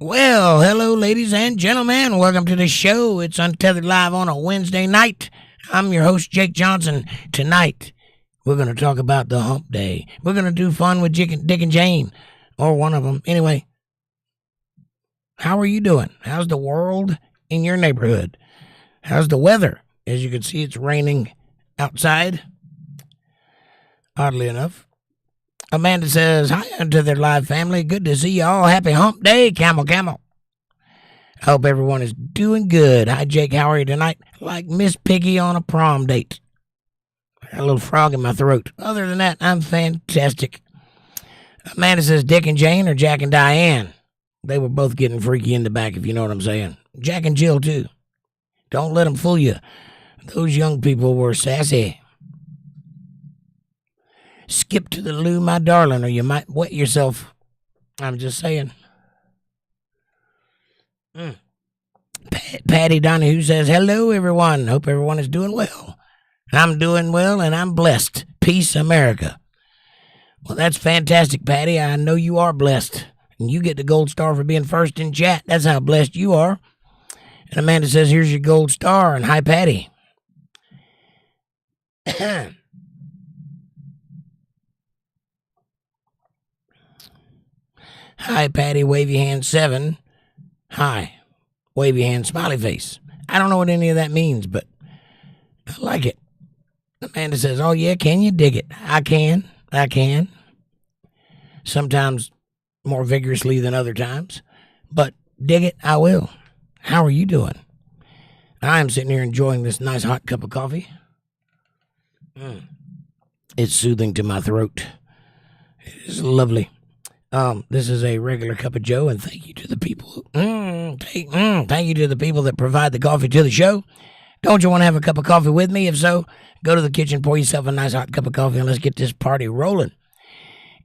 Well, hello, ladies and gentlemen. Welcome to the show. It's Untethered Live on a Wednesday night. I'm your host, Jake Johnson. Tonight, we're going to talk about the hump day. We're going to do fun with Dick and Jane, or one of them. Anyway, how are you doing? How's the world in your neighborhood? How's the weather? As you can see, it's raining outside, oddly enough. Amanda says, hi, Untethered Live family. Good to see you all. Happy hump day, camel. I hope everyone is doing good. Hi, Jake. How are you tonight? Like Miss Piggy on a prom date. I got a little frog in my throat. Other than that, I'm fantastic. Amanda says, Dick and Jane or Jack and Diane? They were both getting freaky in the back, if you know what I'm saying. Jack and Jill, too. Don't let them fool you. Those young people were sassy. Skip to the loo, my darling, or you might wet yourself. I'm just saying. Patty Donahue says, hello, everyone. Hope everyone is doing well. I'm doing well, and I'm blessed. Peace, America. Well, that's fantastic, Patty. I know you are blessed. And you get the gold star for being first in chat. That's how blessed you are. And Amanda says, here's your gold star. And hi, Patty. Hi, Patty, wavy hand 7. Hi, wavy hand smiley face. I don't know what any of that means, but I like it. Amanda says, oh, yeah, can you dig it? I can. Sometimes more vigorously than other times, but dig it, I will. How are you doing? I am sitting here enjoying this nice hot cup of coffee. It's soothing to my throat. It is lovely. This is a regular cup of joe, and thank you to the people. Thank you to the people that provide the coffee to the show. Don't you want to have a cup of coffee with me? If so, go to the kitchen, pour yourself a nice hot cup of coffee, and let's get this party rolling.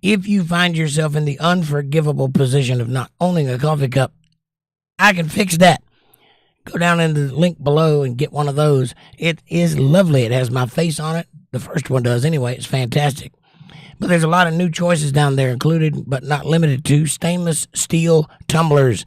If you find yourself in the unforgivable position of not owning a coffee cup, I can fix that. Go down in the link below and get one of those. It is lovely. It has my face on it. The first one does anyway. It's fantastic. But there's a lot of new choices down there, included but not limited to stainless steel tumblers.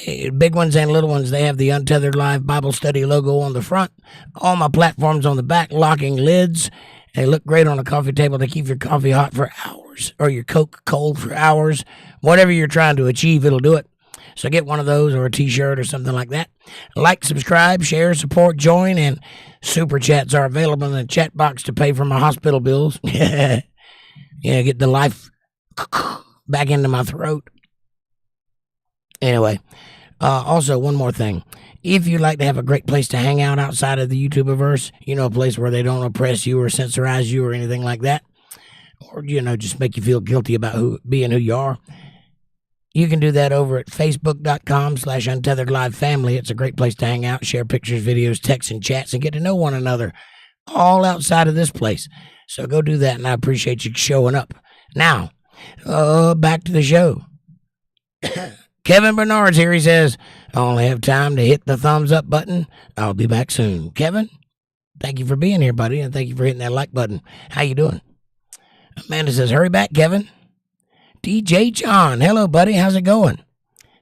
Big ones and little ones. They have the Untethered Live Bible Study logo on the front. All my platforms on the back, locking lids. They look great on a coffee table to keep your coffee hot for hours, or your Coke cold for hours. Whatever you're trying to achieve, it'll do it. So get one of those or a t-shirt or something like that. Like, subscribe, share, support, join, and super chats are available in the chat box to pay for my hospital bills. Yeah, get the life back into my throat. Anyway, also one more thing. If you'd like to have a great place to hang out outside of the YouTuberverse, a place where they don't oppress you or censorize you or anything like that, or, just make you feel guilty about being who you are, you can do that over at facebook.com/UntetheredLiveFamily. It's a great place to hang out, share pictures, videos, texts, and chats, and get to know one another all outside of this place. So go do that, and I appreciate you showing up. Now, back to the show. Kevin Bernard's here. He says, I only have time to hit the thumbs up button. I'll be back soon. Kevin, thank you for being here, buddy, and thank you for hitting that like button. How you doing? Amanda says, hurry back, Kevin. DJ John, hello, buddy. How's it going?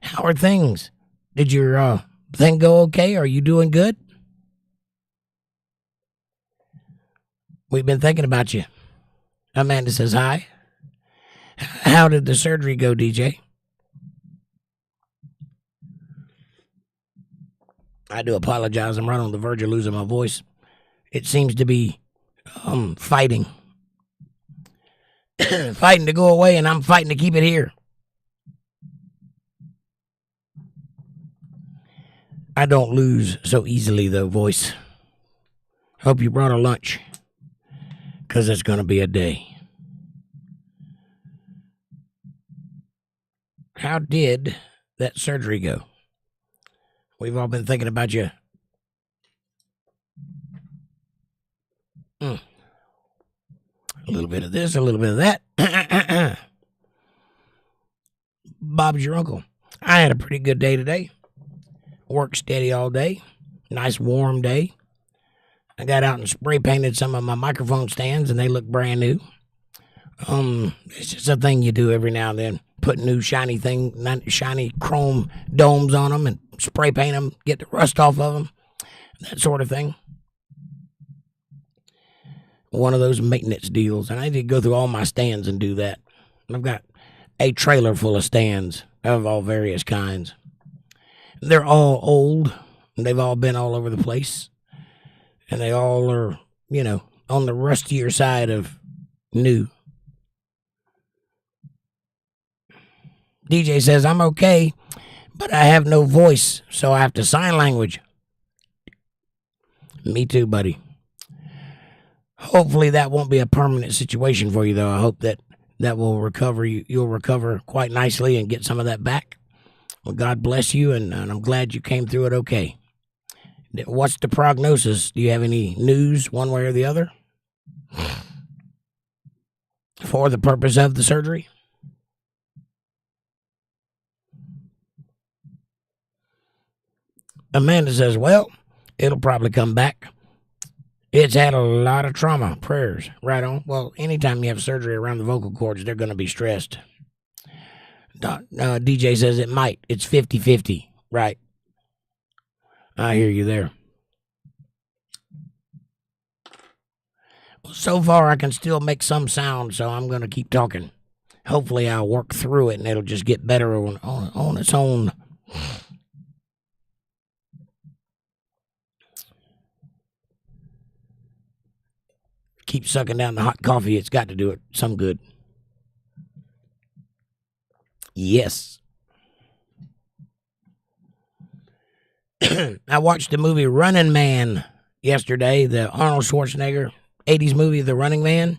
How are things? Did your thing go okay? Are you doing good? We've been thinking about you. Amanda says hi. How did the surgery go, DJ? I do apologize. I'm right on the verge of losing my voice. It seems to be fighting. Fighting to go away, and I'm fighting to keep it here. I don't lose so easily, though, voice. Hope you brought a lunch, because it's going to be a day. how did that surgery go? We've all been thinking about you. A little bit of this, a little bit of that. Bob's your uncle. I had a pretty good day today. Worked steady all day. Nice warm day. I got out and spray painted some of my microphone stands, and they look brand new. It's just a thing you do every now and then. Put new shiny chrome domes on them and spray paint them, get the rust off of them, that sort of thing. One of those maintenance deals, and I need to go through all my stands and do that. I've got a trailer full of stands of all various kinds. They're all old, and they've all been all over the place, and they all are, on the rustier side of new. DJ says, I'm okay, but I have no voice, so I have to sign language. Me too, buddy. Hopefully that won't be a permanent situation for you, though. I hope that will recover you. You'll recover quite nicely and get some of that back. Well, God bless you, and I'm glad you came through it okay. What's the prognosis? Do you have any news one way or the other for the purpose of the surgery? Amanda says, well, it'll probably come back. It's had a lot of trauma. Prayers. Right on. Well, anytime you have surgery around the vocal cords, they're going to be stressed. DJ says it might. It's 50-50. Right. I hear you there. Well, so far, I can still make some sound, so I'm going to keep talking. Hopefully, I'll work through it, and it'll just get better on its own. Keep sucking down the hot coffee. It's got to do it some good. Yes. I watched the movie Running Man yesterday, the Arnold Schwarzenegger 80s movie, The Running Man.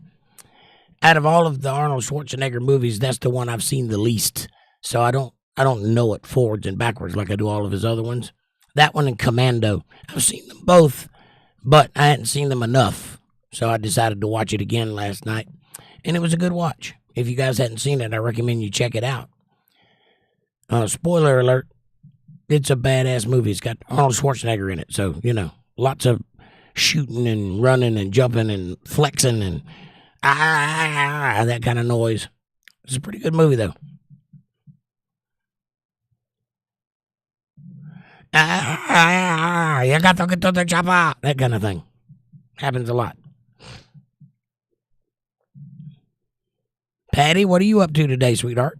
Out of all of the Arnold Schwarzenegger movies, that's the one I've seen the least. So I don't know it forwards and backwards like I do all of his other ones. That one and Commando. I've seen them both, but I hadn't seen them enough. So I decided to watch it again last night, and it was a good watch. If you guys hadn't seen it, I recommend you check it out. Spoiler alert, it's a badass movie. It's got Arnold Schwarzenegger in it, so, lots of shooting and running and jumping and flexing and that kind of noise. It's a pretty good movie, though. You got to get to the chopper. That kind of thing. Happens a lot. Patty, what are you up to today, sweetheart?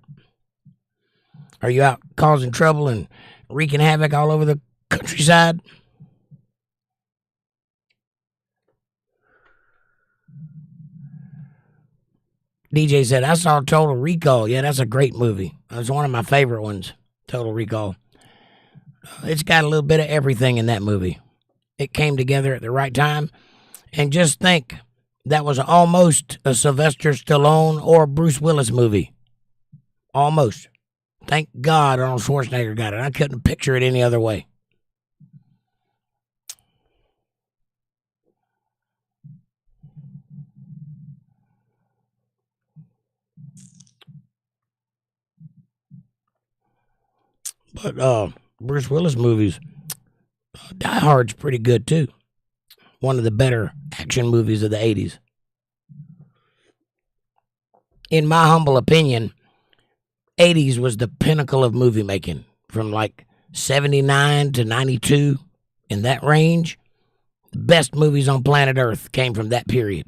Are you out causing trouble and wreaking havoc all over the countryside? DJ said, I saw Total Recall. Yeah, that's a great movie. It's one of my favorite ones, Total Recall. It's got a little bit of everything in that movie. It came together at the right time. And just think, that was almost a Sylvester Stallone or Bruce Willis movie. Almost. Thank God Arnold Schwarzenegger got it. I couldn't picture it any other way. But Bruce Willis movies, Die Hard's pretty good too. One of the better action movies of the 80s. In my humble opinion, 80s was the pinnacle of movie making. From like 79 to 92, in that range, the best movies on planet Earth came from that period.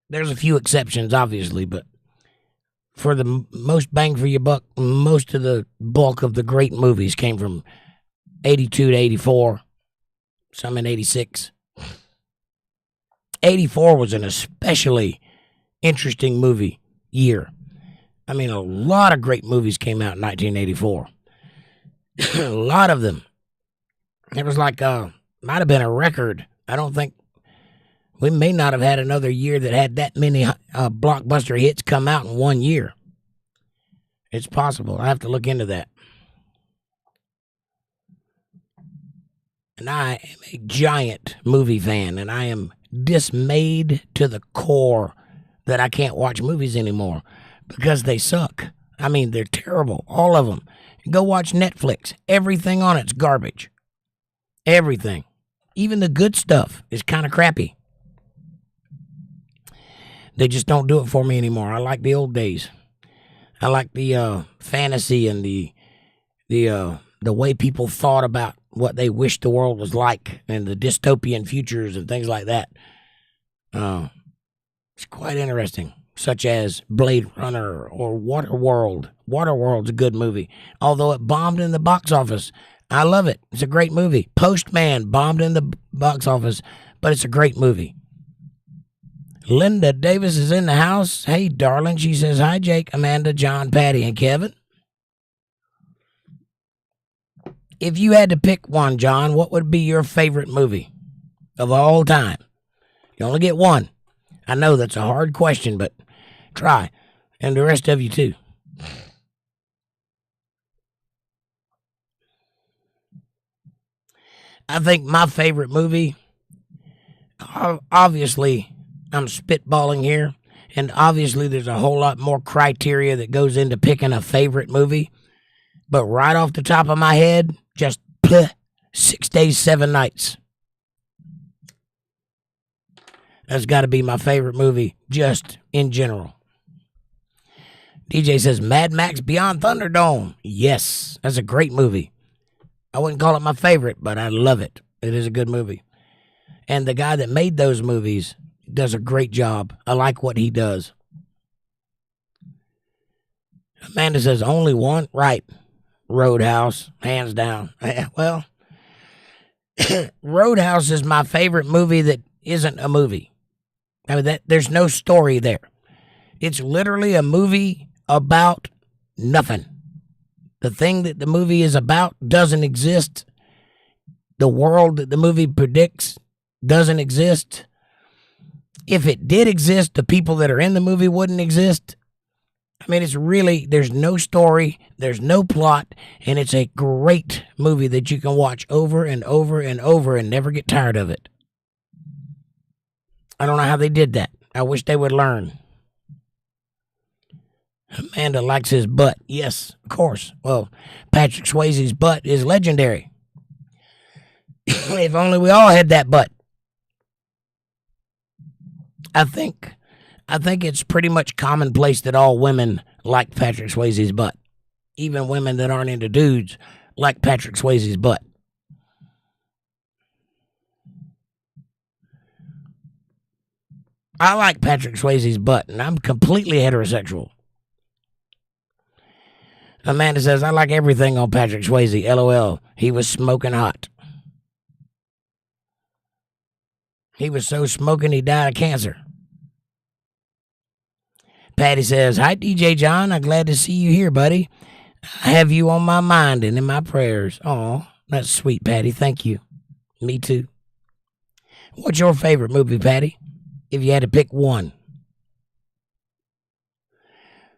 There's a few exceptions, obviously, but for the most bang for your buck, most of the bulk of the great movies came from 82 to 84. Some in 86. 84 was an especially interesting movie year. I mean, a lot of great movies came out in 1984. A lot of them. It was like, might have been a record. I don't think, we may not have had another year that had that many blockbuster hits come out in one year. It's possible. I have to look into that. And I am a giant movie fan, and I am dismayed to the core that I can't watch movies anymore because they suck. I mean, they're terrible, all of them. Go watch Netflix. Everything on it's garbage. Everything. Even the good stuff is kind of crappy. They just don't do it for me anymore. I like the old days. I like the fantasy and the way people thought about what they wished the world was like and the dystopian futures and things like that. It's quite interesting, such as Blade Runner or Waterworld. Waterworld's a good movie, although it bombed in the box office. I love it. It's a great movie. Postman bombed in the box office, but it's a great movie. Linda Davis is in the house. Hey, darling. She says, hi, Jake, Amanda, John, Patty, and Kevin. If you had to pick one, John, what would be your favorite movie of all time? You only get one. I know that's a hard question, but try. And the rest of you, too. I think my favorite movie, obviously, I'm spitballing here, and obviously there's a whole lot more criteria that goes into picking a favorite movie. But right off the top of my head, just 6 days, 7 nights. That's got to be my favorite movie, just in general. DJ says, Mad Max Beyond Thunderdome. Yes, that's a great movie. I wouldn't call it my favorite, but I love it. It is a good movie. And the guy that made those movies does a great job. I like what he does. Amanda says, only one? Right. Roadhouse, hands down. Well, Roadhouse is my favorite movie that isn't a movie. I mean, there's no story there. It's literally a movie about nothing. The thing that the movie is about doesn't exist. The world that the movie predicts doesn't exist. If it did exist, the people that are in the movie wouldn't exist. I mean, it's really, there's no story, there's no plot, and it's a great movie that you can watch over and over and over and never get tired of it. I don't know how they did that. I wish they would learn. Amanda likes his butt. Yes, of course. Well, Patrick Swayze's butt is legendary. If only we all had that butt. I think it's pretty much commonplace that all women like Patrick Swayze's butt. Even women that aren't into dudes like Patrick Swayze's butt. I like Patrick Swayze's butt, and I'm completely heterosexual. Amanda says, I like everything on Patrick Swayze. LOL. He was smoking hot. He was so smoking he died of cancer. Patty says, hi, DJ John. I'm glad to see you here, buddy. I have you on my mind and in my prayers. Aw, that's sweet, Patty. Thank you. Me too. What's your favorite movie, Patty? If you had to pick one.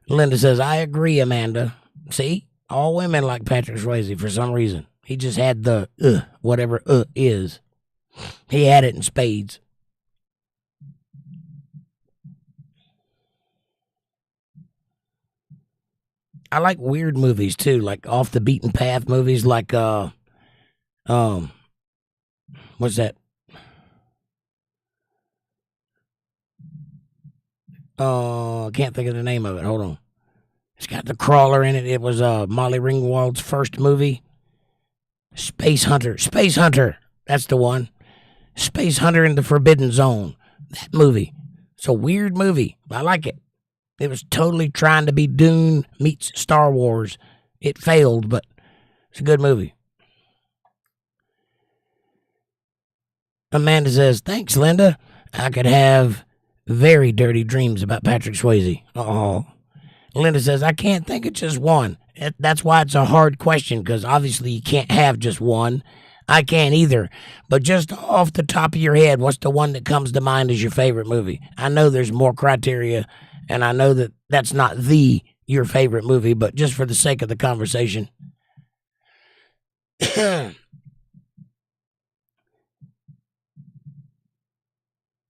Linda says, I agree, Amanda. See? All women like Patrick Swayze for some reason. He just had the whatever is. He had it in spades. I like weird movies too, like off the beaten path movies like what's that? I can't think of the name of it. Hold on. It's got the crawler in it. It was Molly Ringwald's first movie. Space Hunter. Space Hunter. That's the one. Space Hunter in the Forbidden Zone. That movie. It's a weird movie. I like it. It was totally trying to be Dune meets Star Wars. It failed, but it's a good movie. Amanda says, thanks, Linda. I could have very dirty dreams about Patrick Swayze. Oh. Linda says, I can't think of just one. That's why it's a hard question, because obviously you can't have just one. I can't either. But just off the top of your head, what's the one that comes to mind as your favorite movie? I know there's more criteria, and I know that that's not the your favorite movie, but just for the sake of the conversation.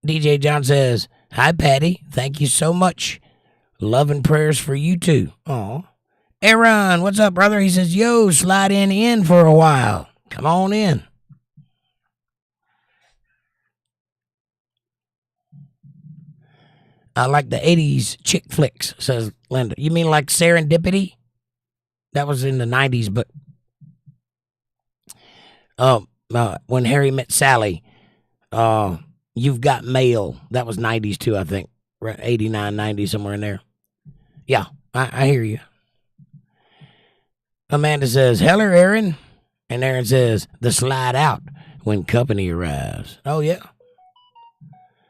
DJ John says, "Hi, Patty. Thank you so much. Love and prayers for you, too." Aw. Aaron, what's up, brother? He says, "Yo, slide in for a while. Come on in." I like the 80s chick flicks, says Linda. You mean like Serendipity? That was in the 90s, but when Harry Met Sally, You've Got Mail. That was 90s too, I think. 89, 90, somewhere in there. Yeah, I hear you. Amanda says, "Hello, Aaron." And Aaron says, "The slide out when company arrives." Oh, yeah.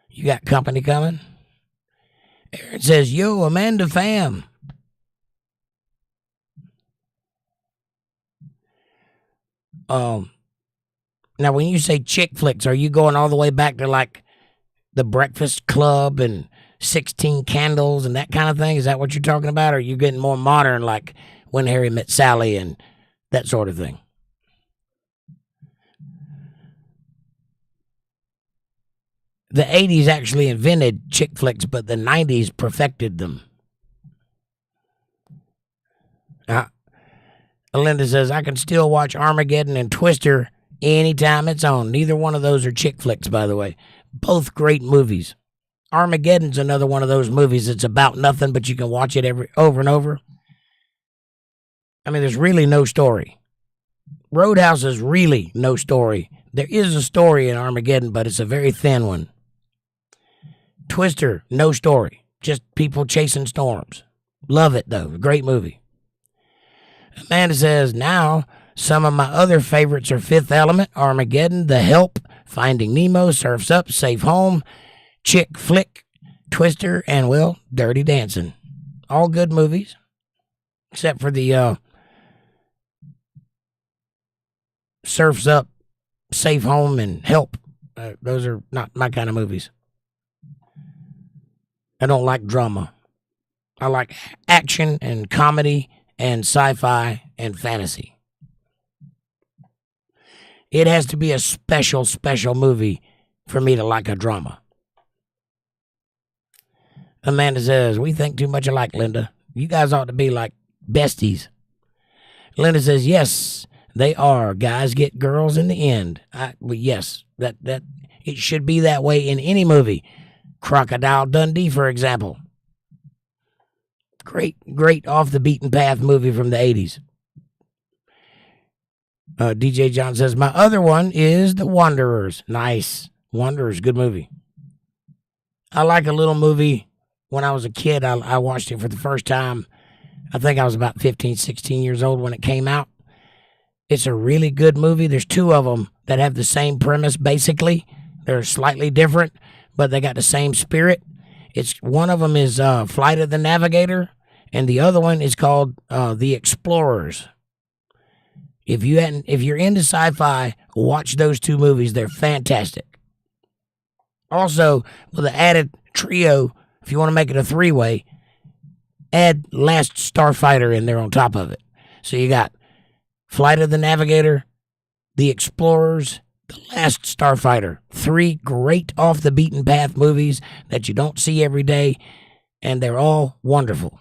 You got company coming? Aaron says, "Yo, Amanda fam." Now, when you say chick flicks, are you going all the way back to like The Breakfast Club and 16 Candles and that kind of thing? Is that what you're talking about? Or are you getting more modern, like When Harry Met Sally and that sort of thing? The 80s actually invented chick flicks, but the 90s perfected them. Linda says, "I can still watch Armageddon and Twister anytime it's on." Neither one of those are chick flicks, by the way. Both great movies. Armageddon's another one of those movies that's about nothing, but you can watch it over and over. I mean, there's really no story. Roadhouse is really no story. There is a story in Armageddon, but it's a very thin one. Twister, no story. Just people chasing storms. Love it, though. Great movie. Amanda says, "Now, some of my other favorites are Fifth Element, Armageddon, The Help, Finding Nemo, Surf's Up, Safe Home, Chick Flick, Twister, and, well, Dirty Dancing." All good movies, except for the Surf's Up, Safe Home, and Help. Those are not my kind of movies. I don't like drama. I like action and comedy and sci-fi and fantasy. It has to be a special, special movie for me to like a drama. Amanda says, "We think too much alike, Linda. You guys ought to be like besties." Linda says, "Yes, they are. Guys get girls in the end." Well, yes, that it should be that way in any movie. Crocodile Dundee, for example. Great off the beaten path movie from the 80s. DJ John says, "My other one is The Wanderers." Nice. Wanderers, good movie. I like a little movie. When I was a kid, I watched it for the first time. I think I was about 15, 16 years old when it came out. It's a really good movie. There's two of them that have the same premise, basically. They're slightly different, but they got the same spirit. One of them is Flight of the Navigator, and the other one is called The Explorers. If you're into sci-fi, watch those two movies. They're fantastic. Also, with the added trio, if you want to make it a three-way, add Last Starfighter in there on top of it. So you got Flight of the Navigator, The Explorers, The Last Starfighter. 3 great off-the-beaten-path movies that you don't see every day, and they're all wonderful.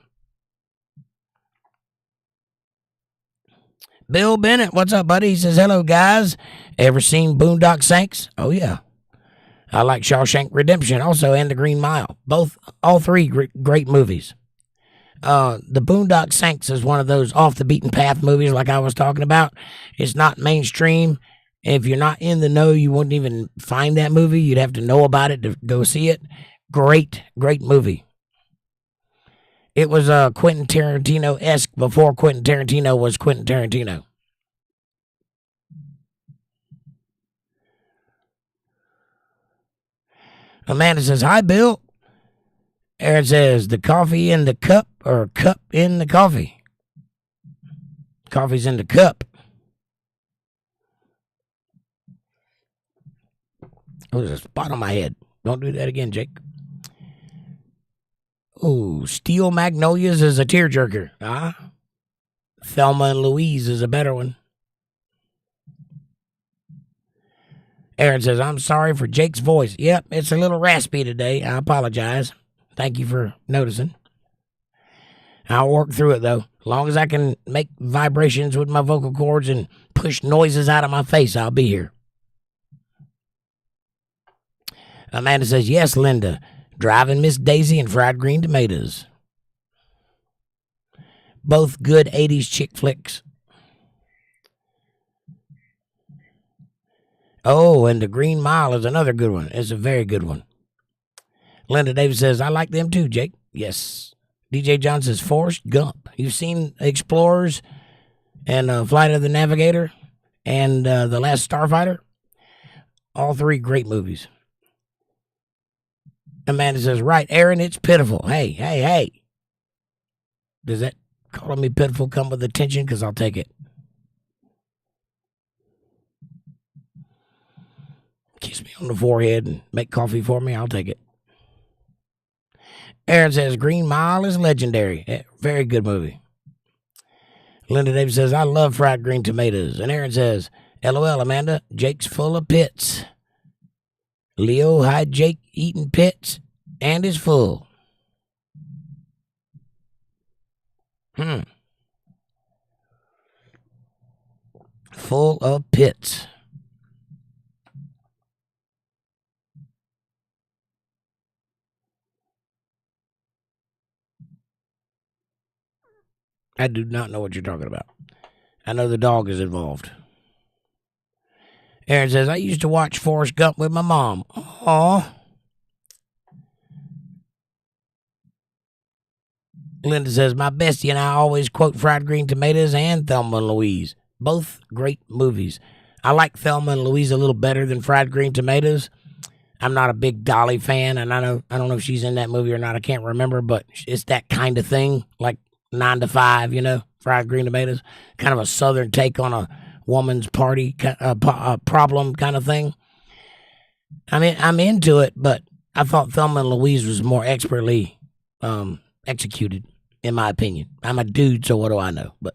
Bill Bennett, what's up, buddy? He says, "Hello, guys. Ever seen Boondock Saints?" Oh, yeah. I like Shawshank Redemption also, and The Green Mile. All 3 great movies. The Boondock Saints is one of those off-the-beaten-path movies like I was talking about. It's not mainstream. If you're not in the know, you wouldn't even find that movie. You'd have to know about it to go see it. Great movie. It was Quentin Tarantino-esque before Quentin Tarantino was Quentin Tarantino. Amanda says, "Hi, Bill." Aaron says, "The coffee in the cup or cup in the coffee?" Coffee's in the cup. Oh, there's a spot on my head. Don't do that again, Jake. Oh, Steel Magnolias is a tearjerker. Thelma and Louise is a better one. Aaron says, I'm sorry for Jake's voice. Yep, it's a little raspy today. I apologize. Thank you for noticing. I'll work through it, though. As long as I can make vibrations with my vocal cords and push noises out of my face, I'll be here. Amanda says, yes, Linda. Driving Miss Daisy and Fried Green Tomatoes. Both good 80s chick flicks. Oh, and The Green Mile is another good one. It's a very good one. Linda Davis says, I like them too, Jake. Yes. DJ John says, Forrest Gump. You've seen Explorers and Flight of the Navigator and The Last Starfighter? All three great movies. Amanda says, right, Aaron, it's pitiful. Hey. Does that calling me pitiful come with attention? Because I'll take it. Kiss me on the forehead and make coffee for me, I'll take it. Aaron says, Green Mile is legendary. Very good movie. Linda Davis says, I love fried green tomatoes. And Aaron says, LOL, Amanda, Jake's full of pits. Leo had Jake eating pits and is full. Full of pits. I do not know what you're talking about. I know the dog is involved. Aaron says, I used to watch Forrest Gump with my mom. Aww. Linda says, my bestie and I always quote Fried Green Tomatoes and Thelma and Louise. Both great movies. I like Thelma and Louise a little better than Fried Green Tomatoes. I'm not a big Dolly fan, and I don't know if she's in that movie or not. I can't remember, but it's that kind of thing, like 9 to 5, Fried Green Tomatoes. Kind of a southern take on a woman's party problem kind of thing. I mean, I'm into it, but I thought Thelma and Louise was more expertly executed, in my opinion. I'm a dude, so what do I know? But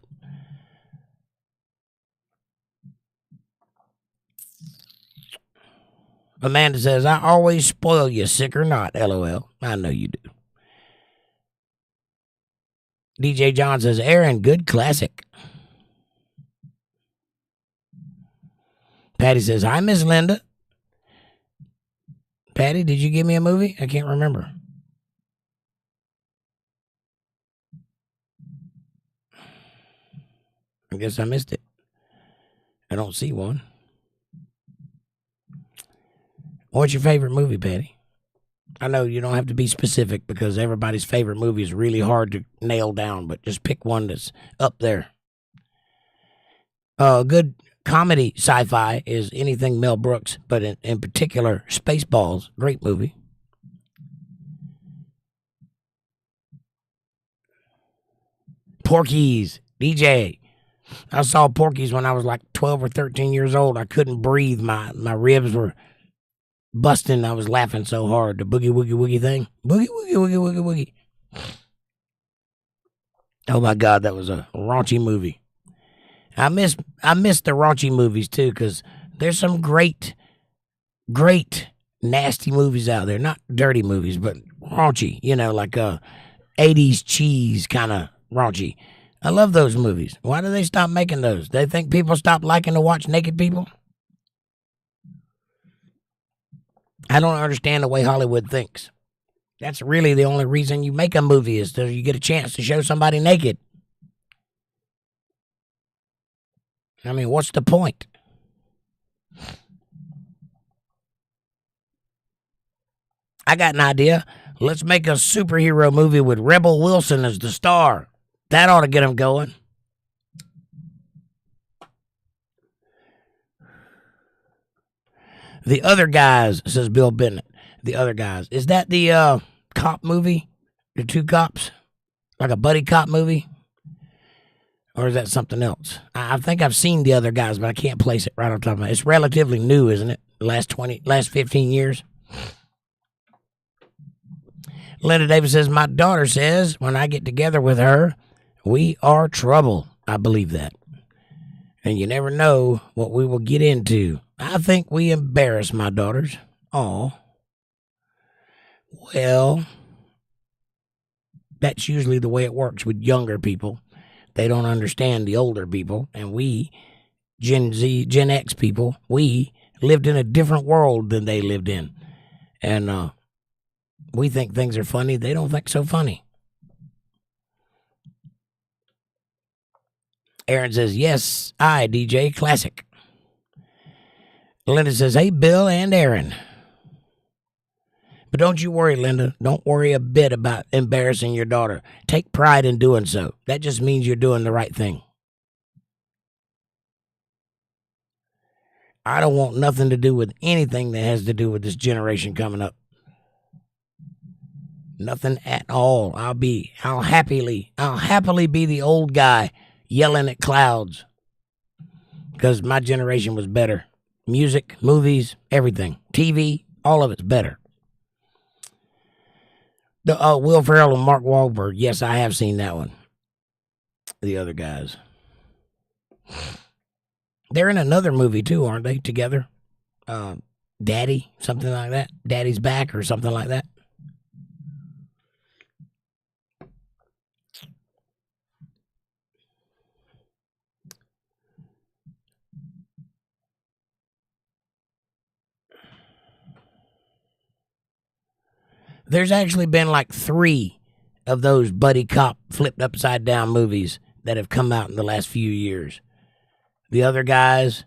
Amanda says, I always spoil you, sick or not, LOL. I know you do. DJ John says, Aaron, good classic. Patty says, hi, Miss Linda. Patty, did you give me a movie? I can't remember. I guess I missed it. I don't see one. What's your favorite movie, Patty? I know you don't have to be specific because everybody's favorite movie is really hard to nail down, but just pick one that's up there. Good comedy sci-fi is anything Mel Brooks, but in particular, Spaceballs, great movie. Porky's, DJ. I saw Porky's when I was like 12 or 13 years old. I couldn't breathe. My ribs were busting. I was laughing so hard. The boogie woogie woogie thing. Boogie woogie woogie woogie woogie. Oh my God, that was a raunchy movie. I miss the raunchy movies too, because there's some great nasty movies out there. Not dirty movies, but raunchy. Like 80s cheese kind of raunchy. I love those movies. Why do they stop making those? They think people stop liking to watch naked people? I don't understand the way Hollywood thinks. That's really the only reason you make a movie is so you get a chance to show somebody naked. I mean, what's the point? I got an idea. Let's make a superhero movie with Rebel Wilson as the star. That ought to get them going. The Other Guys, says Bill Bennett. The Other Guys. Is that the cop movie? The two cops? Like a buddy cop movie? Or is that something else? I think I've seen The Other Guys, but I can't place it right on top of my head. It's relatively new, isn't it? Last 15 years. Linda Davis says, my daughter says when I get together with her, we are trouble. I believe that. And you never know what we will get into. I think we embarrass my daughters. Oh, well, that's usually the way it works with younger people. They don't understand the older people. And we, Gen Z, Gen X people, we lived in a different world than they lived in. And we think things are funny. They don't think so funny. Aaron says, yes, I, DJ, classic. Linda says, hey, Bill and Aaron. But don't you worry, Linda. Don't worry a bit about embarrassing your daughter. Take pride in doing so. That just means you're doing the right thing. I don't want nothing to do with anything that has to do with this generation coming up. Nothing at all. I'll happily be the old guy yelling at clouds. Because my generation was better. Music, movies, everything. TV, all of it's better. Will Ferrell and Mark Wahlberg. Yes, I have seen that one. The other guys. They're in another movie too, aren't they? Together. Daddy, something like that. Daddy's Back or something like that. There's actually been like 3 of those buddy cop flipped upside down movies that have come out in the last few years. The other guys,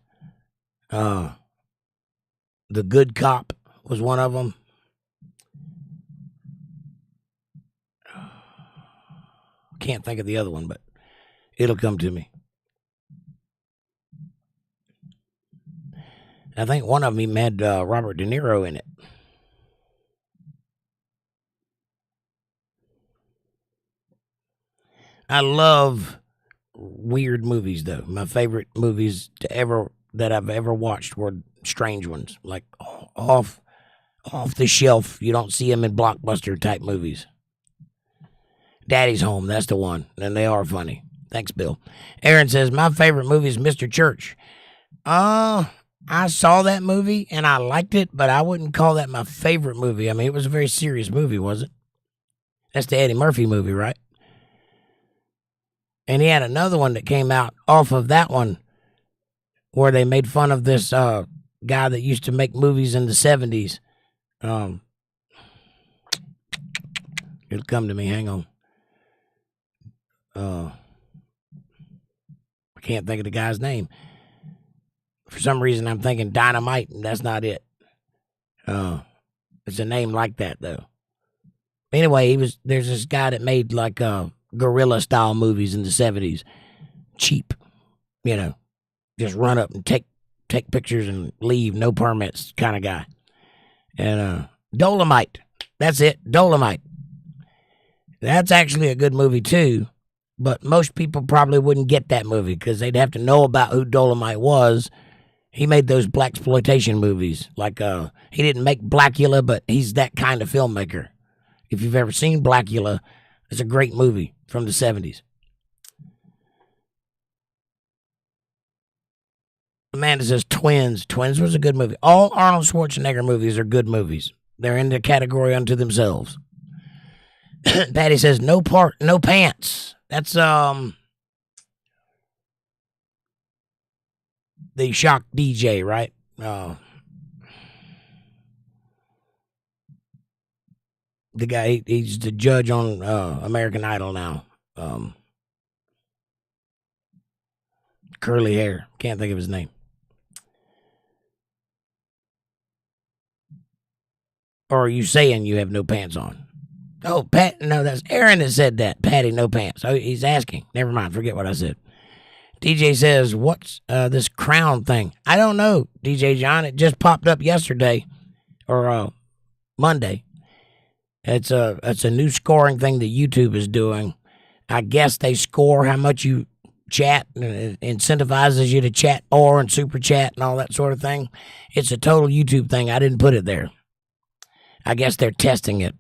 The Good Cop was one of them. Can't think of the other one, but it'll come to me. I think one of them had Robert De Niro in it. I love weird movies, though. My favorite movies that I've ever watched were strange ones, like off the shelf. You don't see them in blockbuster type movies. Daddy's Home, that's the one, and they are funny. Thanks, Bill. Aaron says, my favorite movie is Mr. Church. I saw that movie, and I liked it, but I wouldn't call that my favorite movie. I mean, it was a very serious movie, was it? That's the Eddie Murphy movie, right? And he had another one that came out off of that one where they made fun of this guy that used to make movies in the 70s. It'll come to me. Hang on. I can't think of the guy's name. For some reason, I'm thinking Dynamite, and that's not it. It's a name like that, though. Anyway, there's this guy that made like guerrilla style movies in the 70s. Cheap, just run up and take pictures and leave, no permits kind of guy. And Dolomite, that's it, Dolomite. That's actually a good movie too, but most people probably wouldn't get that movie because they'd have to know about who Dolomite was. He made those blaxploitation movies. Like he didn't make Blackula, but he's that kind of filmmaker. If you've ever seen Blackula, it's a great movie from the 70s. Amanda says Twins. Twins was a good movie. All Arnold Schwarzenegger movies are good movies. They're in the category unto themselves. Patty says no pants. That's the shock DJ, right? The guy, he's the judge on American Idol now. Curly hair. Can't think of his name. Or are you saying you have no pants on? Oh, Pat, no, that's Aaron that said that. Patty, no pants. Oh, he's asking. Never mind. Forget what I said. DJ says, what's this crown thing? I don't know, DJ John. It just popped up yesterday or Monday. It's a new scoring thing that YouTube is doing. I guess they score how much you chat and it incentivizes you to chat more and super chat and all that sort of thing. It's a total YouTube thing. I didn't put it there. I guess they're testing it.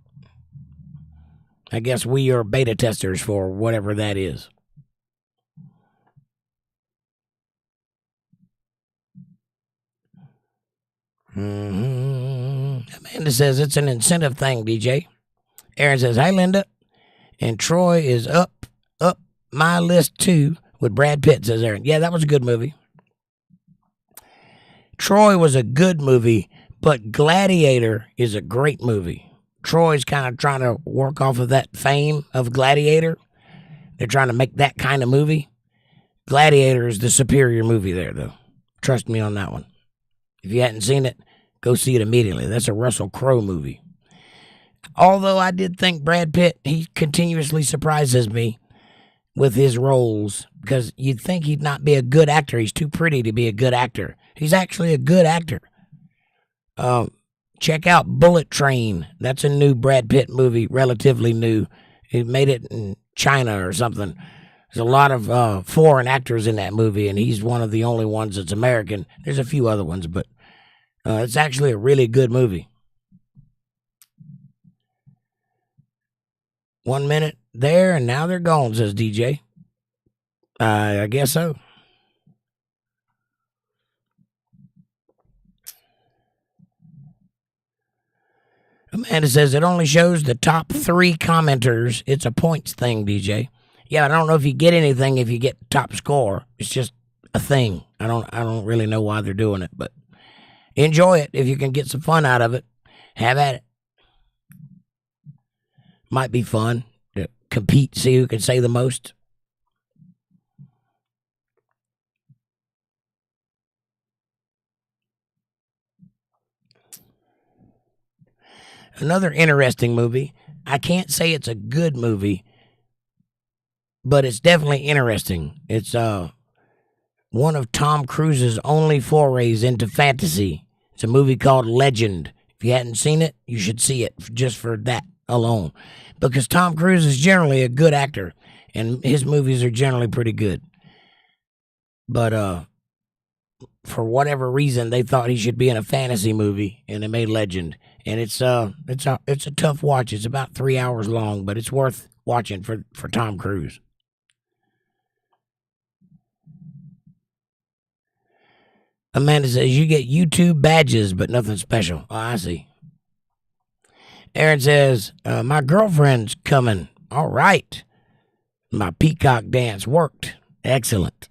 I guess we are beta testers for whatever that is. Amanda says it's an incentive thing, DJ. Aaron says, hi, Linda. And Troy is up my list, too, with Brad Pitt, says Aaron. Yeah, that was a good movie. Troy was a good movie, but Gladiator is a great movie. Troy's kind of trying to work off of that fame of Gladiator. They're trying to make that kind of movie. Gladiator is the superior movie there, though. Trust me on that one. If you hadn't seen it, go see it immediately. That's a Russell Crowe movie. Although I did think Brad Pitt, he continuously surprises me with his roles, because you'd think he'd not be a good actor. He's too pretty to be a good actor. He's actually a good actor. Check out Bullet Train. That's a new Brad Pitt movie, relatively new. He made it in China or something. There's a lot of foreign actors in that movie, and he's one of the only ones that's American. There's a few other ones, but it's actually a really good movie. 1 minute there, and now they're gone, says DJ. I guess so. Amanda says it only shows the top 3 commenters. It's a points thing, DJ. Yeah, I don't know if you get anything if you get top score. It's just a thing. I don't really know why they're doing it, but enjoy it if you can get some fun out of it. Have at it. Might be fun to compete, see who can say the most. Another interesting movie. I can't say it's a good movie, but it's definitely interesting. It's one of Tom Cruise's only forays into fantasy. It's a movie called Legend. If you hadn't seen it, you should see it just for that alone, because Tom Cruise is generally a good actor, and his movies are generally pretty good. But for whatever reason, they thought he should be in a fantasy movie, and they made Legend. And it's a tough watch. It's about 3 hours long, but it's worth watching for Tom Cruise. Amanda says you get YouTube badges, but nothing special. Oh, I see. Aaron says, my girlfriend's coming. All right. My peacock dance worked. Excellent.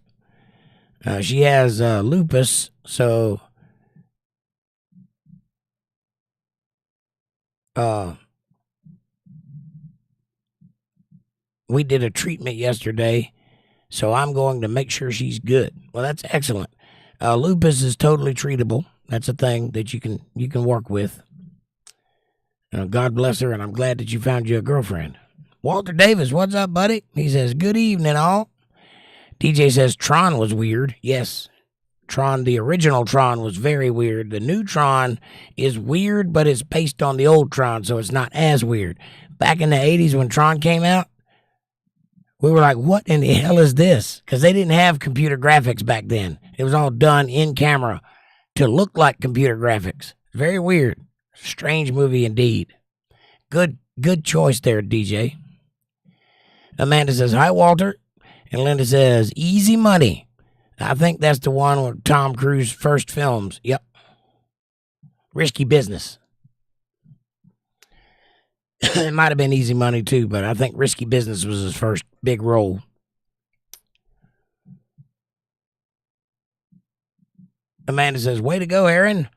She has lupus, so we did a treatment yesterday, so I'm going to make sure she's good. Well, that's excellent. Lupus is totally treatable. That's a thing that you can work with. God bless her, and I'm glad that you found you a girlfriend. Walter Davis, what's up, buddy? He says, good evening, all. DJ says Tron was weird. Yes, Tron, the original Tron, was very weird. The new Tron is weird, but it's based on the old Tron, so it's not as weird. Back in the 80s when Tron came out, we were like, what in the hell is this? Because they didn't have computer graphics back then. It was all done in camera to look like computer graphics. Very weird. Strange movie indeed. Good choice there, DJ. Amanda says, hi, Walter. And Linda says, easy money. I think that's the one with Tom Cruise's first films. Yep. Risky Business. It might have been Easy Money too, but I think Risky Business was his first big role. Amanda says, way to go, Aaron.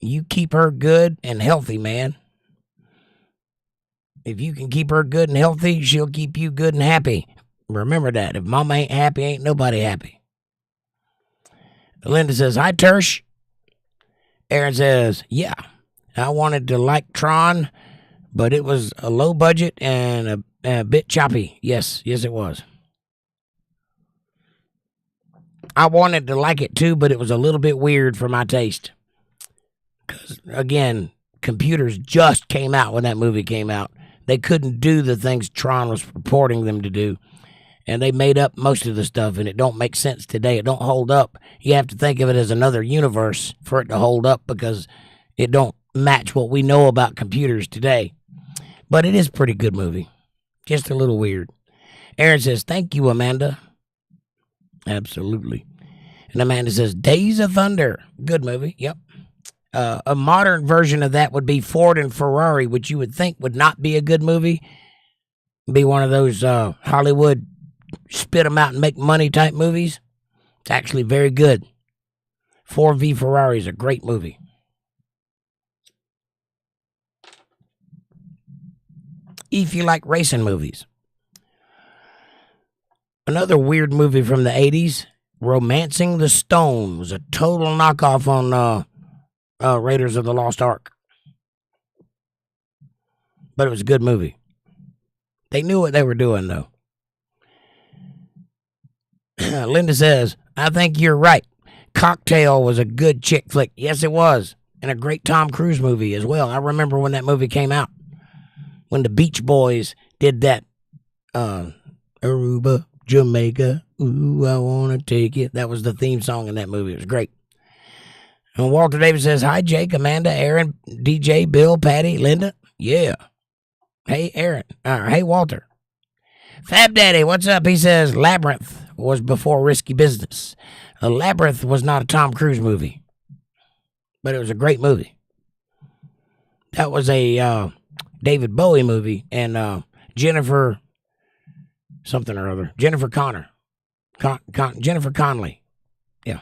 You keep her good and healthy, man. If you can keep her good and healthy, she'll keep you good and happy. Remember that. If mama ain't happy, ain't nobody happy. Linda says, hi, Tersh. Aaron says, yeah, I wanted to like Tron, but it was a low budget and a bit choppy. Yes, it was. I wanted to like it too, but it was a little bit weird for my taste. Because, again, computers just came out when that movie came out. They couldn't do the things Tron was purporting them to do. And they made up most of the stuff, and it don't make sense today. It don't hold up. You have to think of it as another universe for it to hold up, because it don't match what we know about computers today. But it is a pretty good movie. Just a little weird. Aaron says, thank you, Amanda. Absolutely. And Amanda says, Days of Thunder. Good movie. Yep. A modern version of that would be Ford and Ferrari, which you would think would not be a good movie. Be one of those Hollywood spit them out and make money type movies. It's actually very good. Ford v Ferrari is a great movie. If you like racing movies. Another weird movie from the 80s, Romancing the Stone, was a total knockoff on Raiders of the Lost Ark. But it was a good movie. They knew what they were doing, though. Linda says, I think you're right. Cocktail was a good chick flick. Yes, it was. And a great Tom Cruise movie as well. I remember when that movie came out. When the Beach Boys did that Aruba, Jamaica, ooh, I want to take it. That was the theme song in that movie. It was great. And Walter Davis says, hi, Jake, Amanda, Aaron, DJ, Bill, Patty, Linda. Yeah. Hey, Aaron. Hey, Walter. Fab Daddy, what's up? He says, Labyrinth was before Risky Business. Labyrinth was not a Tom Cruise movie, but it was a great movie. That was a David Bowie movie, and Jennifer something or other. Jennifer Connor. Jennifer Connelly. Yeah.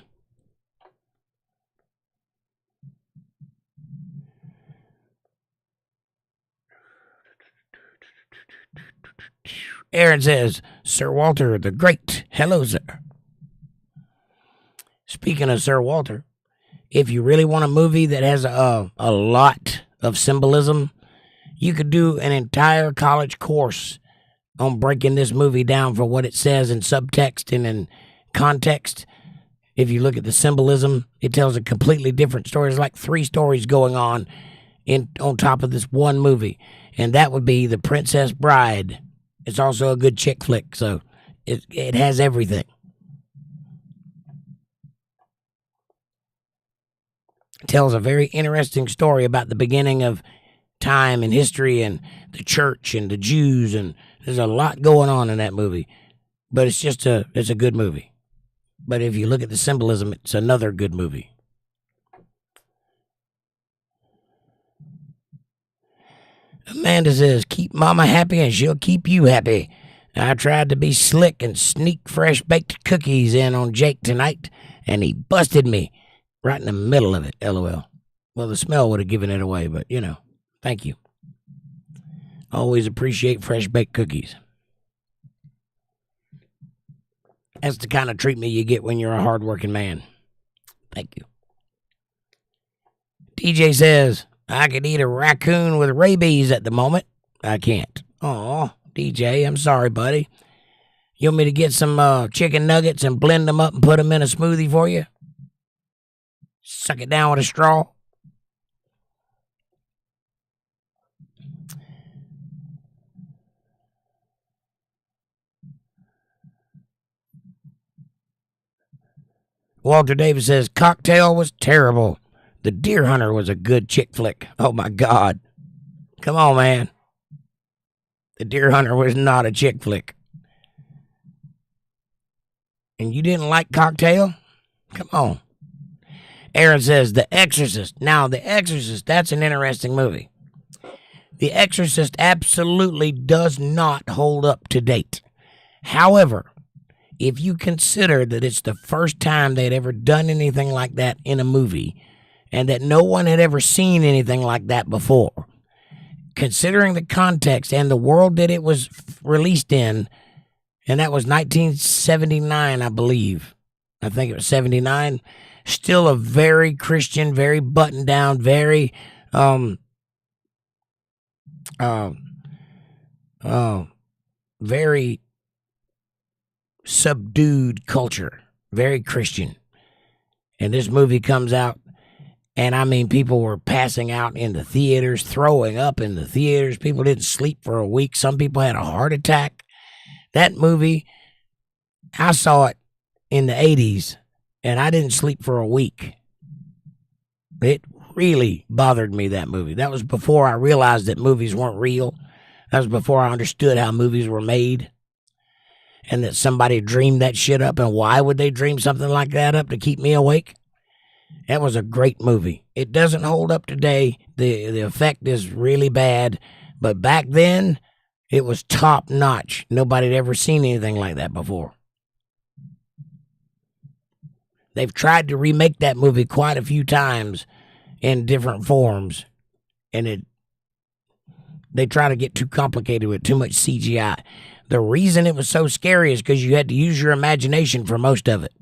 Aaron says, Sir Walter the Great. Hello, sir. Speaking of Sir Walter, if you really want a movie that has a lot of symbolism, you could do an entire college course on breaking this movie down for what it says in subtext and in context. If you look at the symbolism, it tells a completely different story. There's like 3 stories going on on top of this one movie, and that would be The Princess Bride. It's also a good chick flick, so it has everything. It tells a very interesting story about the beginning of time and history and the church and the Jews, and there's a lot going on in that movie. But it's a good movie. But if you look at the symbolism, it's another good movie. Amanda says, keep mama happy and she'll keep you happy. I tried to be slick and sneak fresh baked cookies in on Jake tonight, and he busted me right in the middle of it, LOL. Well, the smell would have given it away, but, thank you. Always appreciate fresh baked cookies. That's the kind of treatment you get when you're a hardworking man. Thank you. DJ says, I could eat a raccoon with rabies at the moment. I can't. Aw, DJ, I'm sorry, buddy. You want me to get some chicken nuggets and blend them up and put them in a smoothie for you? Suck it down with a straw? Walter Davis says, Cocktail was terrible. The Deer Hunter was a good chick flick. Oh, my God. Come on, man. The Deer Hunter was not a chick flick. And you didn't like Cocktail? Come on. Aaron says, The Exorcist. Now, The Exorcist, that's an interesting movie. The Exorcist absolutely does not hold up to date. However, if you consider that it's the first time they'd ever done anything like that in a movie, and that no one had ever seen anything like that before, considering the context and the world that it was released in, and that was 1979, I believe. I think it was 79. Still a very Christian, very buttoned down, very very subdued culture, very Christian. And this movie comes out, and I mean, people were passing out in the theaters, throwing up in the theaters. People didn't sleep for a week. Some people had a heart attack. That movie, I saw it in the 80s, and I didn't sleep for a week. It really bothered me, that movie. That was before I realized that movies weren't real. That was before I understood how movies were made and that somebody dreamed that shit up. And why would they dream something like that up to keep me awake? That was a great movie. It doesn't hold up today. The effect is really bad. But back then, it was top notch. Nobody had ever seen anything like that before. They've tried to remake that movie quite a few times in different forms. And they try to get too complicated with too much CGI. The reason it was so scary is because you had to use your imagination for most of it.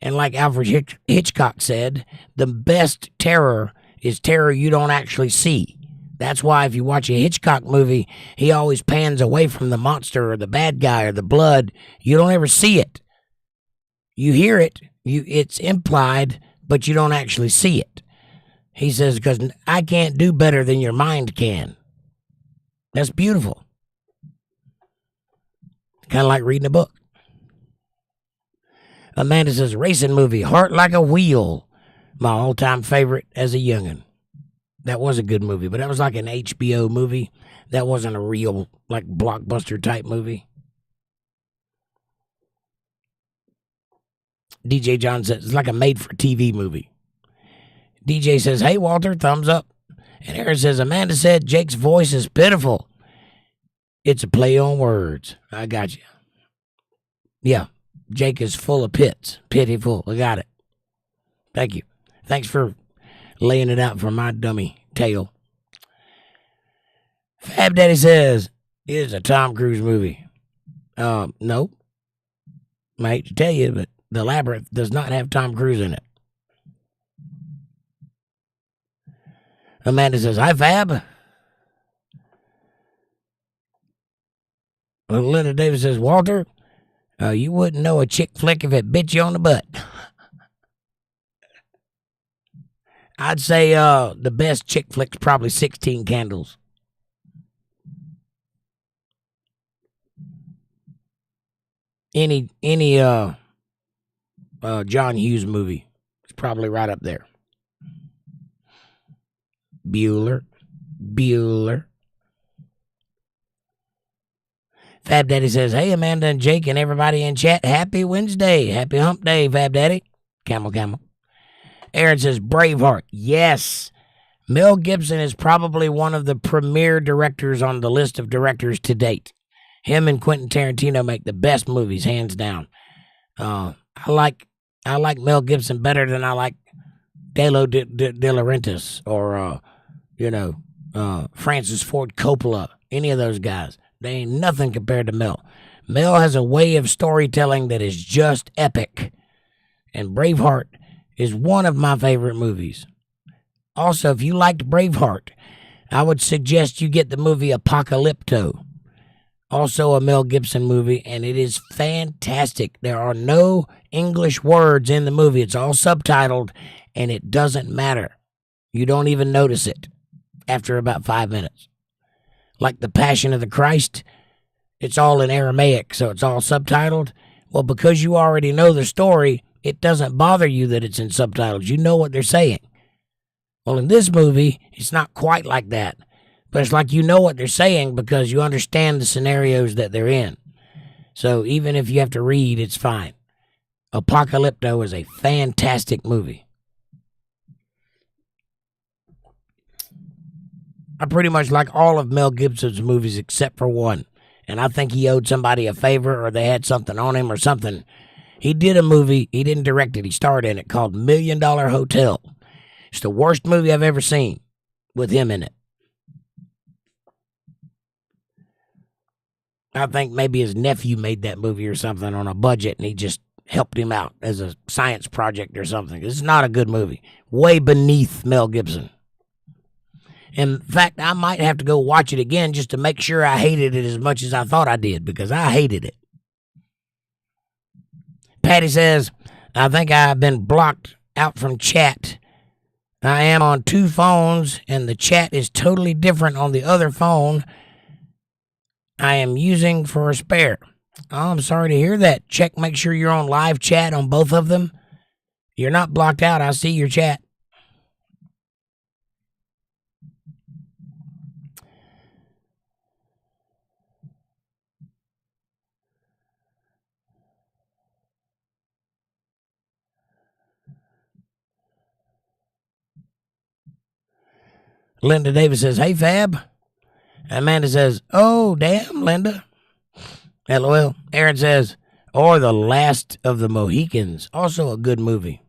And like Alfred Hitchcock said, the best terror is terror you don't actually see. That's why if you watch a Hitchcock movie, he always pans away from the monster or the bad guy or the blood. You don't ever see it. You hear it, it's implied, but you don't actually see it. He says, because I can't do better than your mind can. That's beautiful. Kind of like reading a book. Amanda says, racing movie, Heart Like a Wheel. My all-time favorite as a youngin'. That was a good movie, but that was like an HBO movie. That wasn't a real, like, blockbuster type movie. DJ John says, it's like a made-for-TV movie. DJ says, hey, Walter, thumbs up. And Aaron says, Amanda said Jake's voice is pitiful. It's a play on words. I got you. Yeah. Jake is full of pits. Pitiful. I got it. Thank you. Thanks for laying it out for my dummy tail. Fab Daddy says, it is a Tom Cruise movie. No. I hate to tell you, but The Labyrinth does not have Tom Cruise in it. Amanda says, hi, Fab. Linda Davis says, Walter, you wouldn't know a chick flick if it bit you on the butt. I'd say the best chick flick's probably 16 Candles. Any John Hughes movie is probably right up there. Bueller. Fab Daddy says, hey, Amanda and Jake and everybody in chat, happy Wednesday. Happy hump day, Fab Daddy. Camel. Aaron says, Braveheart. Yes. Mel Gibson is probably one of the premier directors on the list of directors to date. Him and Quentin Tarantino make the best movies, hands down. I like Mel Gibson better than I like Delo De Laurentiis or, Francis Ford Coppola, any of those guys. They ain't nothing compared to Mel. Mel has a way of storytelling that is just epic. And Braveheart is one of my favorite movies. Also, if you liked Braveheart, I would suggest you get the movie Apocalypto. Also a Mel Gibson movie, and it is fantastic. There are no English words in the movie. It's all subtitled, and it doesn't matter. You don't even notice it after about 5 minutes. Like the Passion of the Christ, it's all in Aramaic, so it's all subtitled. Well, because you already know the story, it doesn't bother you that it's in subtitles. You know what they're saying. Well, in this movie, it's not quite like that. But it's like you know what they're saying because you understand the scenarios that they're in. So even if you have to read, it's fine. Apocalypto is a fantastic movie. I pretty much like all of Mel Gibson's movies except for one. And I think he owed somebody a favor or they had something on him or something. He did a movie. He didn't direct it. He starred in it called $1 Million Hotel. It's the worst movie I've ever seen with him in it. I think maybe his nephew made that movie or something on a budget and he just helped him out as a science project or something. It's not a good movie. Way beneath Mel Gibson. In fact, I might have to go watch it again just to make sure I hated it as much as I thought I did, because I hated it. Patty says, I think I've been blocked out from chat. I am on 2 phones, and the chat is totally different on the other phone I am using for a spare. Oh, I'm sorry to hear that. Make sure you're on live chat on both of them. You're not blocked out. I see your chat. Linda Davis says, hey, Fab. Amanda says, oh, damn, Linda. LOL. Aaron says, or The Last of the Mohicans. Also a good movie.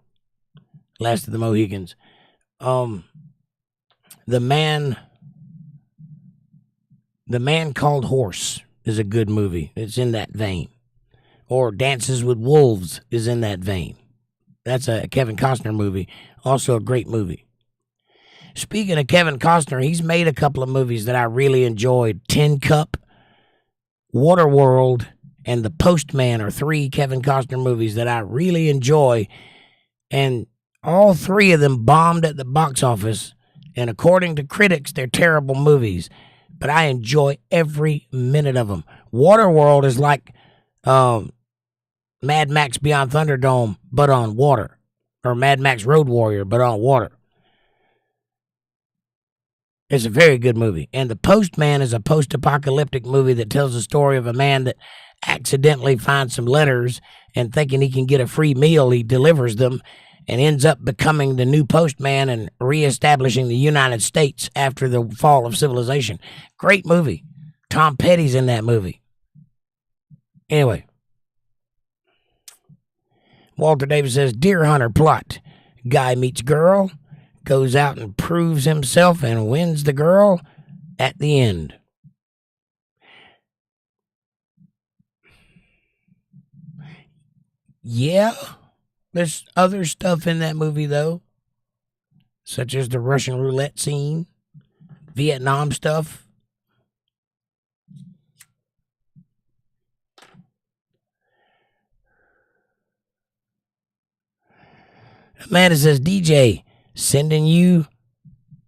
Last of the Mohicans. The Man Called Horse is a good movie. It's in that vein. Or Dances with Wolves is in that vein. That's a Kevin Costner movie. Also a great movie. Speaking of Kevin Costner, he's made a couple of movies that I really enjoyed. Tin Cup, Waterworld, and The Postman are 3 Kevin Costner movies that I really enjoy. And all 3 of them bombed at the box office. And according to critics, they're terrible movies. But I enjoy every minute of them. Waterworld is like Mad Max Beyond Thunderdome, but on water. Or Mad Max Road Warrior, but on water. It's a very good movie. And The Postman is a post-apocalyptic movie that tells the story of a man that accidentally finds some letters and thinking he can get a free meal, he delivers them and ends up becoming the new postman and reestablishing the United States after the fall of civilization. Great movie. Tom Petty's in that movie. Anyway. Walter Davis says, Deer Hunter plot. Guy meets girl, goes out and proves himself and wins the girl at the end. Yeah, there's other stuff in that movie, though, such as the Russian roulette scene, Vietnam stuff. Amanda says, DJ, sending you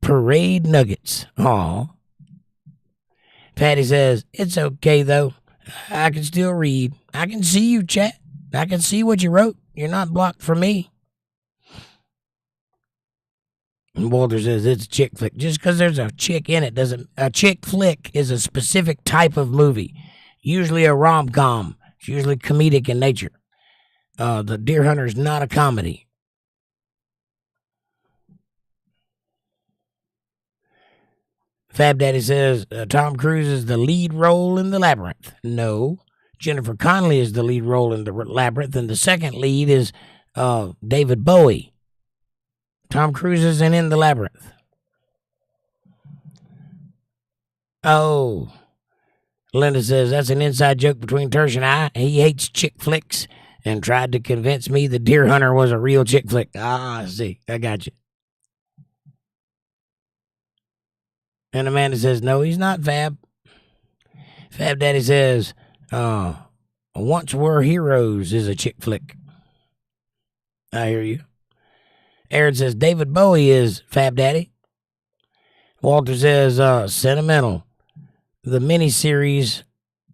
parade nuggets. Aw. Patty says, it's okay, though. I can still read. I can see you, chat. I can see what you wrote. You're not blocked for me. And Walter says, it's a chick flick. Just because there's a chick in it doesn't... A chick flick is a specific type of movie. Usually a rom-com. It's usually comedic in nature. The Deer Hunter is not a comedy. Fab Daddy says, Tom Cruise is the lead role in The Labyrinth. No. Jennifer Connelly is the lead role in The Labyrinth, and the second lead is David Bowie. Tom Cruise isn't in The Labyrinth. Oh. Linda says, that's an inside joke between Tersh and I. He hates chick flicks and tried to convince me the Deer Hunter was a real chick flick. Ah, I see. I got you. And Amanda says, no, he's not, Fab. Fab Daddy says, Once Were Heroes is a chick flick. I hear you. Aaron says, David Bowie is, Fab Daddy. Walter says, sentimental. The miniseries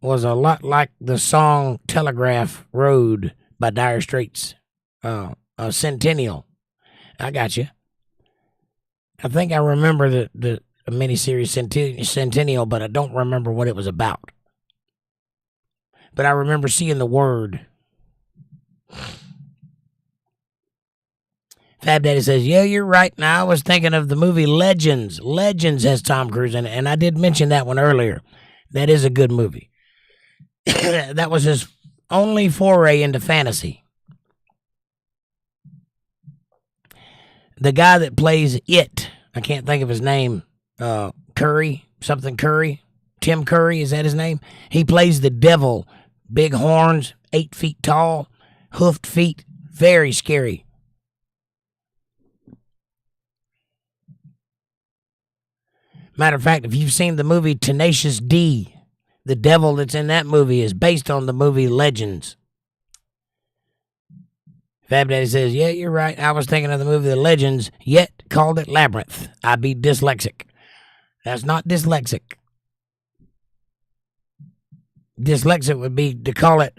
was a lot like the song Telegraph Road by Dire Straits. A Centennial. I got you. I think I remember the miniseries Centennial, but I don't remember what it was about. But I remember seeing the word. Fab Daddy says, yeah, you're right. Now I was thinking of the movie Legends. Legends has Tom Cruise in it, and I did mention that one earlier. That is a good movie. That was his only foray into fantasy. The guy that plays It, I can't think of his name, Curry, Tim Curry, is that his name? He plays the devil, big horns, 8 feet tall, hoofed feet, very scary. Matter of fact, if you've seen the movie Tenacious D, the devil that's in that movie is based on the movie Legends. Fab Daddy says, yeah, you're right. I was thinking of the movie The Legends, yet called it Labyrinth. I be dyslexic. That's not dyslexic. Dyslexic would be to call it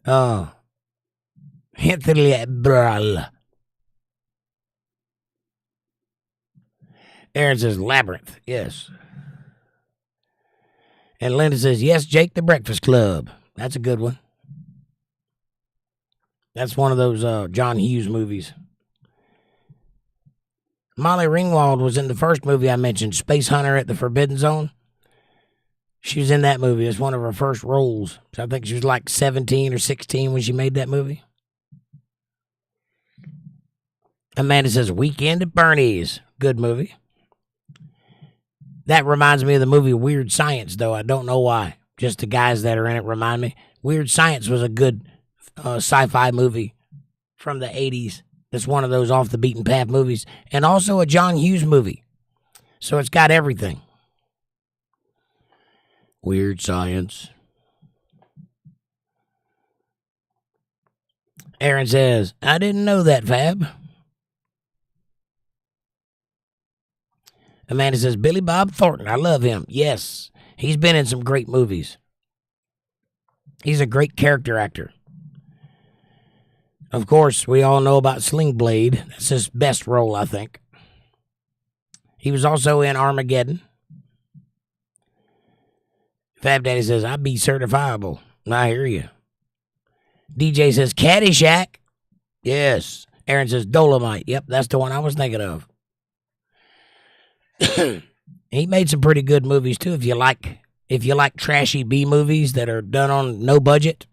ℂ𝕙𝕚𝕚𝕚𝕚𝕚𝕚. Aaron says Labyrinth, yes. And Linda says, yes, Jake, The Breakfast Club. That's a good one. That's one of those John Hughes movies. Molly Ringwald was in the first movie I mentioned, Space Hunter at the Forbidden Zone. She was in that movie. It's one of her first roles. So I think she was like 17 or 16 when she made that movie. Amanda says, Weekend at Bernie's. Good movie. That reminds me of the movie Weird Science, though. I don't know why. Just the guys that are in it remind me. Weird Science was a good sci-fi movie from the 80s. It's one of those off the beaten path movies. And also a John Hughes movie. So it's got everything. Weird Science. Aaron says, I didn't know that, Fab. Amanda says, Billy Bob Thornton. I love him. Yes, he's been in some great movies. He's a great character actor. Of course, we all know about Sling Blade. That's his best role, I think. He was also in Armageddon. Fab Daddy says, I be certifiable. I hear you. DJ says, Caddyshack. Yes. Aaron says, Dolomite. Yep, that's the one I was thinking of. He made some pretty good movies too. If you like trashy B movies that are done on no budget,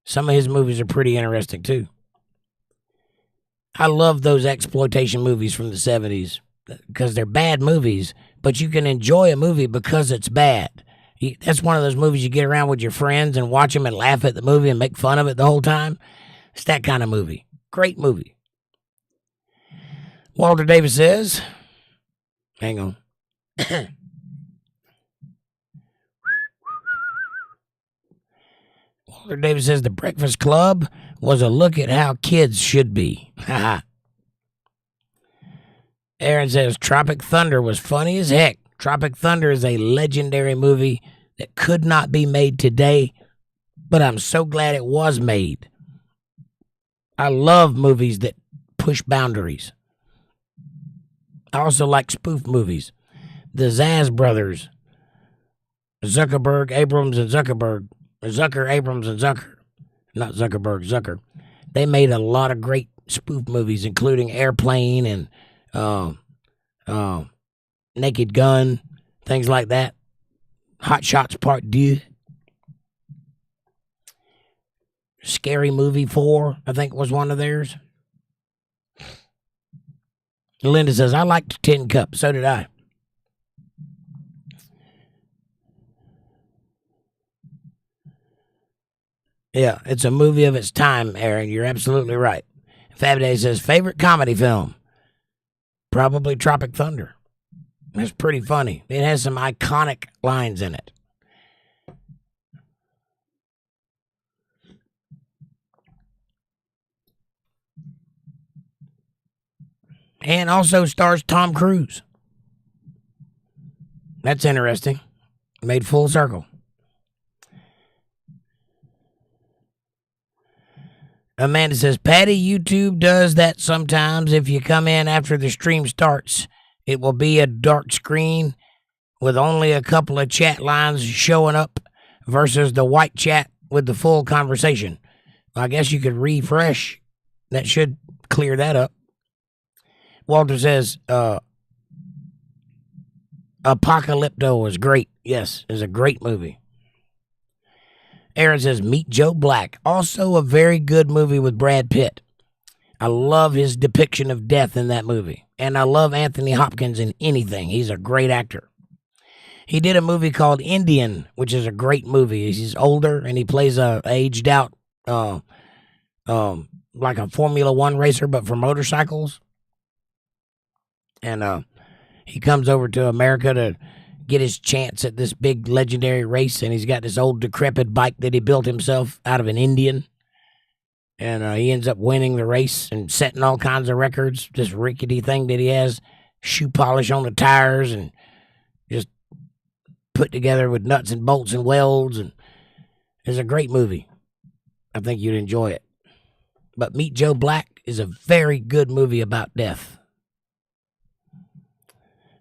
some of his movies are pretty interesting too. I love those exploitation movies from the 70s because they're bad movies, but you can enjoy a movie because it's bad. That's one of those movies you get around with your friends and watch them and laugh at the movie and make fun of it the whole time. It's that kind of movie. Great movie. Walter Davis says, hang on. Walter Davis says The Breakfast Club was a look at how kids should be. Aaron says Tropic Thunder was funny as heck. Tropic Thunder is a legendary movie that could not be made today, but I'm so glad it was made. I love movies that push boundaries. I also like spoof movies. The Zaz brothers, Zucker, Abrams, and Zucker. Not Zuckerberg, Zucker. They made a lot of great spoof movies, including Airplane and Naked Gun, things like that. Hot Shots Part 2. Scary Movie 4, I think was one of theirs. Linda says, I liked Tin Cup. So did I. Yeah, it's a movie of its time, Aaron. You're absolutely right. Fabday says, favorite comedy film? Probably Tropic Thunder. It's pretty funny. It has some iconic lines in it. And also stars Tom Cruise. That's interesting. Made full circle. Amanda says, Patty, YouTube does that sometimes. If you come in after the stream starts, it will be a dark screen with only a couple of chat lines showing up versus the white chat with the full conversation. I guess you could refresh. That should clear that up. Walter says, Apocalypto was great. Yes, it's a great movie. Aaron says, Meet Joe Black. Also a very good movie with Brad Pitt. I love his depiction of death in that movie. And I love Anthony Hopkins in anything. He's a great actor. He did a movie called Indian, which is a great movie. He's older and he plays a aged out, like a Formula One racer, but for motorcycles. And he comes over to America to get his chance at this big legendary race, and he's got this old decrepit bike that he built himself out of an Indian. And he ends up winning the race and setting all kinds of records. This rickety thing that he has, shoe polish on the tires, and just put together with nuts and bolts and welds. And it's a great movie. I think you'd enjoy it. But Meet Joe Black is a very good movie about death.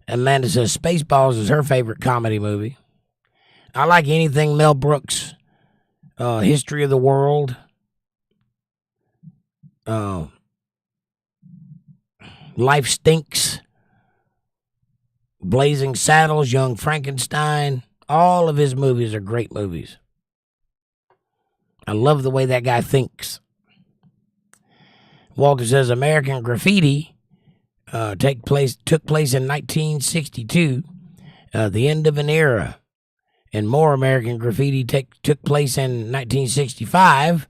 Amanda says Spaceballs is her favorite comedy movie. I like anything Mel Brooks, History of the World. Yeah, Life Stinks, Blazing Saddles, Young Frankenstein. All of his movies are great movies. I love the way that guy thinks. Walter says American Graffiti took place in 1962, the end of an era. And more American Graffiti took place in 1965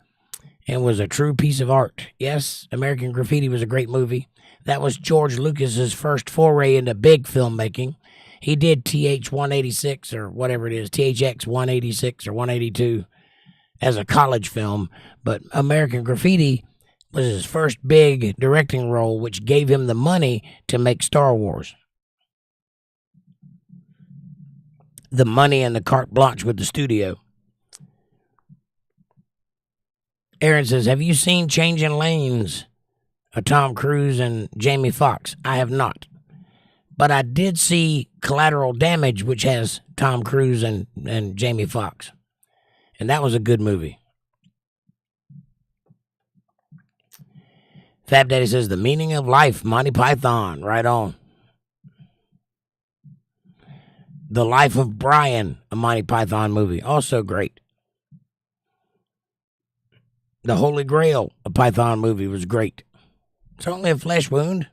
and was a true piece of art. Yes, American Graffiti was a great movie. That was George Lucas's first foray into big filmmaking. He did TH-186 or whatever it is, THX-186 or 182 as a college film. But American Graffiti was his first big directing role, which gave him the money to make Star Wars. The money and the carte blanche with the studio. Aaron says, have you seen Changing Lanes? Tom Cruise and Jamie Foxx. I have not. But I did see Collateral Damage, which has Tom Cruise and Jamie Foxx. And that was a good movie. Fab Daddy says, The Meaning of Life, Monty Python. Right on. The Life of Brian, a Monty Python movie. Also great. The Holy Grail, a Python movie, was great. It's only a flesh wound.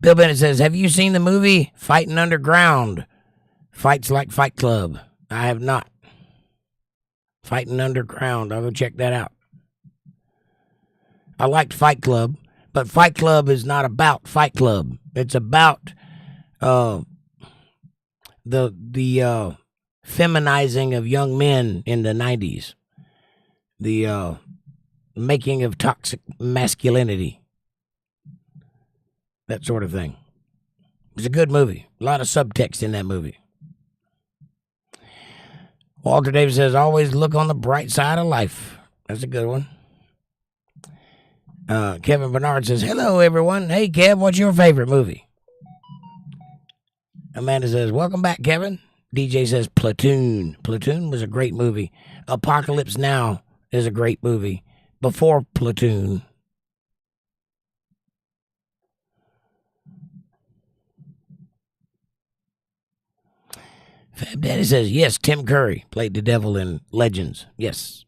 Bill Bennett says, have you seen the movie Fighting Underground? Fights Like Fight Club. I have not. Fighting Underground. I'll go check that out. I liked Fight Club, but Fight Club is not about Fight Club. It's about the feminizing of young men in the 90s. The making of toxic masculinity. That sort of thing. It's a good movie. A lot of subtext in that movie. Walter Davis says, always look on the bright side of life. That's a good one. Kevin Bernard says, hello, everyone. Hey, Kev, what's your favorite movie? Amanda says, welcome back, Kevin. DJ says, Platoon. Platoon was a great movie. Apocalypse Now is a great movie. Before Platoon. Fab Daddy says, yes, Tim Curry played the devil in Legends. Yes.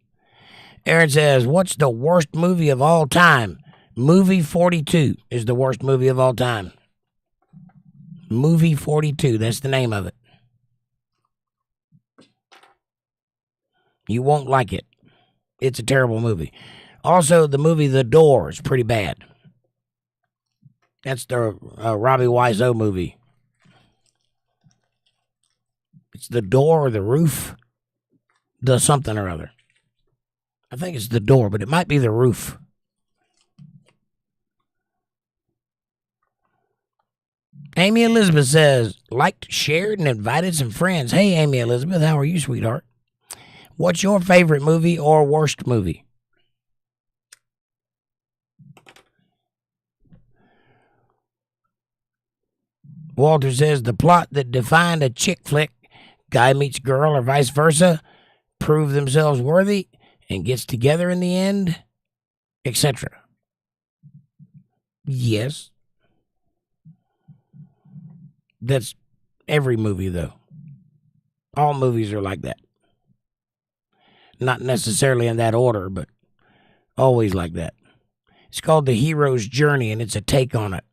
Aaron says, what's the worst movie of all time? Movie 42 is the worst movie of all time. Movie 42, that's the name of it. You won't like it. It's a terrible movie. Also, the movie The Door is pretty bad. That's the Robbie Wiseau movie. It's The Door or The Roof. The something or other. I think it's The Door, but it might be The Roof. Amy Elizabeth says, liked, shared, and invited some friends. Hey, Amy Elizabeth, how are you, sweetheart? What's your favorite movie or worst movie? Walter says, the plot that defined a chick flick, guy meets girl or vice versa, prove themselves worthy, and gets together in the end, etc. Yes. That's every movie, though. All movies are like that. Not necessarily in that order, but always like that. It's called The Hero's Journey, and it's a take on it.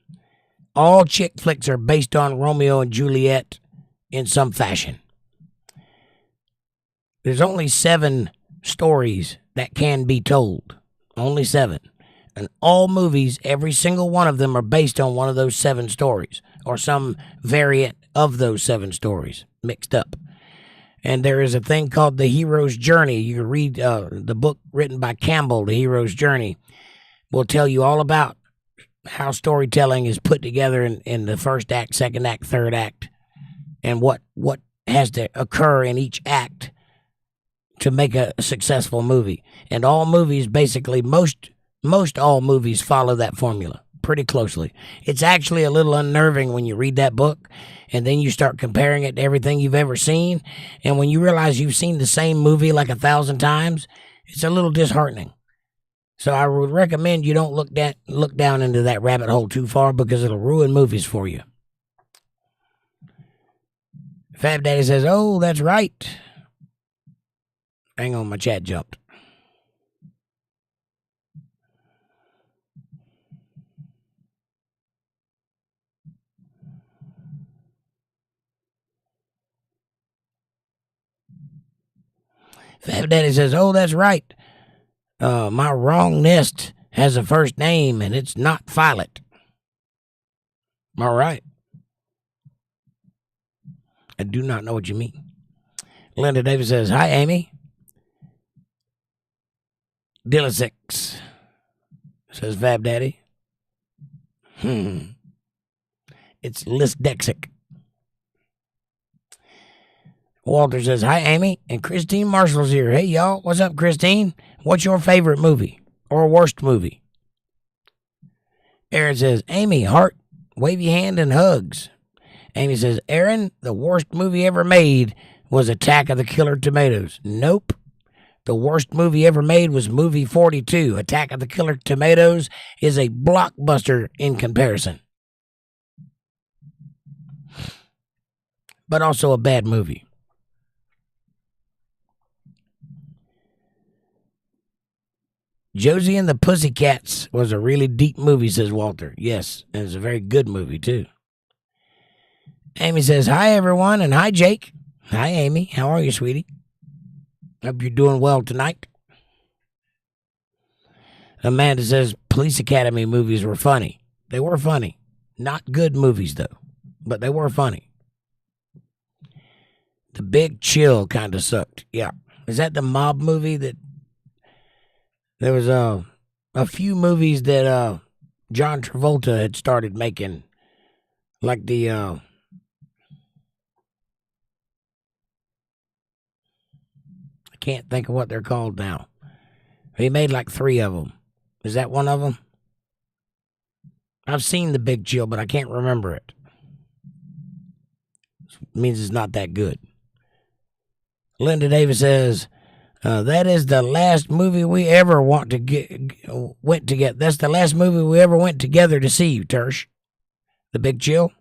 All chick flicks are based on Romeo and Juliet in some fashion. There's only 7 stories that can be told. Only 7. And all movies, every single one of them are based on one of those 7 stories or some variant of those 7 stories mixed up. And there is a thing called The Hero's Journey. You can read the book written by Campbell, The Hero's Journey. Will tell you all about how storytelling is put together in the first act, second act, third act, and what has to occur in each act to make a successful movie. And all movies, basically, most all movies follow that formula pretty closely. It's actually a little unnerving when you read that book and then you start comparing it to everything you've ever seen. And when you realize you've seen the same movie like 1,000 times, it's a little disheartening. So I would recommend you don't look down into that rabbit hole too far because it'll ruin movies for you. Fab Daddy says, oh, that's right. Hang on, my chat jumped. Fab Daddy says, oh, that's right. My wrong nest has a first name, and it's not Violet. All right. I do not know what you mean. Linda Davis says, hi, Amy. Dillasix, says Fab Daddy. It's Lisdexic. Walter says, hi, Amy. And Christine Marshall's here. Hey, y'all. What's up, Christine? What's your favorite movie or worst movie? Aaron says, Amy, heart, wavy hand, and hugs. Amy says, Aaron, the worst movie ever made was Attack of the Killer Tomatoes. Nope. The worst movie ever made was movie 42. Attack of the Killer Tomatoes is a blockbuster in comparison. But also a bad movie. Josie and the Pussycats was a really deep movie, says Walter. Yes, and it's a very good movie, too. Amy says, hi, everyone, and hi, Jake. Hi, Amy. How are you, sweetie? Hope you're doing well tonight. Amanda says, Police Academy movies were funny. They were funny. Not good movies, though, but they were funny. The Big Chill kind of sucked. Yeah. Is that the mob movie that... There was a few movies that John Travolta had started making, like the I can't think of what they're called now. He made like 3 of them. Is that one of them? I've seen The Big Chill, but I can't remember it. It means it's not that good. Linda Davis says, that is the last movie we ever went together. That's the last movie we ever went together to see, Tersh. The Big Chill.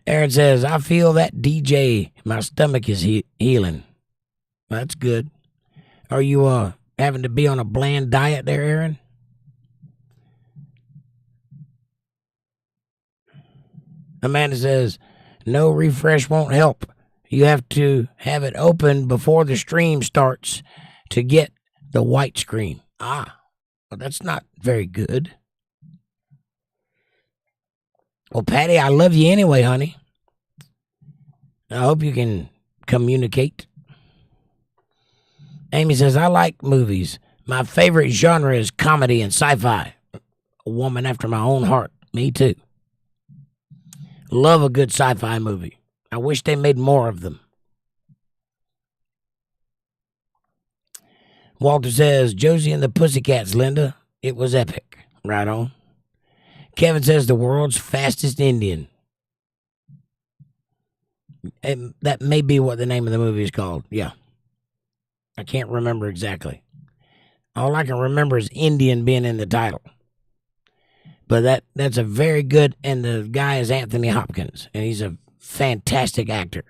Aaron says, I feel that DJ. My stomach is healing. That's good. Are you having to be on a bland diet there, Aaron? Amanda says, no refresh won't help. You have to have it open before the stream starts to get the white screen. Well, that's not very good. Well, Patty, I love you anyway, honey. I hope you can communicate. Amy says, I like movies. My favorite genre is comedy and sci-fi. A woman after my own heart. Me too. Love a good sci-fi movie. I wish they made more of them. Walter says, Josie and the Pussycats, Linda. It was epic. Right on. Kevin says, the world's fastest Indian. That may be what the name of the movie is called. Yeah. I can't remember exactly. All I can remember is Indian being in the title. But that's a very good, and the guy is Anthony Hopkins, and he's a fantastic actor.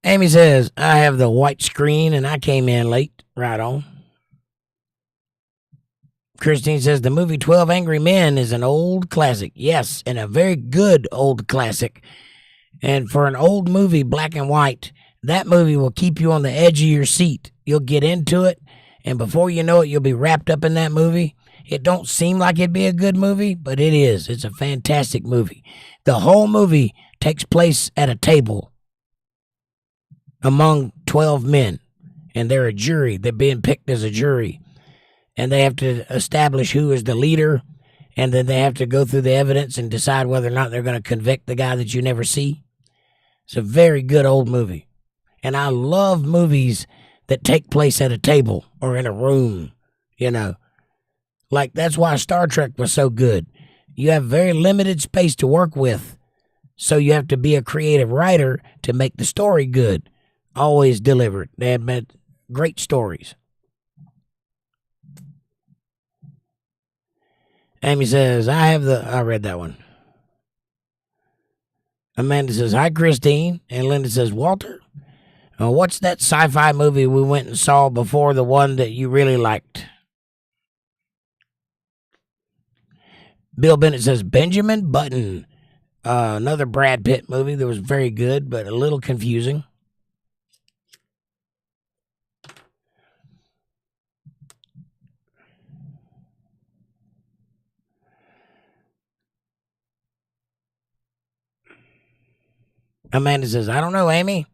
Amy says, I have the white screen and I came in late. Right on. Christine says, the movie 12 Angry Men is an old classic. Yes, and a very good old classic. And for an old movie, black and white, that movie will keep you on the edge of your seat. You'll get into it, and before you know it, you'll be wrapped up in that movie. It don't seem like it'd be a good movie, but it is. It's a fantastic movie. The whole movie takes place at a table among 12 men, and they're a jury. They're being picked as a jury, and they have to establish who is the leader, and then they have to go through the evidence and decide whether or not they're going to convict the guy that you never see. It's a very good old movie, and I love movies that take place at a table or in a room, you know. Like, that's why Star Trek was so good. You have very limited space to work with, so you have to be a creative writer to make the story good. Always delivered. They had great stories. Amy says, I read that one. Amanda says, hi, Christine. And Linda says, Walter, what's that sci-fi movie we went and saw before the one that you really liked? Bill Bennett says, Benjamin Button. Another Brad Pitt movie that was very good, but a little confusing. Amanda says, I don't know, Amy.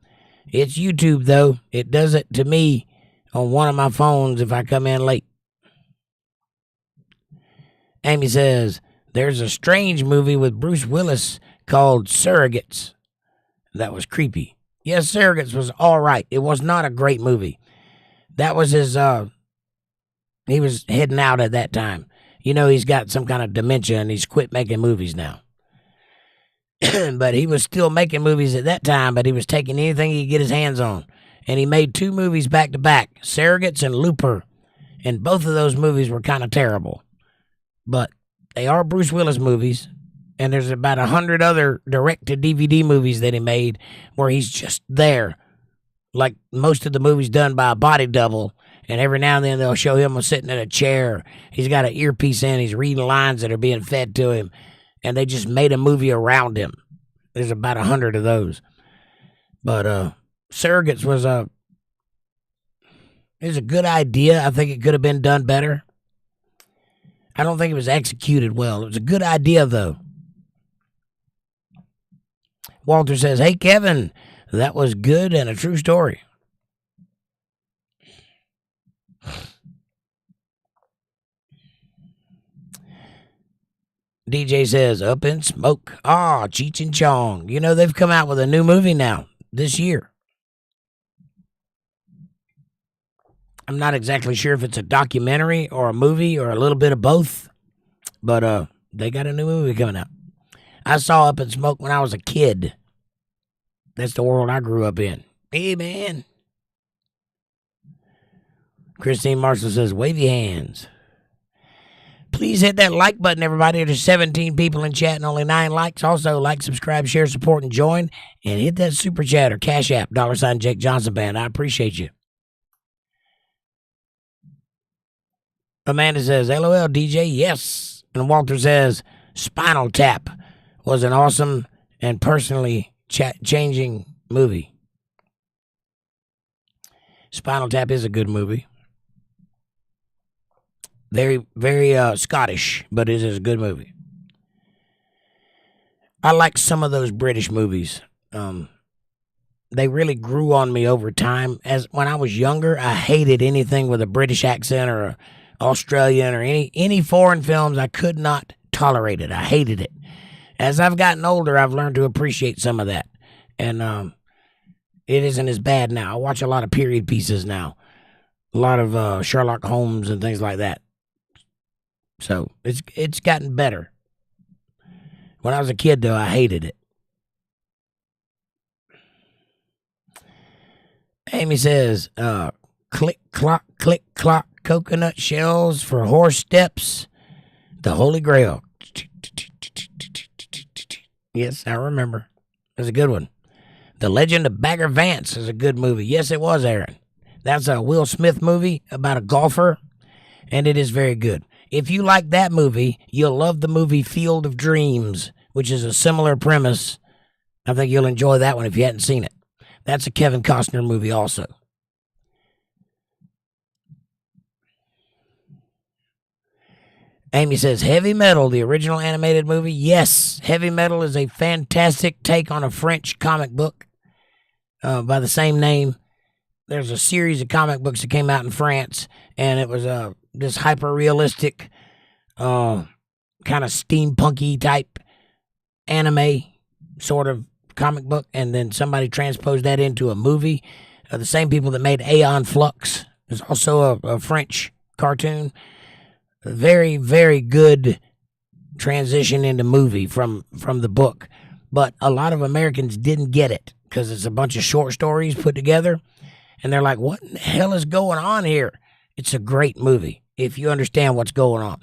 It's YouTube, though. It does it to me on one of my phones if I come in late. Amy says, there's a strange movie with Bruce Willis called Surrogates. That was creepy. Yes, Surrogates was all right. It was not a great movie. That was his, he was heading out at that time. You know, he's got some kind of dementia and he's quit making movies now. But he was still making movies at that time, but he was taking anything he could get his hands on. And he made 2 movies back to back, Surrogates and Looper. And both of those movies were kind of terrible. But they are Bruce Willis movies. And there's about 100 other direct-to-DVD movies that he made where he's just there. Like most of the movies done by a body double. And every now and then they'll show him sitting in a chair. He's got an earpiece in. He's reading lines that are being fed to him. And they just made a movie around him. There's about 100 of those. But Surrogates was a good idea. I think it could have been done better. I don't think it was executed well. It was a good idea, though. Walter says, hey, Kevin, that was good and a true story. DJ says, Up in Smoke. Cheech and Chong. You know, they've come out with a new movie now this year. I'm not exactly sure if it's a documentary or a movie or a little bit of both. But they got a new movie coming out. I saw Up in Smoke when I was a kid. That's the world I grew up in. Hey, man. Christine Marshall says, wavy hands. Please hit that like button, everybody. There's 17 people in chat and only 9 likes. Also, like, subscribe, share, support, and join. And hit that super chat or cash app, $ Jake Johnson Band. I appreciate you. Amanda says, LOL, DJ, yes. And Walter says, Spinal Tap was an awesome and personally changing movie. Spinal Tap is a good movie. Very, very Scottish, but it is a good movie. I like some of those British movies. They really grew on me over time. As when I was younger, I hated anything with a British accent or a Australian or any foreign films. I could not tolerate it. I hated it. As I've gotten older, I've learned to appreciate some of that. And it isn't as bad now. I watch a lot of period pieces now. A lot of Sherlock Holmes and things like that. So it's gotten better. When I was a kid, though, I hated it. Amy says, click, clock, coconut shells for horse steps, the Holy Grail. Yes, I remember. It was a good one. The Legend of Bagger Vance is a good movie. Yes, it was, Aaron. That's a Will Smith movie about a golfer, and it is very good. If you like that movie, you'll love the movie Field of Dreams, which is a similar premise. I think you'll enjoy that one if you hadn't seen it. That's a Kevin Costner movie also. Amy says, Heavy Metal, the original animated movie. Yes, Heavy Metal is a fantastic take on a French comic book by the same name. There's a series of comic books that came out in France, and it was this hyper-realistic, kind of steampunky type anime sort of comic book, and then somebody transposed that into a movie. The same people that made Aeon Flux. There's also a French cartoon. A very, very good transition into movie from the book. But a lot of Americans didn't get it because it's a bunch of short stories put together. And they're like, what in the hell is going on here? It's a great movie if you understand what's going on.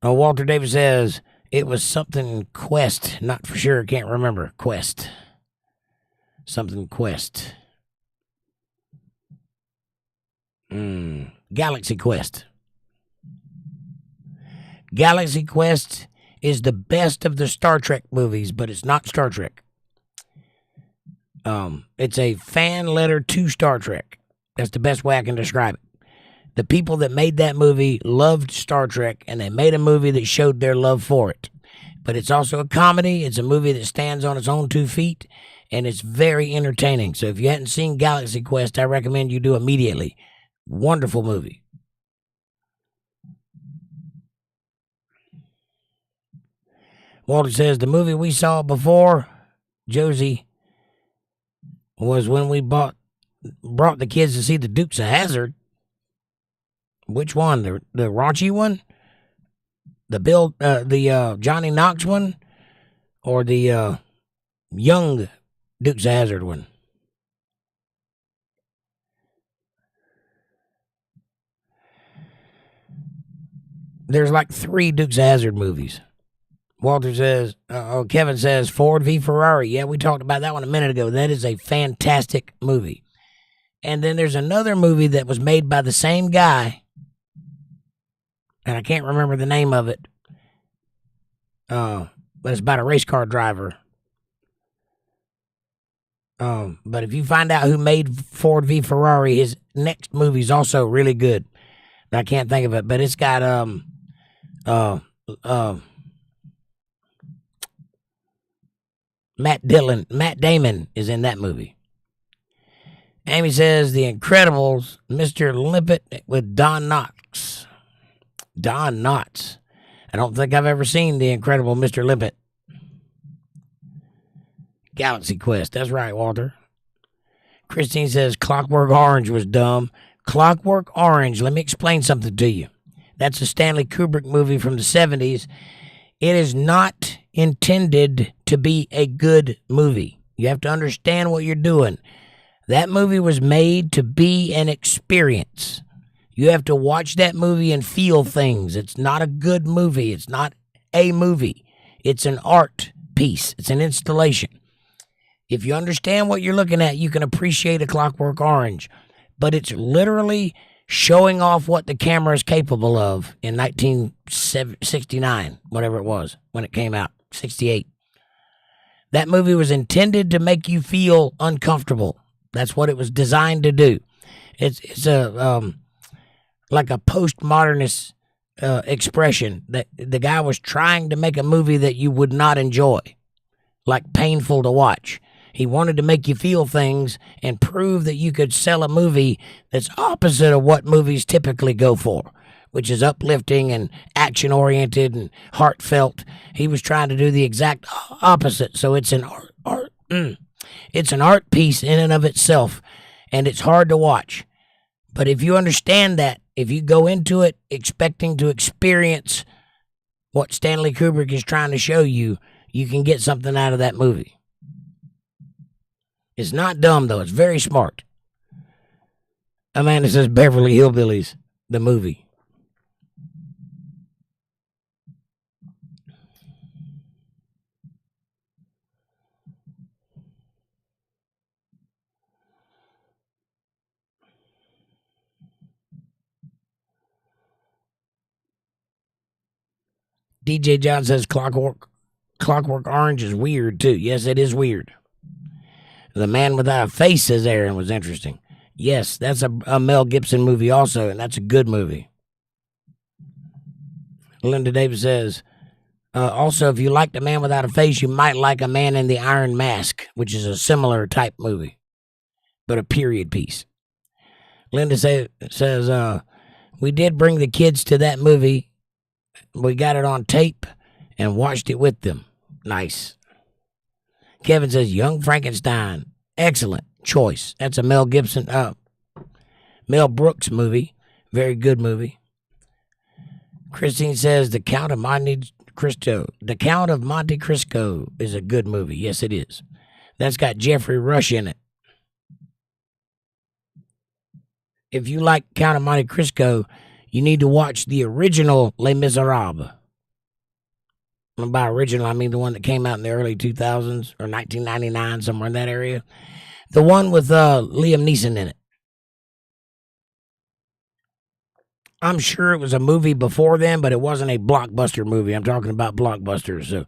Walter Davis says, it was something Quest. Not for sure. Can't remember. Quest. Something Quest. Galaxy Quest. Galaxy Quest is the best of the Star Trek movies, but it's not Star Trek. It's a fan letter to Star Trek. That's the best way I can describe it. The people that made that movie loved Star Trek, and they made a movie that showed their love for it. But it's also a comedy. It's a movie that stands on its own 2 feet, and it's very entertaining. So if you hadn't seen Galaxy Quest, I recommend you do immediately. Wonderful movie. Walter says, the movie we saw before, Josie, was when we brought the kids to see the Dukes of Hazzard. Which one? The raunchy one? The Johnny Knox one? Or the young Dukes of Hazzard one? There's like 3 Dukes of Hazzard movies. Walter says, Kevin says, Ford v. Ferrari. Yeah, we talked about that one a minute ago. That is a fantastic movie. And then there's another movie that was made by the same guy, and I can't remember the name of it. But it's about a race car driver. But if you find out who made Ford v. Ferrari, his next movie is also really good. But I can't think of it. But it's got Matt Damon is in that movie. Amy says, The Incredibles, Mr. Limpet with Don Knotts. Don Knotts. I don't think I've ever seen The Incredible Mr. Limpet. Galaxy Quest. That's right, Walter. Christine says, Clockwork Orange was dumb. Clockwork Orange, let me explain something to you. That's a Stanley Kubrick movie from the 70s. It is not intended to be a good movie. You have to understand what you're doing. That movie was made to be an experience. You have to watch that movie and feel things. It's not a good movie. It's not a movie. It's an art piece. It's an installation. If you understand what you're looking at, you can appreciate A Clockwork Orange. But it's literally showing off what the camera is capable of in 1969, whatever it was, when it came out, 68. That movie was intended to make you feel uncomfortable. That's what it was designed to do. It's a like a postmodernist expression that the guy was trying to make a movie that you would not enjoy, like painful to watch. He wanted to make you feel things and prove that you could sell a movie that's opposite of what movies typically go for, which is uplifting and action-oriented and heartfelt. He was trying to do the exact opposite. So it's an it's an art piece in and of itself, and it's hard to watch. But if you understand that, if you go into it expecting to experience what Stanley Kubrick is trying to show you, you can get something out of that movie. It's not dumb, though. It's very smart. Amanda says Beverly Hillbillies, the movie. DJ John says Clockwork Orange is weird, too. Yes, it is weird. The Man Without a Face, says Aaron, was interesting. Yes, that's a Mel Gibson movie also, and that's a good movie. Linda Davis says, also, if you like The Man Without a Face, you might like A Man in the Iron Mask, which is a similar type movie, but a period piece. Linda says, we did bring the kids to that movie. We got it on tape and watched it with them. Nice. Kevin says, Young Frankenstein. Excellent choice. That's a Mel Brooks movie. Very good movie. Christine says, The Count of Monte Cristo. The Count of Monte Cristo is a good movie. Yes, it is. That's got Jeffrey Rush in it. If you like Count of Monte Cristo, you need to watch the original Les Miserables. And by original, I mean the one that came out in the early 2000s or 1999, somewhere in that area. The one with Liam Neeson in it. I'm sure it was a movie before then, but it wasn't a blockbuster movie. I'm talking about blockbusters. So,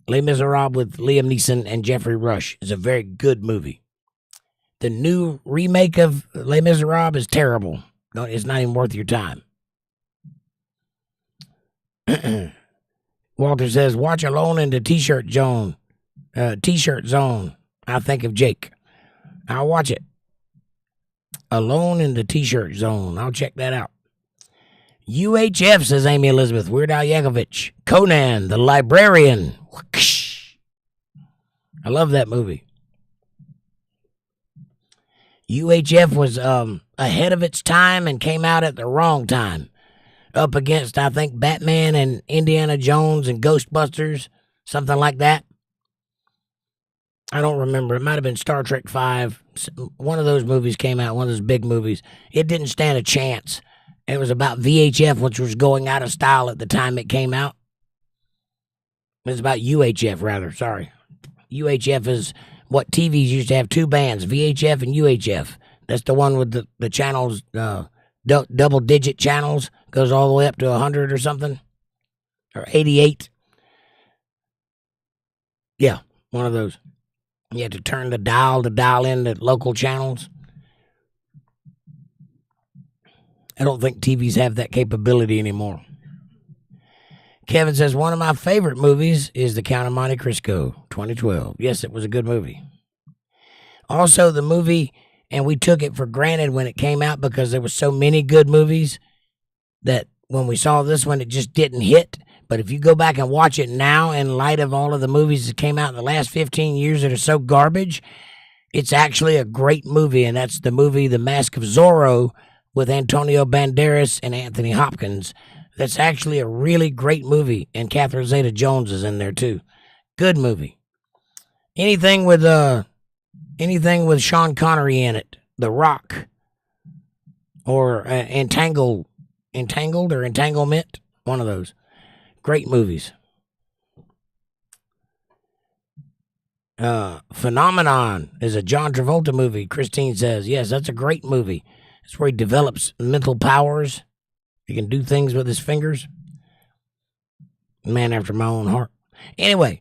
Les Miserables with Liam Neeson and Jeffrey Rush is a very good movie. The new remake of Les Miserables is terrible. No, it's not even worth your time. Walter says, watch Alone in the T-shirt zone. T-shirt zone. I think of Jake. I'll watch it. Alone in the T-shirt zone. I'll check that out. UHF, says Amy Elizabeth. Weird Al Yankovic. Conan, the Librarian. I love that movie. UHF was ahead of its time and came out at the wrong time. Up against, I think, Batman and Indiana Jones and Ghostbusters. Something like that. I don't remember. It might have been Star Trek 5. One of those movies came out, one of those big movies. It didn't stand a chance. It was about VHF, which was going out of style at the time it came out. It was about UHF, rather. Sorry. UHF is what TVs used to have, two bands, VHF and UHF. That's the one with the channels, double-digit channels, goes all the way up to 100 or something, or 88. Yeah, one of those. You had to turn the dial to dial in the local channels. I don't think TVs have that capability anymore. Kevin says, one of my favorite movies is The Count of Monte Cristo, 2012. Yes, it was a good movie. Also, the movie, and we took it for granted when it came out because there were so many good movies that when we saw this one, it just didn't hit. But if you go back and watch it now in light of all of the movies that came out in the last 15 years that are so garbage, it's actually a great movie, and that's the movie The Mask of Zorro with Antonio Banderas and Anthony Hopkins. That's actually a really great movie, and Catherine Zeta-Jones is in there too. Good movie. Anything with Sean Connery in it, The Rock, or Entangled or Entanglement, one of those. Great movies. Phenomenon is a John Travolta movie, Christine says. Yes, that's a great movie. It's where he develops mental powers. He can do things with his fingers. Man after my own heart. Anyway,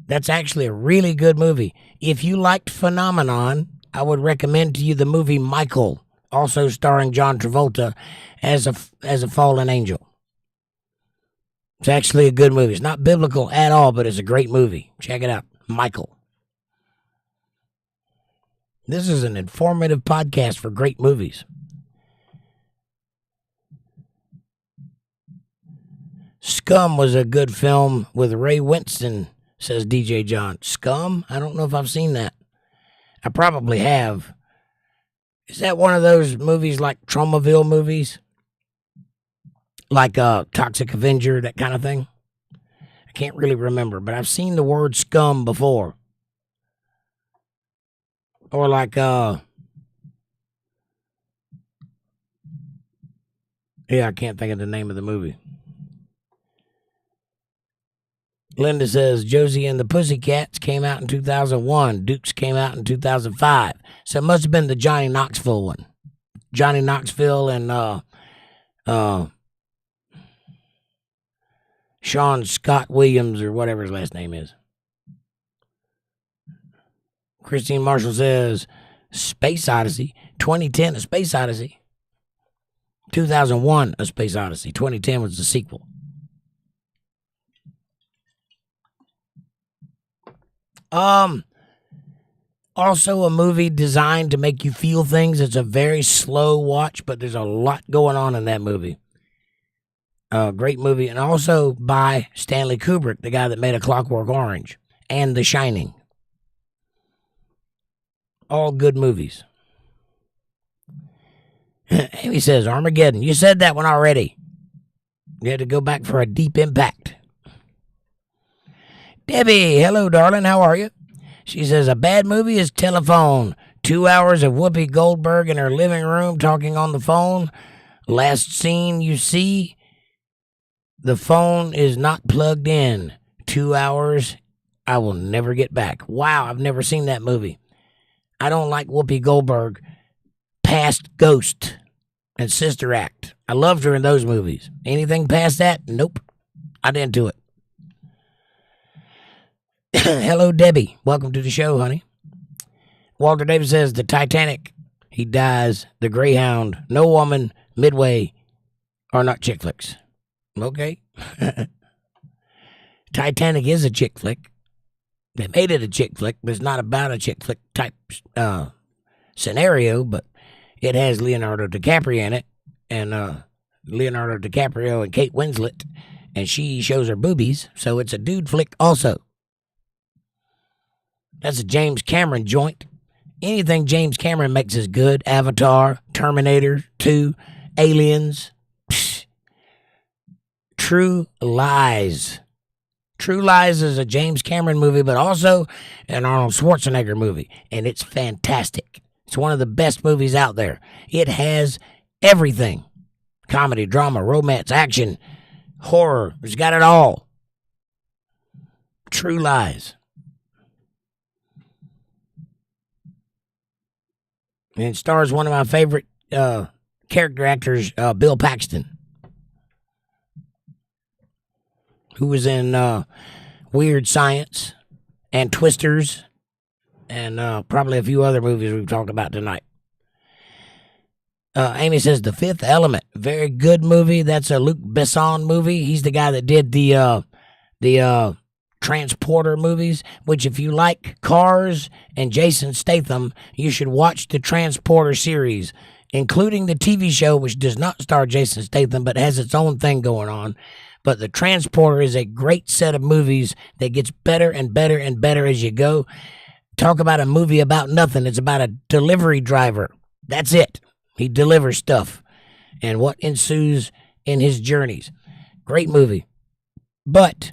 that's actually a really good movie. If you liked Phenomenon, I would recommend to you the movie Michael, also starring John Travolta as a fallen angel. It's actually a good movie. It's not biblical at all, but it's a great movie. Check it out. Michael. This is an informative podcast for great movies. Scum was a good film with Ray Winston, says DJ John. Scum? I don't know if I've seen that. I probably have. Is that one of those movies like Tromaville movies? Like Toxic Avenger, that kind of thing? I can't really remember, but I've seen the word scum before. Or like, yeah, I can't think of the name of the movie. Linda says, Josie and the Pussycats came out in 2001. Dukes came out in 2005. So it must have been the Johnny Knoxville one. Johnny Knoxville and Sean Scott Williams or whatever his last name is. Christine Marshall says, Space Odyssey. 2010, A Space Odyssey. 2001, A Space Odyssey. 2010 was the sequel. Also a movie designed to make you feel things. It's a very slow watch, but there's a lot going on in that movie. Great movie. And also by Stanley Kubrick, the guy that made A Clockwork Orange and The Shining. All good movies. Amy says, Armageddon. You said that one already. You had to go back for a deep impact. Debbie, hello, darling. How are you? She says, a bad movie is Telephone. 2 hours of Whoopi Goldberg in her living room talking on the phone. Last scene you see, the phone is not plugged in. 2 hours I will never get back. Wow, I've never seen that movie. I don't like Whoopi Goldberg past Ghost and Sister Act. I loved her in those movies. Anything past that? Nope. Not into it. Hello, Debbie. Welcome to the show, honey. Walter Davis says, the Titanic, he dies, the Greyhound, No Woman, Midway are not chick flicks. Okay. Titanic is a chick flick. They made it a chick flick, but it's not about a chick flick type scenario, but it has Leonardo DiCaprio in it, and Leonardo DiCaprio and Kate Winslet, and she shows her boobies, so it's a dude flick also. That's a James Cameron joint. Anything James Cameron makes is good. Avatar, Terminator 2, Aliens. Psh. True Lies. True Lies is a James Cameron movie, but also an Arnold Schwarzenegger movie, and it's fantastic. It's one of the best movies out there. It has everything. Comedy, drama, romance, action, horror. It's got it all. True Lies. And it stars one of my favorite character actors, Bill Paxton, who was in Weird Science and Twisters and probably a few other movies we've talked about tonight. Amy says The Fifth Element, very good movie. That's a Luc Besson movie. He's the guy that did the Transporter movies, which if you like cars and Jason Statham, you should watch the Transporter series, including the TV show, which does not star Jason Statham, but has its own thing going on. But the Transporter is a great set of movies that gets better and better and better as you go. Talk about a movie about nothing. It's about a delivery driver. That's it. He delivers stuff and what ensues in his journeys. Great movie. But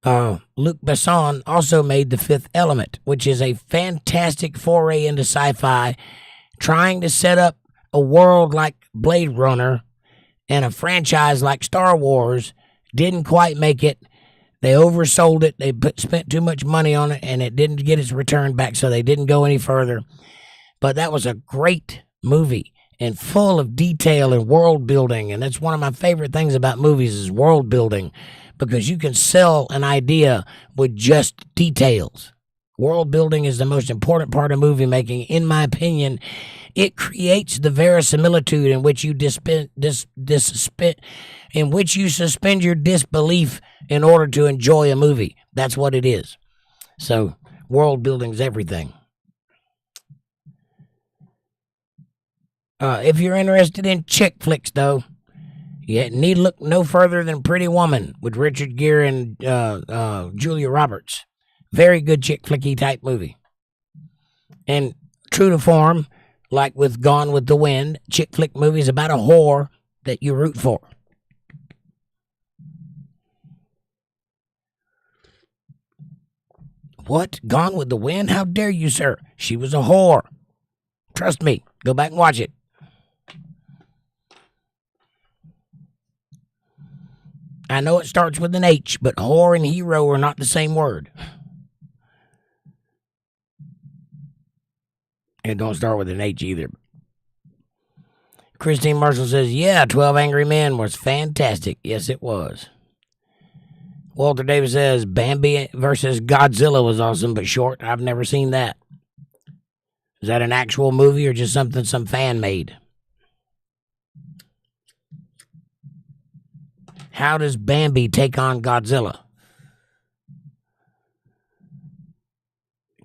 Luc Besson also made The Fifth Element, which is a fantastic foray into sci-fi, trying to set up a world like Blade Runner and a franchise like Star Wars. Didn't quite make it. They oversold it. They spent too much money on it, and it didn't get its return back, so they didn't go any further. But that was a great movie and full of detail and world building, and that's one of my favorite things about movies is world building, because you can sell an idea with just details. World building is the most important part of movie making, in my opinion. It creates the verisimilitude in which you suspend your disbelief in order to enjoy a movie. That's what it is. So, world building is everything. If you're interested in chick flicks, though, you need look no further than Pretty Woman with Richard Gere and Julia Roberts. Very good chick flicky type movie. And true to form, like with Gone with the Wind, chick flick movies about a whore that you root for. What? Gone with the Wind? How dare you, sir? She was a whore. Trust me. Go back and watch it. I know it starts with an H, but whore and hero are not the same word. It don't start with an H either. Christine Marshall says, yeah, 12 Angry Men was fantastic. Yes, it was. Walter Davis says, Bambi versus Godzilla was awesome, but short. I've never seen that. Is that an actual movie or just something some fan made? How does Bambi take on Godzilla?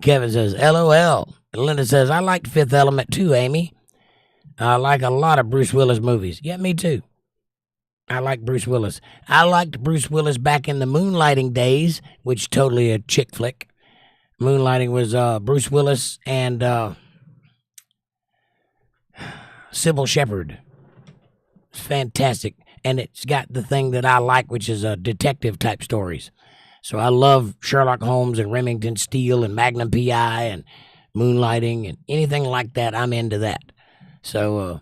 Kevin says, LOL. Linda says, I liked Fifth Element too, Amy. I like a lot of Bruce Willis movies. Yeah, me too. I like Bruce Willis. I liked Bruce Willis back in the Moonlighting days, which totally a chick flick. Moonlighting was Bruce Willis and Sybil Shepherd. It's fantastic. And it's got the thing that I like, which is detective type stories. So I love Sherlock Holmes and Remington Steele and Magnum P.I. and Moonlighting and anything like that. I'm into that. So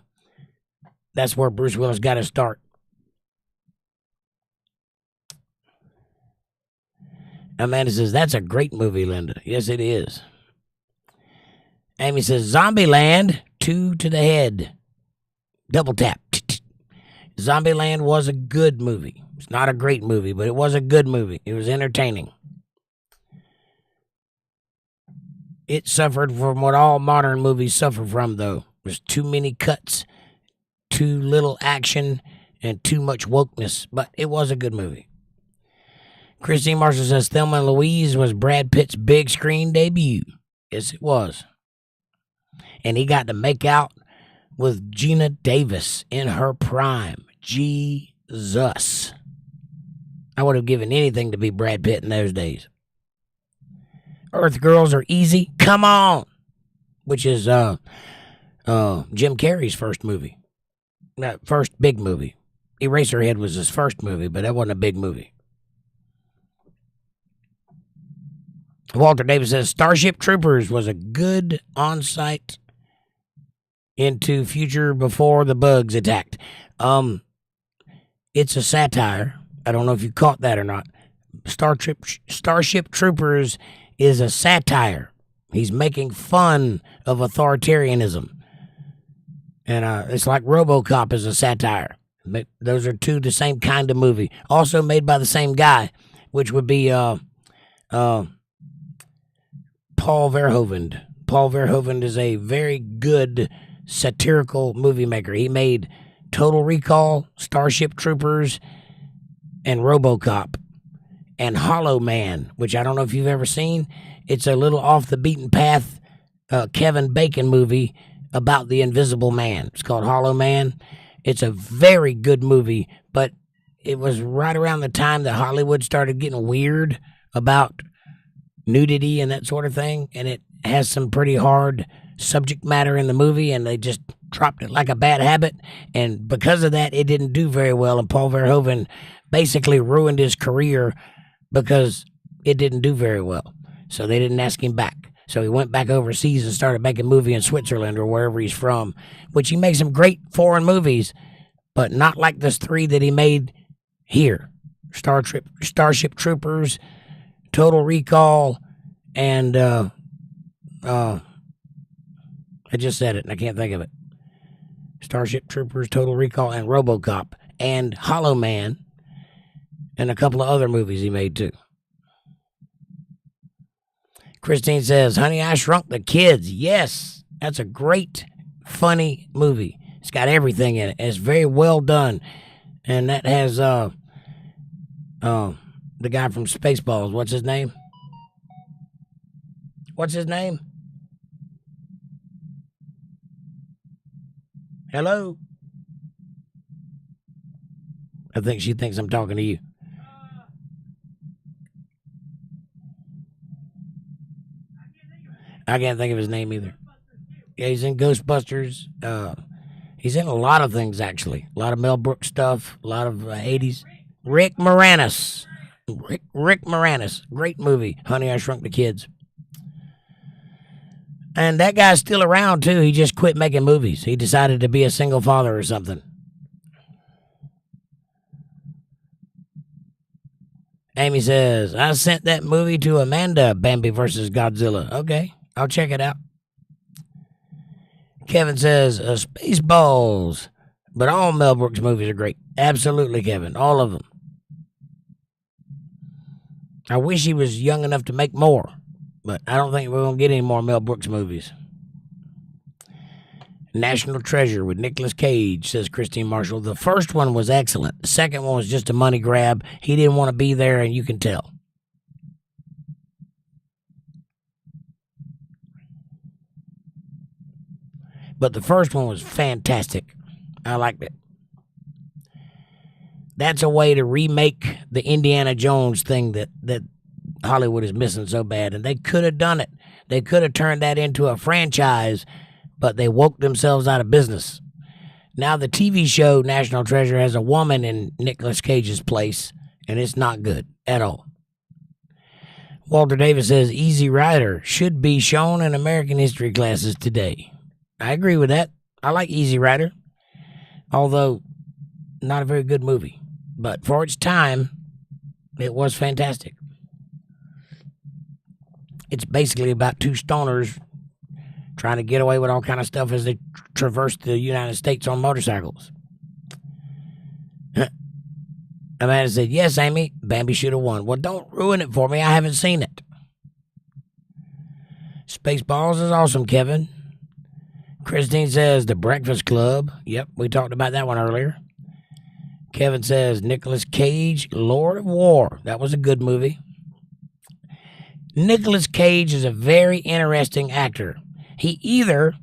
that's where Bruce Willis got to start. Amanda says, that's a great movie, Linda. Yes, it is. Amy says, Zombieland, 2 to the head. Double tap. Zombieland was a good movie. It's not a great movie, but it was a good movie. It was entertaining. It suffered from what all modern movies suffer from, though. There's too many cuts, too little action, and too much wokeness. But it was a good movie. Christine Marshall says, Thelma and Louise was Brad Pitt's big screen debut. Yes, it was. And he got to make out with Gina Davis in her prime. Jesus. I would have given anything to be Brad Pitt in those days. Earth Girls Are Easy. Come on. Which is Jim Carrey's first movie. First big movie. Eraserhead was his first movie, but that wasn't a big movie. Walter Davis says, Starship Troopers was a good on-site into future before the bugs attacked. It's a satire. I don't know if you caught that or not. Starship Troopers is a satire. He's making fun of authoritarianism. And it's like RoboCop is a satire. Those are two the same kind of movie. Also made by the same guy, which would be Paul Verhoeven. Paul Verhoeven is a very good satirical movie maker. He made Total Recall, Starship Troopers, and RoboCop, and Hollow Man, which I don't know if you've ever seen. It's a little off the beaten path Kevin Bacon movie about the Invisible Man. It's called Hollow Man. It's a very good movie, but it was right around the time that Hollywood started getting weird about nudity and that sort of thing, and it has some pretty hard subject matter in the movie, and they just dropped it like a bad habit, and because of that, it didn't do very well, and Paul Verhoeven basically ruined his career because it didn't do very well, so they didn't ask him back. So he went back overseas and started making a movie in Switzerland or wherever he's from, which he makes some great foreign movies, but not like the 3 that he made here. Starship Troopers, Total Recall, and I just said it and I can't think of it. Starship Troopers, Total Recall, and RoboCop, and Hollow Man, and a couple of other movies he made too. Christine says, Honey, I Shrunk the Kids. Yes, that's a great, funny movie. It's got everything in it. It's very well done. And that has the guy from Spaceballs. What's his name? Hello? I think she thinks I'm talking to you. I can't think of his name either. Yeah, he's in Ghostbusters. He's in a lot of things, actually. A lot of Mel Brooks stuff. A lot of 80s. Rick Moranis. Rick Moranis. Great movie. Honey, I Shrunk the Kids. And that guy's still around, too. He just quit making movies. He decided to be a single father or something. Amy says, I sent that movie to Amanda, Bambi versus Godzilla. Okay, I'll check it out. Kevin says, Spaceballs. But all Mel Brooks movies are great. Absolutely, Kevin. All of them. I wish he was young enough to make more. But I don't think we're going to get any more Mel Brooks movies. National Treasure with Nicolas Cage, says Christine Marshall. The first one was excellent. The second one was just a money grab. He didn't want to be there, and you can tell. But the first one was fantastic. I liked it. That's a way to remake the Indiana Jones thing that Hollywood is missing so bad. And they could have done it. They could have turned that into a franchise, but they woke themselves out of business. Now the TV show National Treasure has a woman in Nicolas Cage's place, and it's not good at all. Walter Davis says Easy Rider should be shown in American history classes today. I agree with that. I like Easy Rider, although not a very good movie. But for its time, it was fantastic. It's basically about two stoners trying to get away with all kind of stuff as they traverse the United States on motorcycles. Amanda said, yes, Amy, Bambi should have won. Well, don't ruin it for me. I haven't seen it. Spaceballs is awesome, Kevin. Christine says, The Breakfast Club. Yep, we talked about that one earlier. Kevin says, Nicolas Cage, Lord of War. That was a good movie. Nicolas Cage is a very interesting actor. He either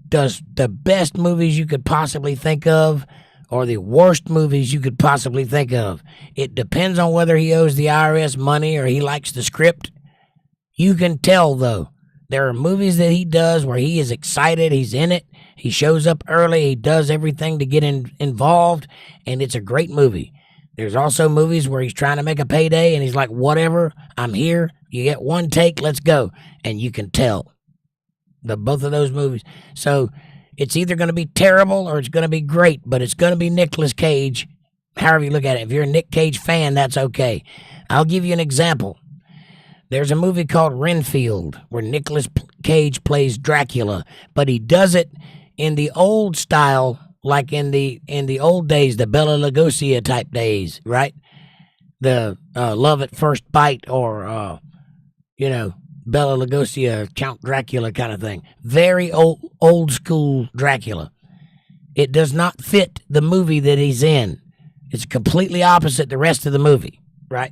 does the best movies you could possibly think of or the worst movies you could possibly think of. It depends on whether he owes the IRS money or he likes the script. You can tell, though. There are movies that he does where he is excited, he's in it, he shows up early, he does everything to get involved, and it's a great movie. There's also movies where he's trying to make a payday, and he's like, whatever, I'm here, you get one take, let's go. And you can tell both of those movies. So it's either going to be terrible or it's going to be great, but it's going to be Nicolas Cage, however you look at it. If you're a Nick Cage fan, that's okay. I'll give you an example. There's a movie called Renfield where Nicolas Cage plays Dracula, but he does it in the old style, like in the old days, the Bela Lugosi type days, right? The Love at First Bite or, Bela Lugosi, Count Dracula kind of thing. Very old school Dracula. It does not fit the movie that he's in. It's completely opposite the rest of the movie, right?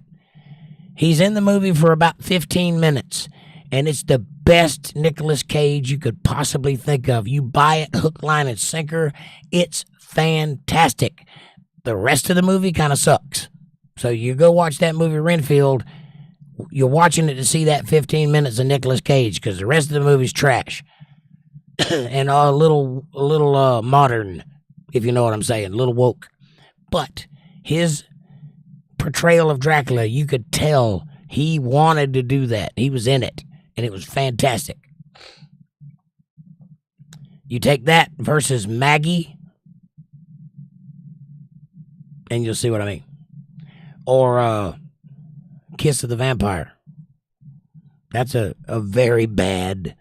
He's in the movie for about 15 minutes, and it's the best Nicolas Cage you could possibly think of. You buy it hook, line, and sinker. It's fantastic. The rest of the movie kind of sucks. So you go watch that movie Renfield, you're watching it to see that 15 minutes of Nicolas Cage because the rest of the movie's trash. And a little modern, if you know what I'm saying, a little woke. But his portrayal of Dracula, you could tell he wanted to do that. He was in it, and it was fantastic. You take that versus Maggie, and you'll see what I mean. Or Kiss of the Vampire. That's a very bad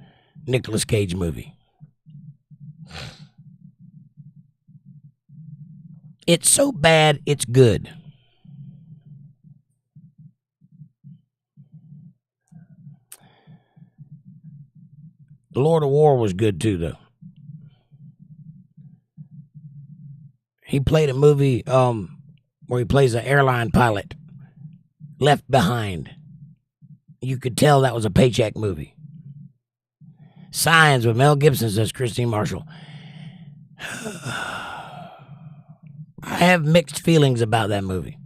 Nicolas Cage movie. It's so bad, it's good. Lord of War was good too, though. He played a movie where he plays an airline pilot, Left Behind. You could tell that was a paycheck movie. Signs with Mel Gibson, says Christine Marshall. I have mixed feelings about that movie.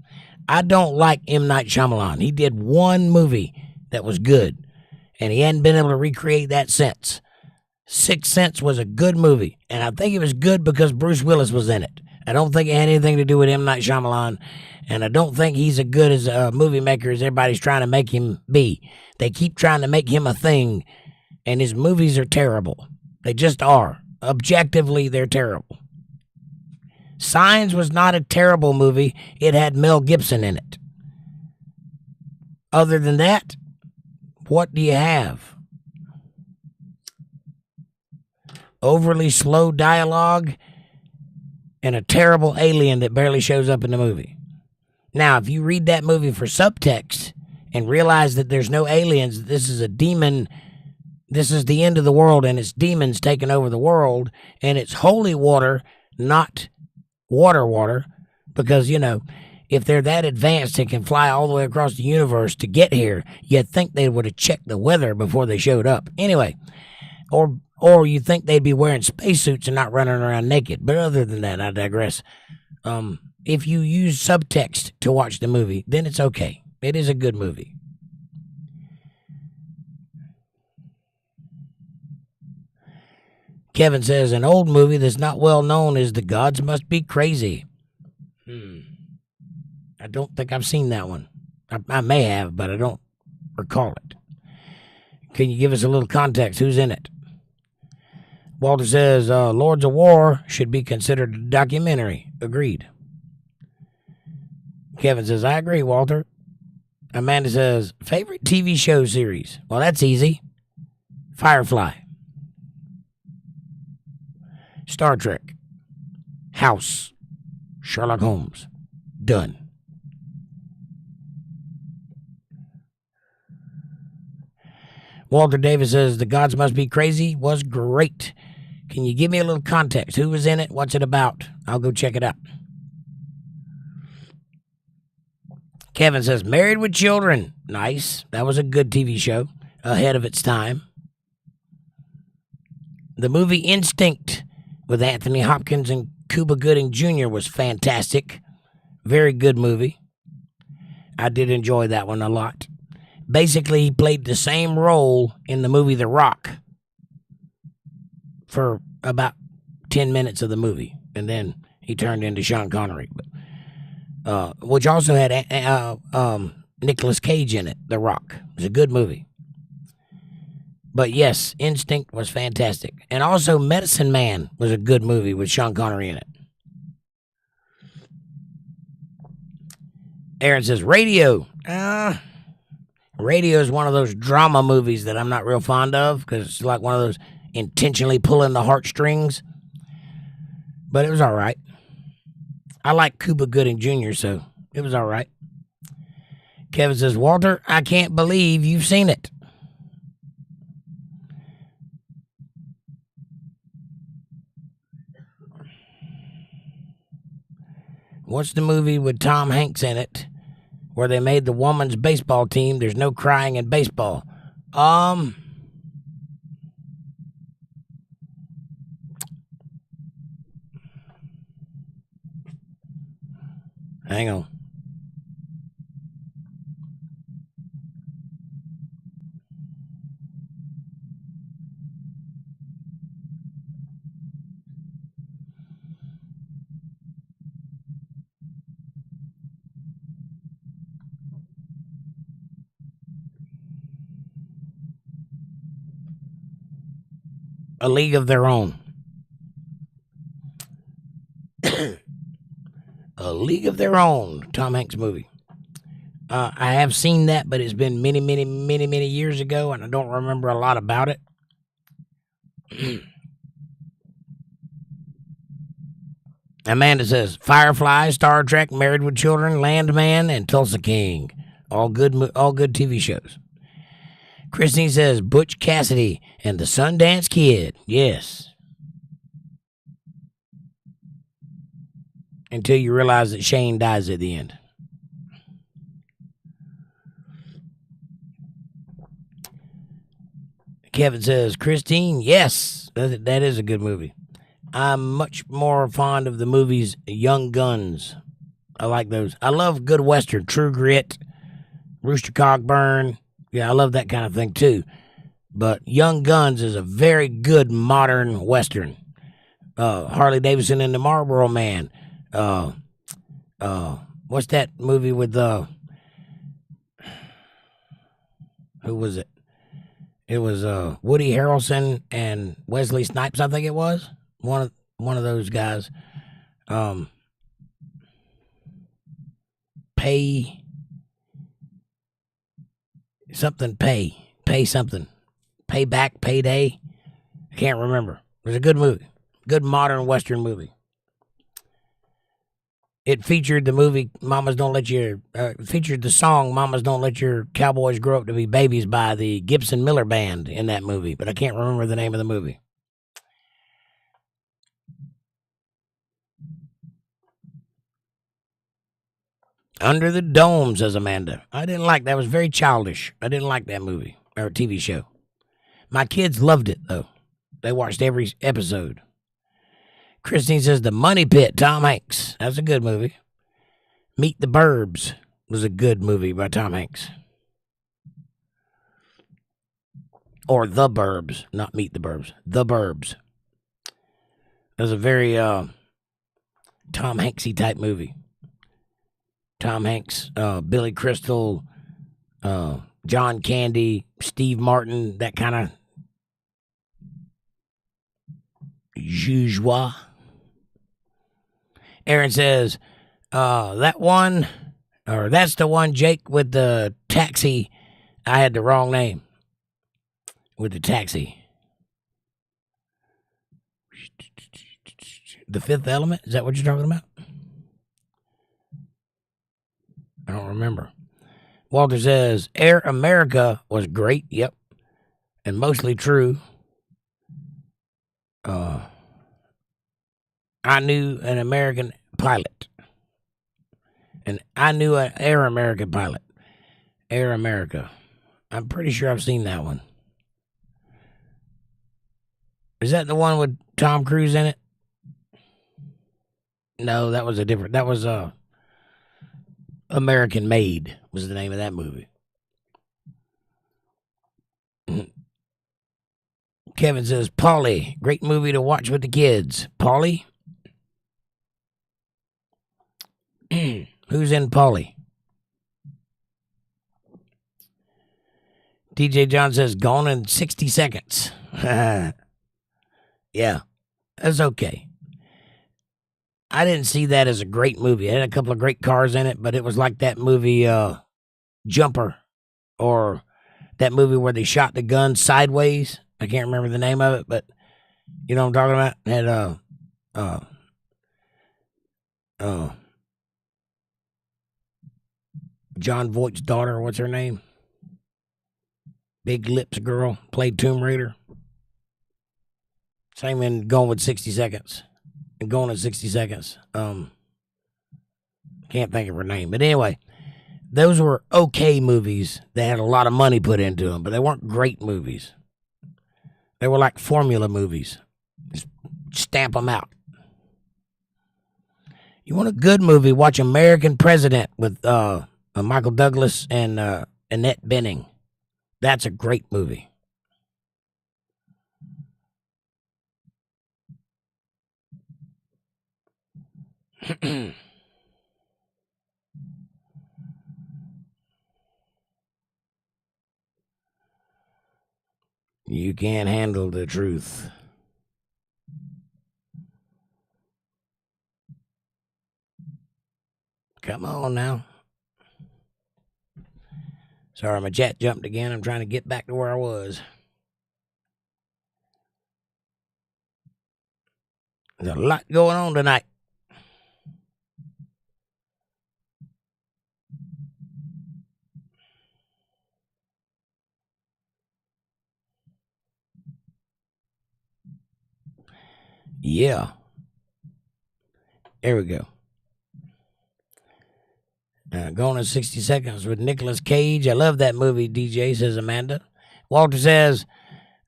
I don't like M. Night Shyamalan. He did one movie that was good, and he hadn't been able to recreate that since. Sixth Sense was a good movie, and I think it was good because Bruce Willis was in it. I don't think it had anything to do with M. Night Shyamalan, and I don't think he's as good as a movie maker as everybody's trying to make him be. They keep trying to make him a thing, and his movies are terrible. They just are. Objectively, they're terrible. Signs was not a terrible movie. It had Mel Gibson in it. Other than that, what do you have? Overly slow dialogue and a terrible alien that barely shows up in the movie. Now, if you read that movie for subtext and realize that there's no aliens, this is a demon, this is the end of the world and it's demons taking over the world, and it's holy water, not water, because, if they're that advanced and can fly all the way across the universe to get here, you'd think they would have checked the weather before they showed up. Anyway, or you think they'd be wearing spacesuits and not running around naked. But other than that, I digress. If you use subtext to watch the movie, then it's okay. It is a good movie. Kevin says, an old movie that's not well known is The Gods Must Be Crazy. I don't think I've seen that one. I may have, but I don't recall it. Can you give us a little context? Who's in it? Walter says, Lords of War should be considered a documentary. Agreed. Kevin says, I agree, Walter. Amanda says, favorite TV show series? Well, that's easy. Firefly. Star Trek. House. Sherlock Holmes. Done. Walter Davis says, The Gods Must Be Crazy was great. Can you give me a little context? Who was in it? What's it about? I'll go check it out. Kevin says, Married with Children. Nice. That was a good TV show. Ahead of its time. The movie Instinct with Anthony Hopkins and Cuba Gooding Jr. was fantastic. Very good movie. I did enjoy that one a lot. Basically, he played the same role in the movie The Rock for about 10 minutes of the movie. And then he turned into Sean Connery. Which also had Nicolas Cage in it, The Rock. It was a good movie. But yes, Instinct was fantastic. And also Medicine Man was a good movie with Sean Connery in it. Aaron says, Radio. Radio is one of those drama movies that I'm not real fond of because it's like one of those intentionally pulling the heartstrings. But it was all right. I like Cuba Gooding Jr., so it was all right. Kevin says, Walter, I can't believe you've seen it. What's the movie with Tom Hanks in it where they made the woman's baseball team? There's no crying in baseball. Hang on. A League of Their Own. A League of Their Own, Tom Hanks movie. I have seen that, but it's been many, many, many, many years ago, and I don't remember a lot about it. Amanda says, Firefly, Star Trek, Married with Children, Landman, and Tulsa King. All good TV shows. Christine says, Butch Cassidy and the Sundance Kid. Yes. Until you realize that Shane dies at the end. Kevin says, Christine, yes, that is a good movie. I'm much more fond of the movies Young Guns. I like those. I love good Western, True Grit, Rooster Cogburn. Yeah, I love that kind of thing too. But Young Guns is a very good modern Western. Harley Davidson and the Marlboro Man. What's that movie with who was it? It was Woody Harrelson and Wesley Snipes, I think it was. One of those guys. Pay something. Payback, Payday. I can't remember. It was a good movie. Good modern Western movie. It featured the movie featured the song Mamas Don't Let Your Cowboys Grow Up to Be Babies by the Gibson Miller Band in that movie, but I can't remember the name of the movie. Under the Dome, says Amanda. I didn't like that. It was very childish. I didn't like that movie or TV show. My kids loved it, though. They watched every episode. Christine says, The Money Pit, Tom Hanks. That's a good movie. Meet the Burbs was a good movie by Tom Hanks. Or The Burbs, not Meet the Burbs. The Burbs. That was a very Tom Hanksy type movie. Tom Hanks, Billy Crystal, John Candy, Steve Martin, that kind of joie. Aaron says, that one, or that's the one, Jake, with the taxi. I had the wrong name. With the taxi. The Fifth Element? Is that what you're talking about? I don't remember. Walter says, Air America was great. Yep. And mostly true. I knew an American pilot. And I knew an Air America pilot. Air America. I'm pretty sure I've seen that one. Is that the one with Tom Cruise in it? No, that was a different. That was American Made was the name of that movie. Kevin says, Polly, great movie to watch with the kids. Polly? Who's in Polly? DJ John says, gone in 60 seconds. Yeah, that's okay. I didn't see that as a great movie. It had a couple of great cars in it, but it was like that movie Jumper, or that movie where they shot the gun sideways. I can't remember the name of it, but you know what I'm talking about? It had John Voight's daughter, what's her name? Big Lips girl, played Tomb Raider. Same in Gone with 60 Seconds. And Gone in 60 Seconds. Can't think of her name. But anyway, those were okay movies that had a lot of money put into them, but they weren't great movies. They were like formula movies. Just stamp them out. You want a good movie, watch American President with Michael Douglas and Annette Bening. That's a great movie. You can't handle the truth. Come on now. Sorry, my chat jumped again. I'm trying to get back to where I was. There's a lot going on tonight. Yeah. There we go. Going in 60 Seconds with Nicolas Cage. I love that movie, DJ, says Amanda. Walter says,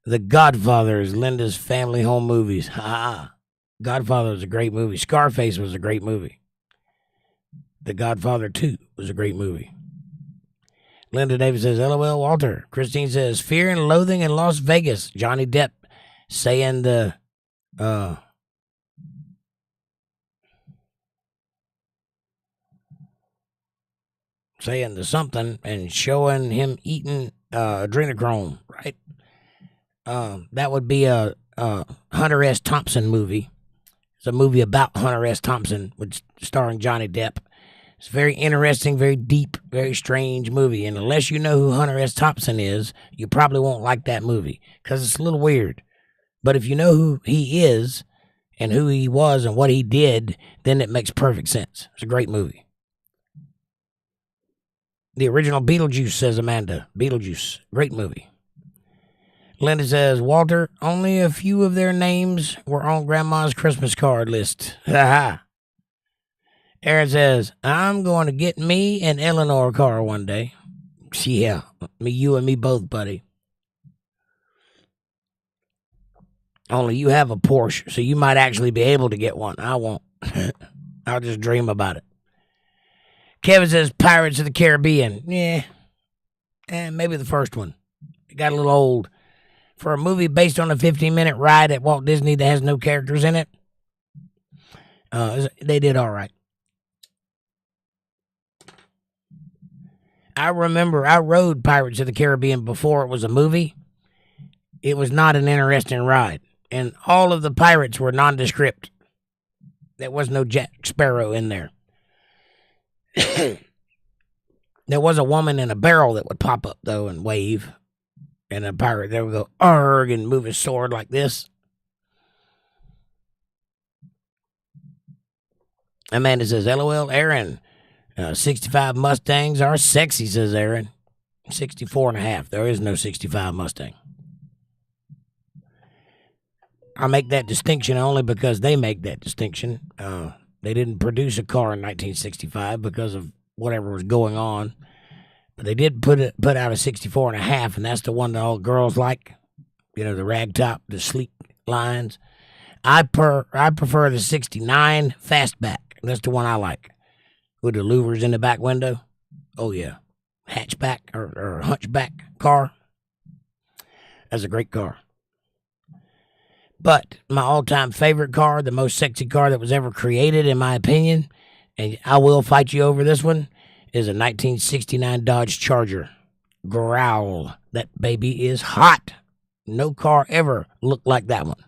The Godfather is Linda's family home movies. Ha! Godfather was a great movie. Scarface was a great movie. The Godfather 2 was a great movie. Linda Davis says, LOL, Walter. Christine says, Fear and Loathing in Las Vegas. Johnny Depp saying the something and showing him eating adrenochrome, right? That would be a Hunter S. Thompson movie. It's a movie about Hunter S. Thompson, which starring Johnny Depp. It's very interesting, very deep, very strange movie. And unless you know who Hunter S. Thompson is, you probably won't like that movie because it's a little weird. But if you know who he is and who he was and what he did, then it makes perfect sense. It's a great movie. The original Beetlejuice, says Amanda. Beetlejuice, great movie. Linda says, Walter, only a few of their names were on Grandma's Christmas card list. Ha Aaron says, I'm going to get me and Eleanor a car one day. Yeah, you and me both, buddy. Only you have a Porsche, so you might actually be able to get one. I won't. I'll just dream about it. Kevin says, Pirates of the Caribbean. Yeah, maybe the first one. It got a little old. For a movie based on a 15-minute ride at Walt Disney that has no characters in it, they did all right. I remember I rode Pirates of the Caribbean before it was a movie. It was not an interesting ride. And all of the pirates were nondescript. There was no Jack Sparrow in there. There was a woman in a barrel that would pop up, though, and wave. And a pirate there would go, arg, and move his sword like this. Amanda says, LOL, Aaron. 65 Mustangs are sexy, says Aaron. 64 and a half. There is no 65 Mustang. I make that distinction only because they make that distinction. They didn't produce a car in 1965 because of whatever was going on. But they did put out a 64 and a half, and that's the one that all girls like. You know, the ragtop, the sleek lines. I prefer the 69 fastback. That's the one I like. With the louvers in the back window. Oh, yeah. Hatchback or hunchback car. That's a great car. But my all-time favorite car, the most sexy car that was ever created, in my opinion, and I will fight you over this one, is a 1969 Dodge Charger. Growl. That baby is hot. No car ever looked like that one.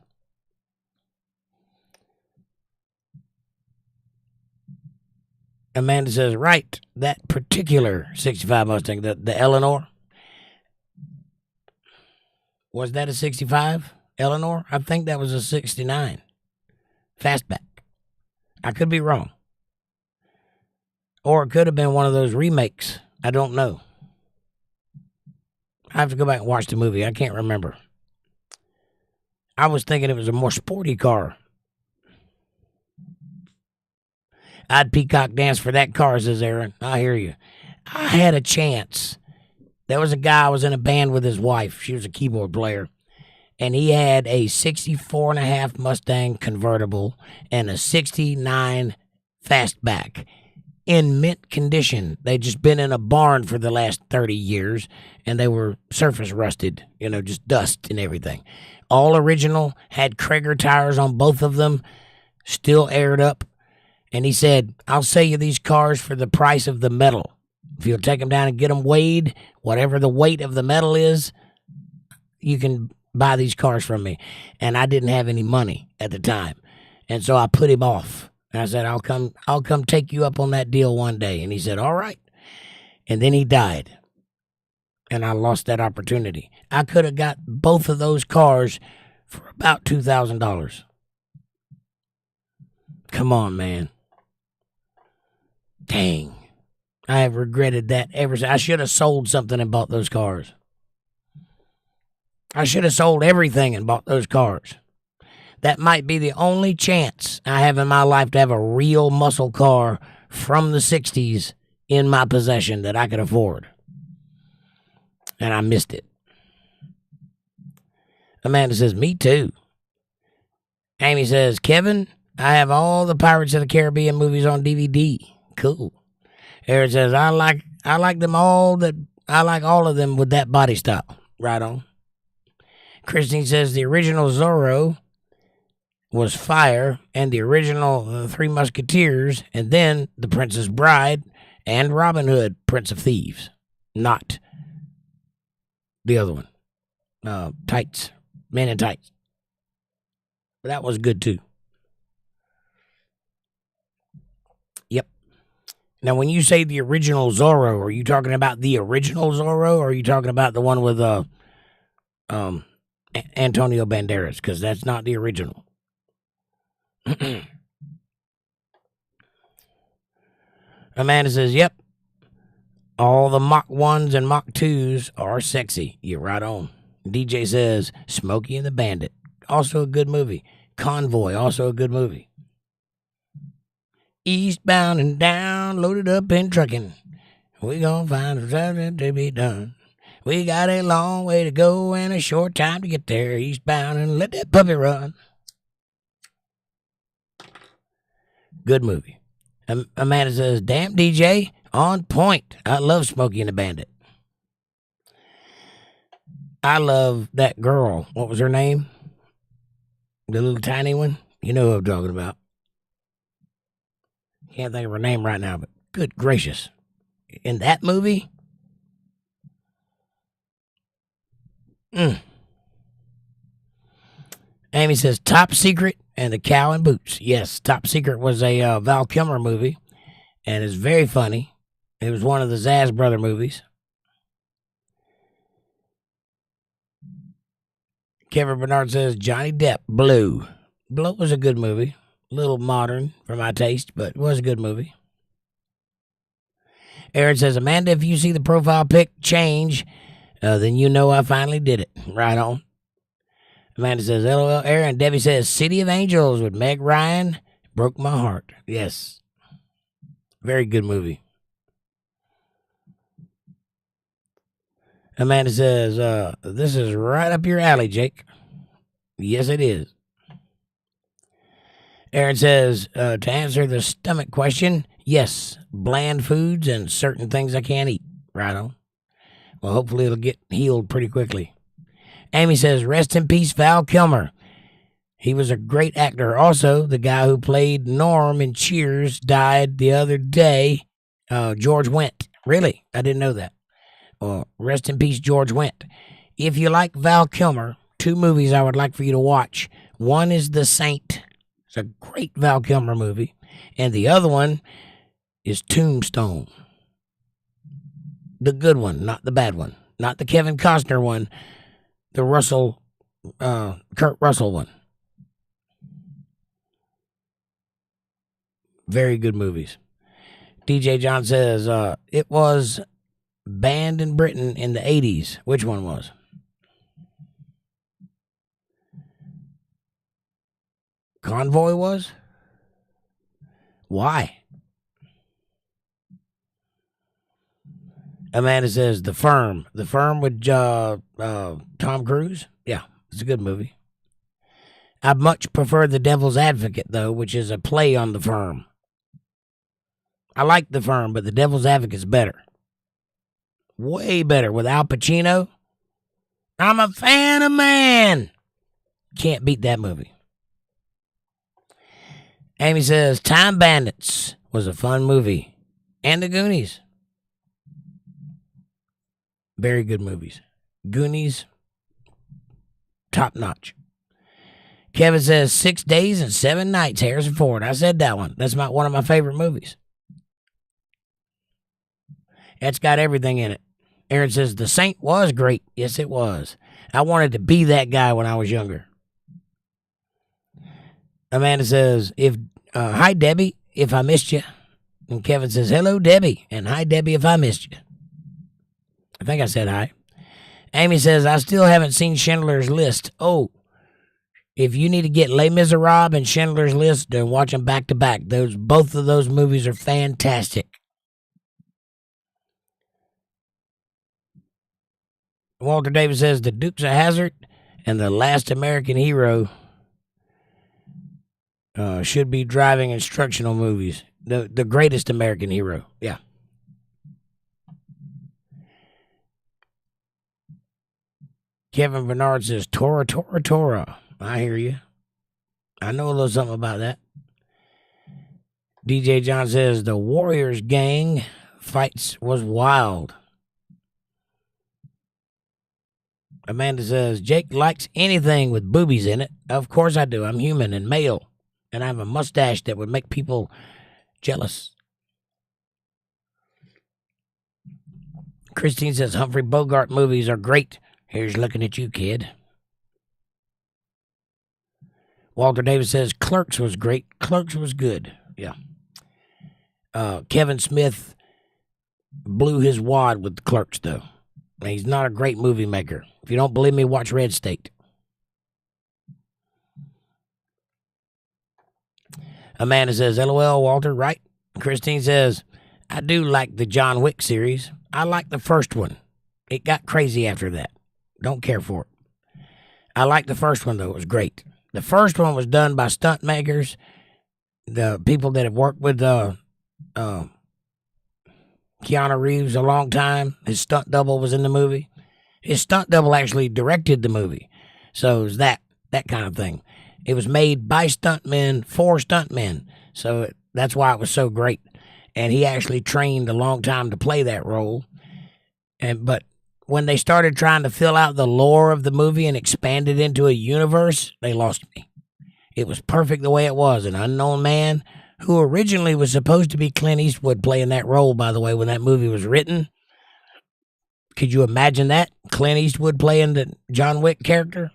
Amanda says, right, that particular 65 Mustang, the Eleanor. Was that a 65? Eleanor? I think that was a 69. Fastback. I could be wrong. Or it could have been one of those remakes. I don't know. I have to go back and watch the movie. I can't remember. I was thinking it was a more sporty car. I'd peacock dance for that car, says Aaron. I hear you. I had a chance. There was a guy I was in a band with his wife. She was a keyboard player. And he had a 64 and a half Mustang convertible and a 69 fastback in mint condition. They'd just been in a barn for the last 30 years, and they were surface rusted, you know, just dust and everything. All original, had Krager tires on both of them, still aired up. And he said, I'll sell you these cars for the price of the metal. If you'll take them down and get them weighed, whatever the weight of the metal is, you can buy these cars from me. And I didn't have any money at the time. And so I put him off. And I said, I'll come take you up on that deal one day. And he said, all right. And then he died. And I lost that opportunity. I could have got both of those cars for about $2,000. Come on, man. Dang. I have regretted that ever since. I should have sold something and bought those cars. I should have sold everything and bought those cars. That might be the only chance I have in my life to have a real muscle car from the 60s in my possession that I could afford. And I missed it. Amanda says, me too. Amy says, Kevin, I have all the Pirates of the Caribbean movies on DVD. Cool. Aaron says, I like them all. I like all of them with that body style. Right on. Christine says the original Zorro was fire, and the original Three Musketeers, and then The Princess Bride and Robin Hood, Prince of Thieves. Not the other one. Tights. Men in Tights. But that was good too. Yep. Now, when you say the original Zorro, are you talking about the original Zorro, or are you talking about the one with Antonio Banderas? Because that's not the original. Amanda says, yep. All the Mach 1s and Mach 2s are sexy. You're right on. DJ says, Smokey and the Bandit. Also a good movie. Convoy, also a good movie. Eastbound and down, loaded up in trucking. We gonna find something to be done. We got a long way to go and a short time to get there. Eastbound and let that puppy run. Good movie. Amanda says, damn DJ, on point. I love Smokey and the Bandit. I love that girl. What was her name? The little tiny one? You know who I'm talking about. Can't think of her name right now, but good gracious. In that movie, Amy says, Top Secret and the Cow in Boots. Yes, Top Secret was a Val Kilmer movie, and it's very funny. It was one of the Zaz brother movies. Kevin Bernard says, Johnny Depp, Blue. Blue was a good movie. A little modern for my taste, but it was a good movie. Aaron says, Amanda, if you see the profile pic change, then you know I finally did it. Right on. Amanda says, LOL, Aaron. Debbie says, City of Angels with Meg Ryan. Broke my heart. Yes. Very good movie. Amanda says, this is right up your alley, Jake. Yes, it is. Aaron says, to answer the stomach question, yes, bland foods and certain things I can't eat. Right on. Well, hopefully it'll get healed pretty quickly. Amy says, rest in peace, Val Kilmer. He was a great actor. Also, the guy who played Norm in Cheers died the other day. George Wendt. Really? I didn't know that. Well, rest in peace, George Wendt. If you like Val Kilmer, 2 movies I would like for you to watch. One is The Saint. It's a great Val Kilmer movie. And the other one is Tombstone. The good one, not the bad one. Not the Kevin Costner one. The Kurt Russell one. Very good movies. DJ John says, it was banned in Britain in the 80s. Which one was? Convoy was? Why? Amanda says, The Firm. The Firm with Tom Cruise? Yeah, it's a good movie. I much prefer The Devil's Advocate, though, which is a play on The Firm. I like The Firm, but The Devil's Advocate's better. Way better. With Al Pacino. I'm a fan of man. Can't beat that movie. Amy says, Time Bandits was a fun movie. And The Goonies. Very good movies. Goonies, top notch. Kevin says 6 days and 7 nights, Harrison Ford. I said that one. That's one of my favorite movies. It's got everything in it. Aaron says The Saint was great. Yes, it was. I wanted to be that guy when I was younger. Amanda says, hi, Debbie, if I missed you. And Kevin says, hello, Debbie. And hi, Debbie, if I missed you. I think I said hi. Amy says, I still haven't seen Schindler's List. Oh, if you need to get Les Miserables and Schindler's List, then watch them back to back. Both of those movies are fantastic. Walter Davis says, The Dukes of Hazzard and The Last American Hero should be driving instructional movies. The Greatest American Hero. Yeah. Kevin Bernard says, Tora, Tora, Tora. I hear you. I know a little something about that. DJ John says, the Warriors gang fights was wild. Amanda says, Jake likes anything with boobies in it. Of course I do. I'm human and male. And I have a mustache that would make people jealous. Christine says, Humphrey Bogart movies are great. Here's looking at you, kid. Walter Davis says, Clerks was great. Clerks was good. Yeah. Kevin Smith blew his wad with Clerks, though. He's not a great movie maker. If you don't believe me, watch Red State. Amanda says, LOL, Walter, right? Christine says, I do like the John Wick series. I like the first one. It got crazy after that. Don't care for it. I like the first one, though. It was great. The first one was done by stunt makers, the people that have worked with Keanu Reeves a long time. His stunt double was in the movie. His stunt double actually directed the movie. So it was that kind of thing. It was made by stuntmen for stuntmen. So that's why it was so great. And he actually trained a long time to play that role. But when they started trying to fill out the lore of the movie and expand it into a universe, they lost me. It was perfect the way it was. An unknown man who originally was supposed to be Clint Eastwood playing that role, by the way, when that movie was written. Could you imagine that? Clint Eastwood playing the John Wick character?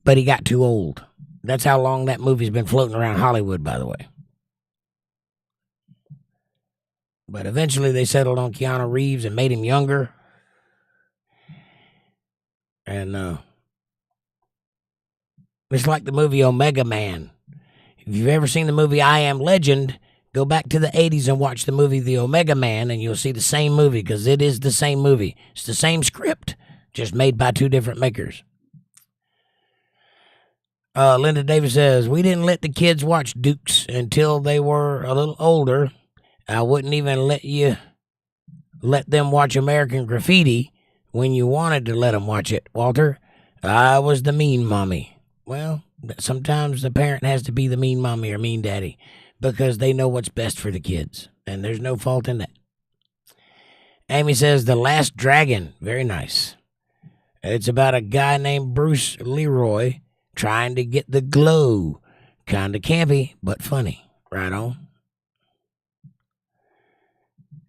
But he got too old. That's how long that movie's been floating around Hollywood, by the way. But eventually they settled on Keanu Reeves and made him younger. And it's like the movie Omega Man. If you've ever seen the movie I Am Legend, go back to the 80s and watch the movie The Omega Man, and you'll see the same movie, because it is the same movie. It's the same script, just made by two different makers. Linda Davis says, we didn't let the kids watch Dukes until they were a little older. I wouldn't even let them watch American Graffiti when you wanted to let them watch it, Walter. I was the mean mommy. Well, sometimes the parent has to be the mean mommy or mean daddy because they know what's best for the kids, and there's no fault in that. Amy says, The Last Dragon. Very nice. It's about a guy named Bruce Leroy trying to get the glow. Kind of campy, but funny. Right on.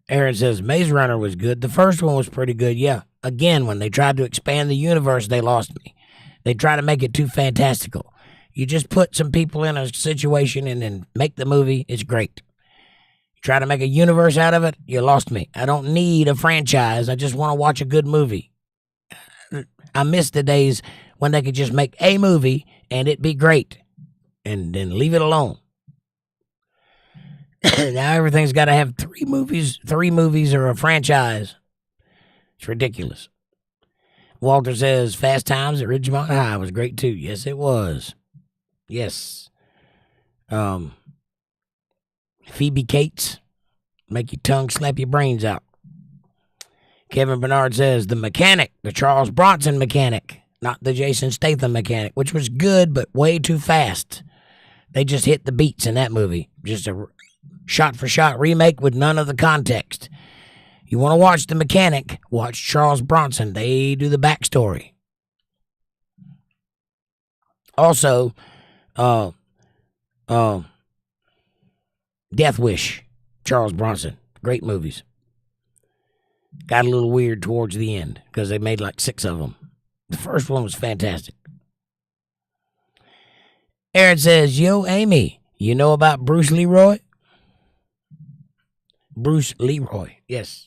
Aaron says, Maze Runner was good. The first one was pretty good, yeah. Again, when they tried to expand the universe, they lost me. They try to make it too fantastical. You just put some people in a situation and then make the movie. It's great. You try to make a universe out of it, you lost me. I don't need a franchise. I just want to watch a good movie. I miss the days when they could just make a movie and it be great and then leave it alone. Now everything's got to have three movies or a franchise. It's ridiculous. Walter says, Fast Times at Ridgemont High was great too. Yes, it was. Yes. Phoebe Cates, make your tongue slap your brains out. Kevin Bernard says, The Mechanic, the Charles Bronson Mechanic, not the Jason Statham Mechanic, which was good, but way too fast. They just hit the beats in that movie. Just a shot-for-shot remake with none of the context. You want to watch The Mechanic, watch Charles Bronson. They do the backstory. Also, Death Wish, Charles Bronson. Great movies. Got a little weird towards the end because they made like 6 of them. The first one was fantastic. Aaron says, Yo, Amy, you know about Bruce Leroy? Bruce Leroy, yes.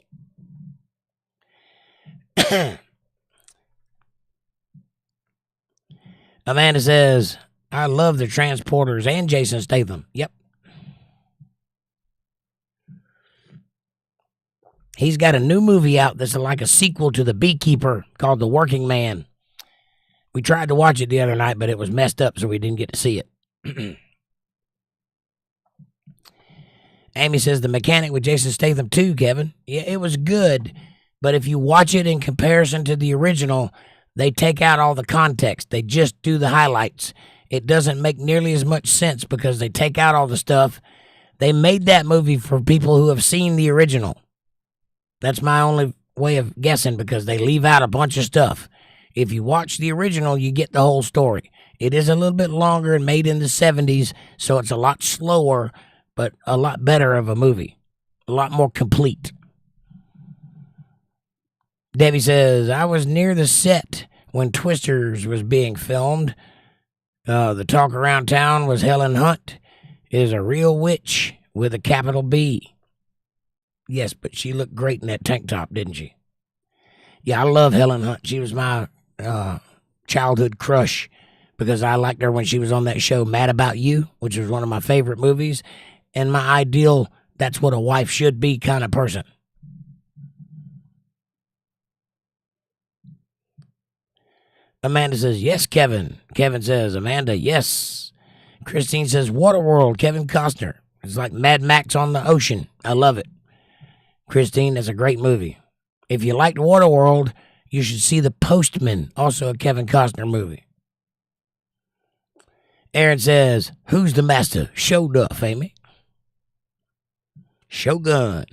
Amanda says, I love the Transporters and Jason Statham. Yep. He's got a new movie out that's like a sequel to The Beekeeper called The Working Man. We tried to watch it the other night, but it was messed up, so we didn't get to see it. Amy says, The Mechanic with Jason Statham too, Kevin. Yeah, it was good, but if you watch it in comparison to the original, they take out all the context. They just do the highlights. It doesn't make nearly as much sense because they take out all the stuff. They made that movie for people who have seen the original. That's my only way of guessing because they leave out a bunch of stuff. If you watch the original, you get the whole story. It is a little bit longer and made in the 70s, so it's a lot slower, but a lot better of a movie. A lot more complete. Debbie says, I was near the set when Twisters was being filmed. The talk around town was Helen Hunt is a real witch with a capital B. Yes, but she looked great in that tank top, didn't she? Yeah, I love Helen Hunt. She was my childhood crush because I liked her when she was on that show Mad About You, which was one of my favorite movies, and my ideal, that's what a wife should be kind of person. Amanda says, yes, Kevin. Kevin says, Amanda, yes. Christine says, Waterworld, Kevin Costner. It's like Mad Max on the ocean. I love it. Christine, that's a great movie. If you liked Waterworld, you should see The Postman, also a Kevin Costner movie. Aaron says, who's the master? Show Duff, Amy. Shogun.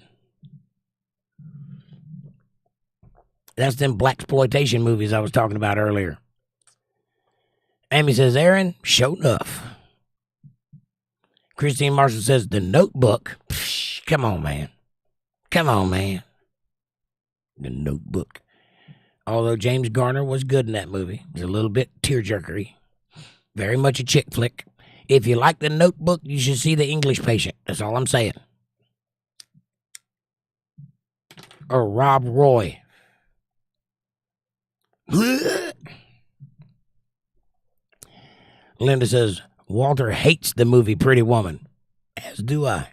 That's them blaxploitation movies I was talking about earlier. Amy says, Aaron, show enough. Christine Marshall says, The Notebook. Psh, come on, man. The Notebook. Although James Garner was good in that movie. It was a little bit tearjerkery. Very much a chick flick. If you like The Notebook, you should see The English Patient. That's all I'm saying. Or Rob Roy. Linda says, Walter hates the movie Pretty Woman. As do I.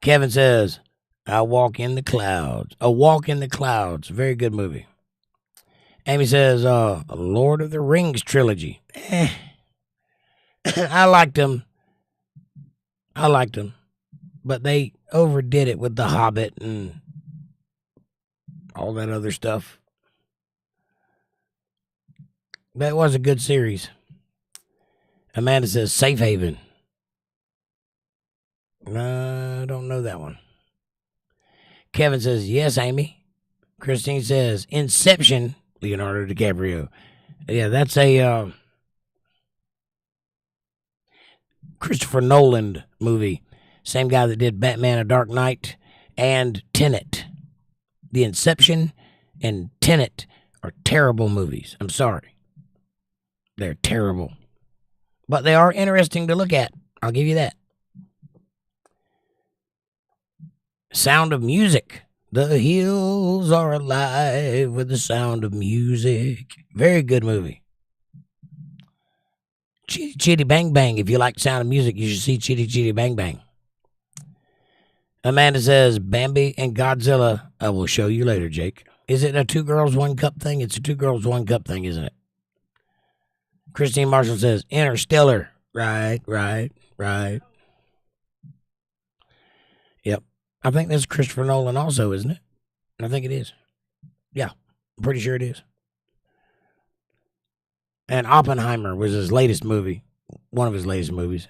Kevin says, I Walk in the Clouds. A Walk in the Clouds. Very good movie. Amy says, Lord of the Rings trilogy. I liked them. But they overdid it with The Hobbit and all that other stuff. That was a good series. Amanda says, Safe Haven. I don't know that one. Kevin says, yes, Amy. Christine says, Inception, Leonardo DiCaprio. Yeah, that's a Christopher Nolan movie. Same guy that did Batman: A Dark Knight and Tenet. The Inception and Tenet are terrible movies. I'm sorry. They're terrible. But they are interesting to look at. I'll give you that. Sound of Music. The hills are alive with the sound of music. Very good movie. Chitty Bang Bang. If you like Sound of Music, you should see Chitty Bang Bang. Amanda says, Bambi and Godzilla. I will show you later, Jake. Is it a 2 girls, 1 cup thing? It's a 2 girls, 1 cup thing, isn't it? Christine Marshall says, Interstellar. Right. Yep. I think that's Christopher Nolan also, isn't it? I think it is. Yeah, I'm pretty sure it is. And Oppenheimer was his latest movie. One of his latest movies.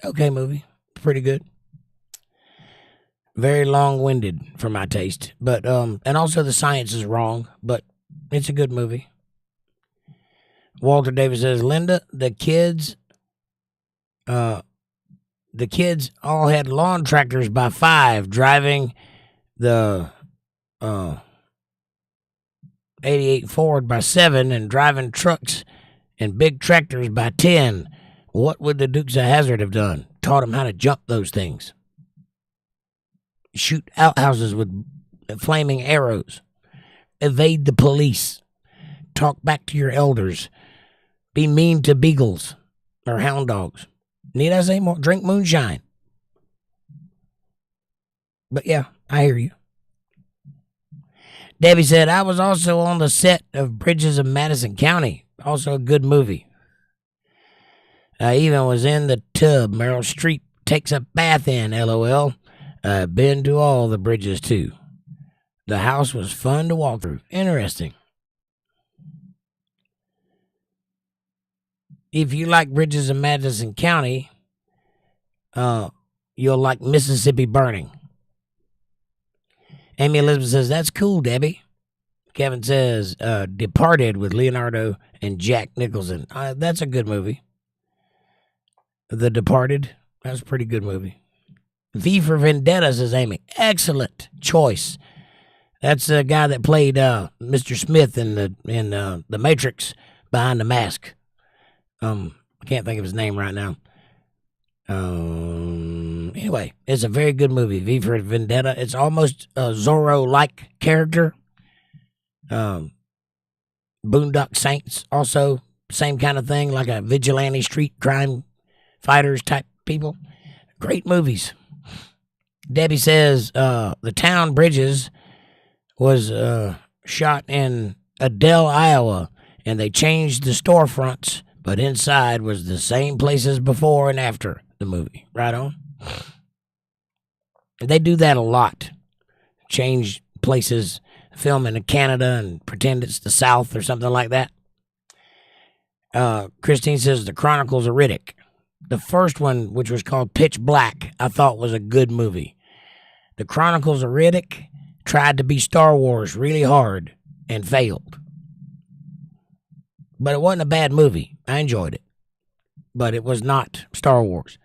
Okay movie. Pretty good. Very long-winded for my taste. But, and also the science is wrong, but it's a good movie. Walter Davis says, Linda, the kids all had lawn tractors by 5, driving the 88 Ford by 7, and driving trucks and big tractors by 10. What would the Dukes of Hazzard have done? Taught them how to jump those things. Shoot outhouses with flaming arrows. Evade the police. Talk back to your elders. Be mean to beagles or hound dogs. Need I say more? Drink moonshine. But yeah, I hear you. Debbie said, I was also on the set of Bridges of Madison County. Also a good movie. I even was in the tub Meryl Streep takes a bath in, LOL. I've been to all the bridges too. The house was fun to walk through. Interesting. If you like Bridges of Madison County, you'll like Mississippi Burning. Amy Elizabeth says, that's cool, Debbie. Kevin says, Departed with Leonardo and Jack Nicholson. That's a good movie. The Departed, that's a pretty good movie. V for Vendetta, says Amy. Excellent choice. That's the guy that played Mr. Smith in the Matrix Behind the Mask. I can't think of his name right now. Anyway, it's a very good movie. V for Vendetta. It's almost a Zorro-like character. Boondock Saints, also same kind of thing, like a vigilante street crime fighters type people. Great movies. Debbie says the town Bridges was shot in Adel, Iowa, and they changed the storefronts, but inside was the same places before and after the movie. Right on. They do that a lot. Change places, film in Canada and pretend it's the South or something like that. Christine says The Chronicles of Riddick. The first one, which was called Pitch Black, I thought was a good movie. The Chronicles of Riddick, tried to be Star Wars really hard and failed. But it wasn't a bad movie. I enjoyed it. But it was not Star Wars.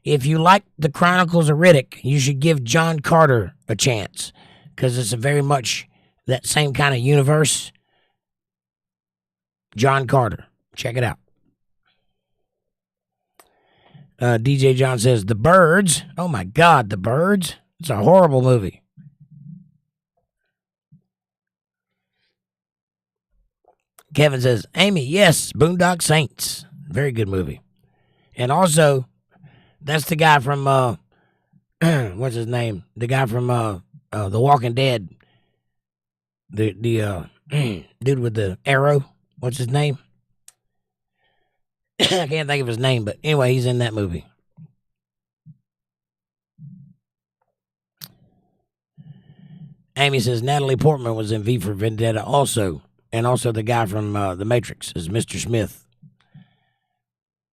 If you like the Chronicles of Riddick, you should give John Carter a chance, because it's a very much that same kind of universe. John Carter. Check it out. DJ John says, The Birds. Oh my God, The Birds. It's a horrible movie. Kevin says, Amy, yes, Boondock Saints. Very good movie. And also, that's the guy from, what's his name? The guy from The Walking Dead. The dude with the arrow. What's his name? I can't think of his name, but anyway, he's in that movie. Amy says Natalie Portman was in V for Vendetta also. And also the guy from The Matrix is Mr. Smith.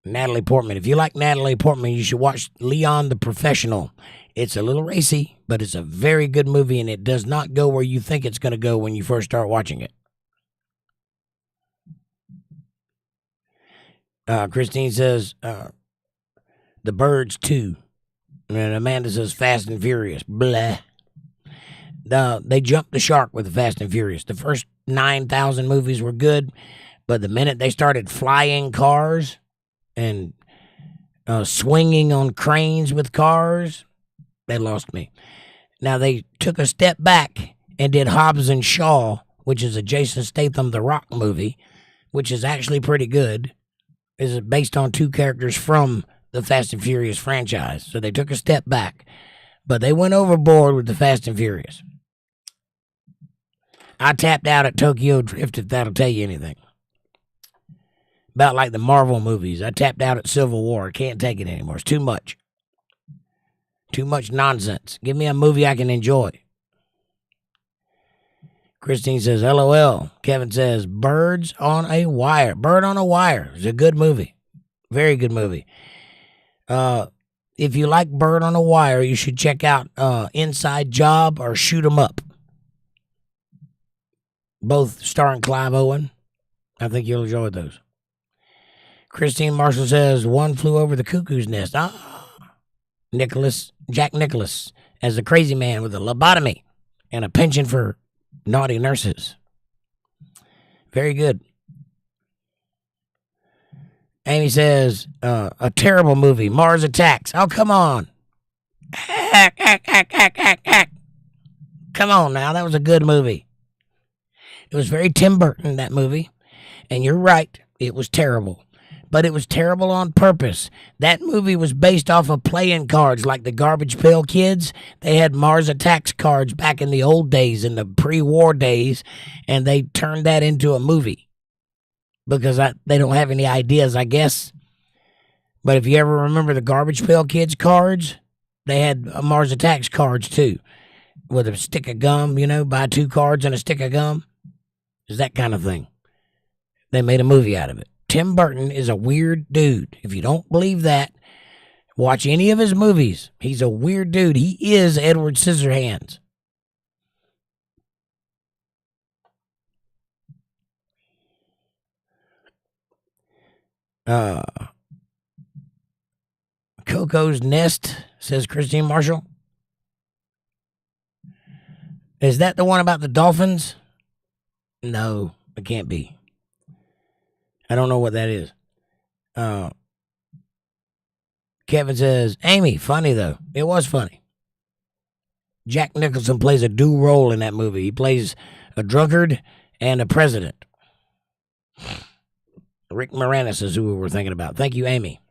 Natalie Portman. If you like Natalie Portman, you should watch Leon the Professional. It's a little racy, but it's a very good movie, and it does not go where you think it's going to go when you first start watching it. Christine says, The Birds 2. And Amanda says, Fast and Furious. Blah. They jumped the shark with the Fast and Furious. The first 9,000 movies were good, but the minute they started flying cars and swinging on cranes with cars, they lost me. Now, they took a step back and did Hobbs and Shaw, which is a Jason Statham The Rock movie, which is actually pretty good. Is based on two characters from the Fast and Furious franchise. So they took a step back, but they went overboard with the Fast and Furious. I tapped out at Tokyo Drift, if that'll tell you anything. About like the Marvel movies. I tapped out at Civil War. I can't take it anymore. It's too much. Too much nonsense. Give me a movie I can enjoy. Christine says, LOL. Kevin says, Birds on a Wire. Bird on a Wire is a good movie. Very good movie. If you like Bird on a Wire, you should check out Inside Job or Shoot 'Em Up. Both starring Clive Owen. I think you'll enjoy those. Christine Marshall says, One Flew Over the Cuckoo's Nest. Jack Nicholas as the crazy man with a lobotomy and a penchant for naughty nurses. Very good. Amy says, a terrible movie, Mars Attacks. Oh, come on. Come on now, that was a good movie. It was very Tim Burton, that movie. And you're right, it was terrible. But it was terrible on purpose. That movie was based off of playing cards like the Garbage Pail Kids. They had Mars Attacks cards back in the old days, in the pre-war days, and they turned that into a movie. Because they don't have any ideas, I guess. But if you ever remember the Garbage Pail Kids cards, they had Mars Attacks cards too. With a stick of gum, buy 2 cards and a stick of gum. It's that kind of thing. They made a movie out of it. Tim Burton is a weird dude. If you don't believe that, watch any of his movies. He's a weird dude. He is Edward Scissorhands. Coco's Nest, says Christine Marshall. Is that the one about the dolphins? No, it can't be. I don't know what that is. Kevin says, Amy, funny though. It was funny. Jack Nicholson plays a dual role in that movie. He plays a drunkard and a president. Rick Moranis is who we were thinking about. Thank you, Amy.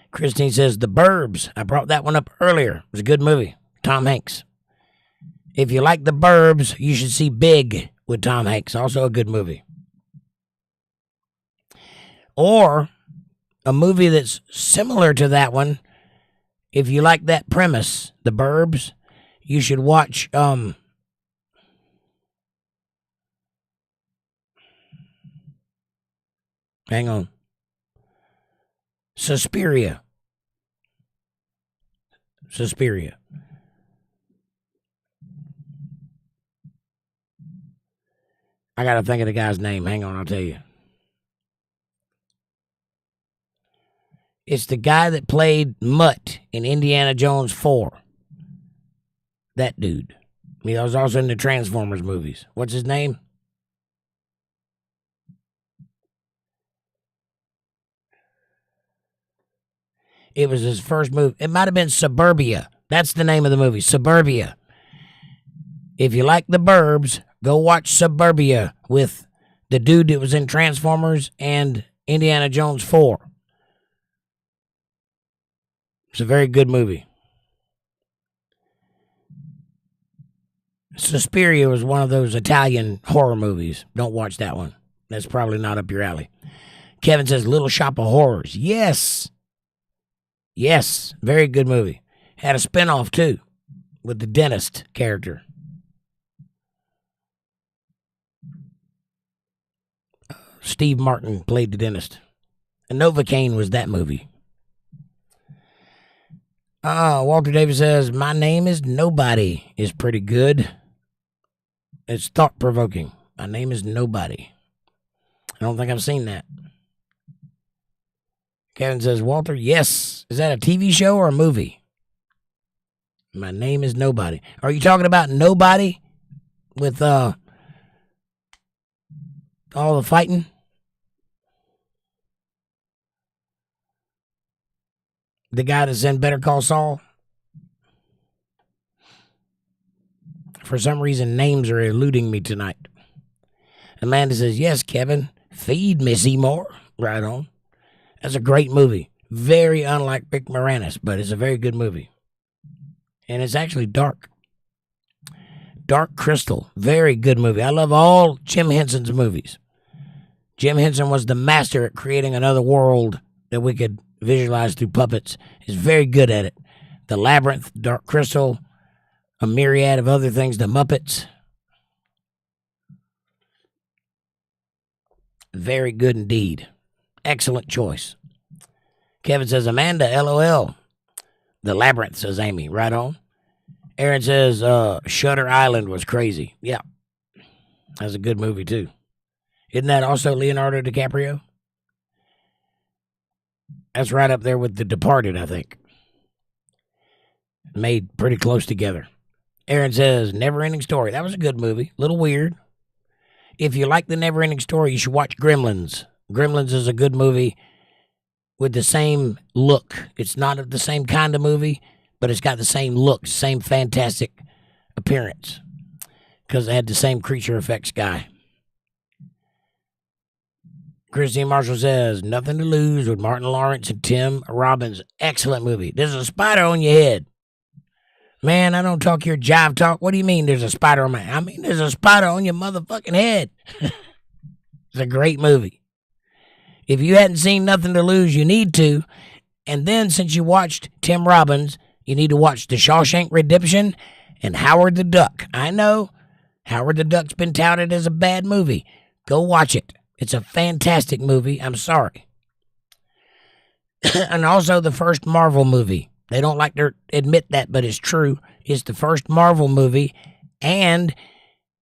Christine says, The Burbs. I brought that one up earlier. It was a good movie. Tom Hanks. If you like The Burbs, you should see Big with Tom Hanks. Also a good movie. Or a movie that's similar to that one. If you like that premise, The Burbs, you should watch hang on. Suspiria. I got to think of the guy's name. Hang on, I'll tell you. It's the guy that played Mutt in Indiana Jones 4. That dude. He was also in the Transformers movies. What's his name? It was his first movie. It might have been Suburbia. That's the name of the movie, Suburbia. If you like the Burbs, go watch Suburbia with the dude that was in Transformers and Indiana Jones 4. It's a very good movie. Suspiria was one of those Italian horror movies. Don't watch that one. That's probably not up your alley. Kevin says Little Shop of Horrors. Yes. Yes. Very good movie. Had a spinoff, too, with the dentist character. Steve Martin played the dentist. And Novocaine was that movie. Walter Davis says, My Name is Nobody is pretty good. It's thought-provoking. My Name is Nobody. I don't think I've seen that. Kevin says, Walter, yes. Is that a TV show or a movie? My Name is Nobody. Are you talking about Nobody with all the fighting? The guy that's in Better Call Saul? For some reason, names are eluding me tonight. Amanda says, yes, Kevin. Feed me, Seymour. Right on. That's a great movie. Very unlike Rick Moranis, but it's a very good movie. And it's actually dark. Dark Crystal. Very good movie. I love all Jim Henson's movies. Jim Henson was the master at creating another world that we could visualize through puppets. He's very good at it. The Labyrinth, Dark Crystal, a myriad of other things, the Muppets. Very good indeed. Excellent choice. Kevin says, Amanda, LOL. The Labyrinth, says Amy. Right on. Aaron says, Shutter Island was crazy. Yeah. That's a good movie, too. Isn't that also Leonardo DiCaprio? That's right up there with The Departed, I think. Made pretty close together. Aaron says, Never Ending Story. That was a good movie. A little weird. If you like the Never Ending Story, you should watch Gremlins. Gremlins is a good movie with the same look. It's not the same kind of movie, but it's got the same look, same fantastic appearance, because it had the same creature effects guy. Christine Marshall says, Nothing to Lose with Martin Lawrence and Tim Robbins. Excellent movie. There's a spider on your head. Man, I don't talk your jive talk. What do you mean there's a spider on my head? I mean, there's a spider on your motherfucking head. It's a great movie. If you hadn't seen Nothing to Lose, you need to. And then since you watched Tim Robbins, you need to watch The Shawshank Redemption and Howard the Duck. I know Howard the Duck's been touted as a bad movie. Go watch it. It's a fantastic movie. I'm sorry. And also the first Marvel movie. They don't like to admit that, but it's true. It's the first Marvel movie, and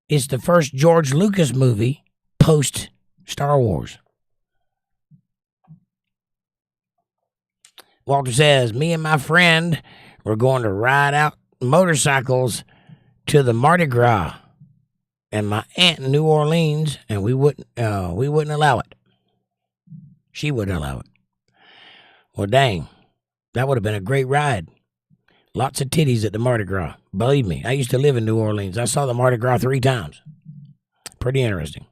it's the first George Lucas movie post Star Wars. Walter says, me and my friend were going to ride out motorcycles to the Mardi Gras, and my aunt in New Orleans, and we wouldn't allow it. She wouldn't allow it. Well, dang, that would have been a great ride. Lots of titties at the Mardi Gras. Believe me, I used to live in New Orleans. I saw the Mardi Gras 3 times. Pretty interesting.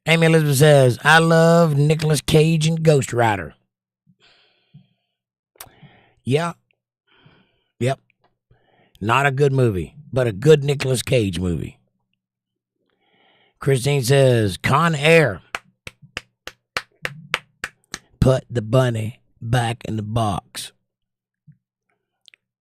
Amy Elizabeth says, I love Nicolas Cage and Ghost Rider. Yeah. Yep. Not a good movie, but a good Nicolas Cage movie. Christine says, Con Air. Put the bunny back in the box.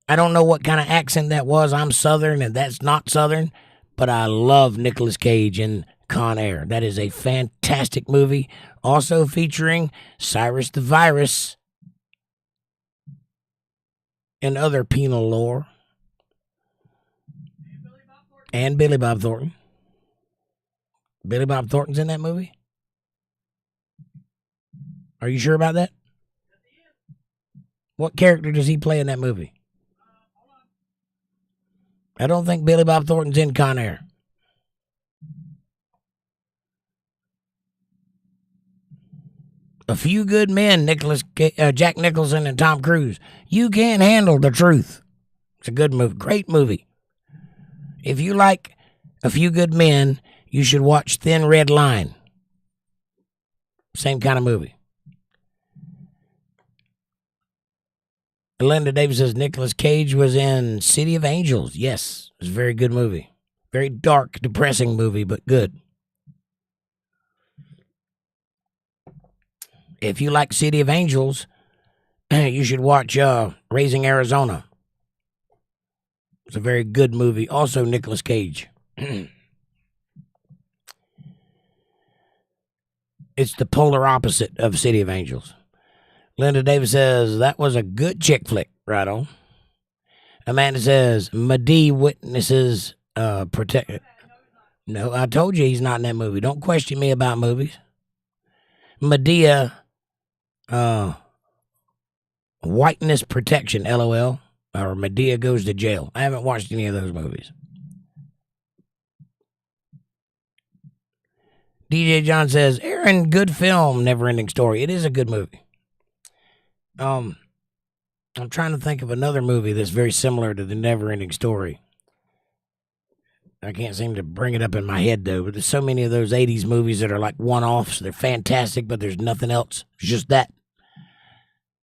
I don't know what kind of accent that was. I'm Southern, and that's not Southern, but I love Nicolas Cage in Con Air. That is a fantastic movie, also featuring Cyrus the Virus and other penal lore. And Billy Bob Thornton. Billy Bob Thornton's in that movie? Are you sure about that? What character does he play in that movie? I don't think Billy Bob Thornton's in Con Air. A Few Good Men, Jack Nicholson and Tom Cruise. You can't handle the truth. It's a good movie, great movie. If you like A Few Good Men, you should watch Thin Red Line. Same kind of movie. Linda Davis says Nicolas Cage was in City of Angels. Yes, it was a very good movie. Very dark, depressing movie, but good. If you like City of Angels, you should watch Raising Arizona. It's a very good movie. Also, Nicolas Cage. It's the polar opposite of City of Angels. Linda Davis says, that was a good chick flick. Right on. Amanda says, Medea witnesses protect. No, I told you he's not in that movie. Don't question me about movies. Medea, whiteness protection, LOL. Or Medea goes to jail. I haven't watched any of those movies. DJ John says, Aaron, good film, Never Ending Story. It is a good movie. I'm trying to think of another movie that's very similar to the Never Ending Story. I can't seem to bring it up in my head, though. But there's so many of those 80s movies that are like one-offs. They're fantastic, but there's nothing else. It's just that.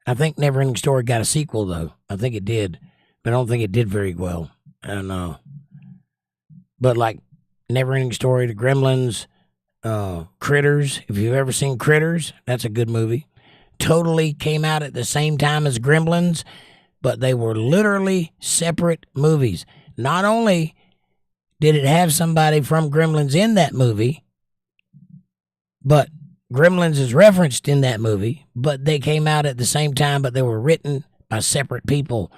I think Never Ending Story got a sequel, though. I think it did. But I don't think it did very well. And but like Never Ending Story, The Gremlins, Critters. If you've ever seen Critters, that's a good movie. Totally came out at the same time as Gremlins, but they were literally separate movies. Not only did it have somebody from Gremlins in that movie, but Gremlins is referenced in that movie, but they came out at the same time, but they were written by separate people.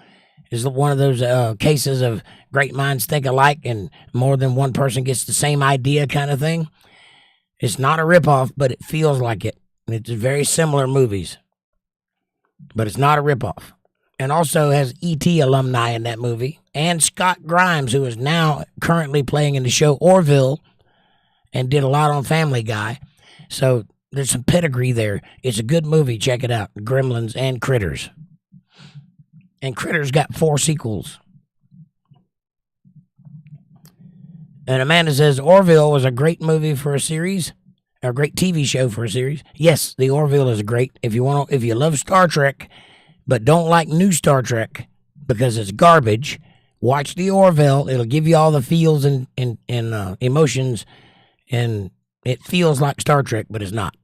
It's one of those cases of great minds think alike and more than one person gets the same idea kind of thing. It's not a ripoff, but it feels like it. It's very similar movies, but it's not a ripoff. And also has E.T. alumni in that movie. And Scott Grimes, who is now currently playing in the show Orville and did a lot on Family Guy. So there's some pedigree there. It's a good movie. Check it out. Gremlins and Critters. And Critters got 4 sequels. And Amanda says Orville was a great movie for a series. A great TV show for a series. Yes, the Orville is great. If you love Star Trek, but don't like new Star Trek because it's garbage, watch the Orville. It'll give you all the feels and emotions, and it feels like Star Trek, but it's not.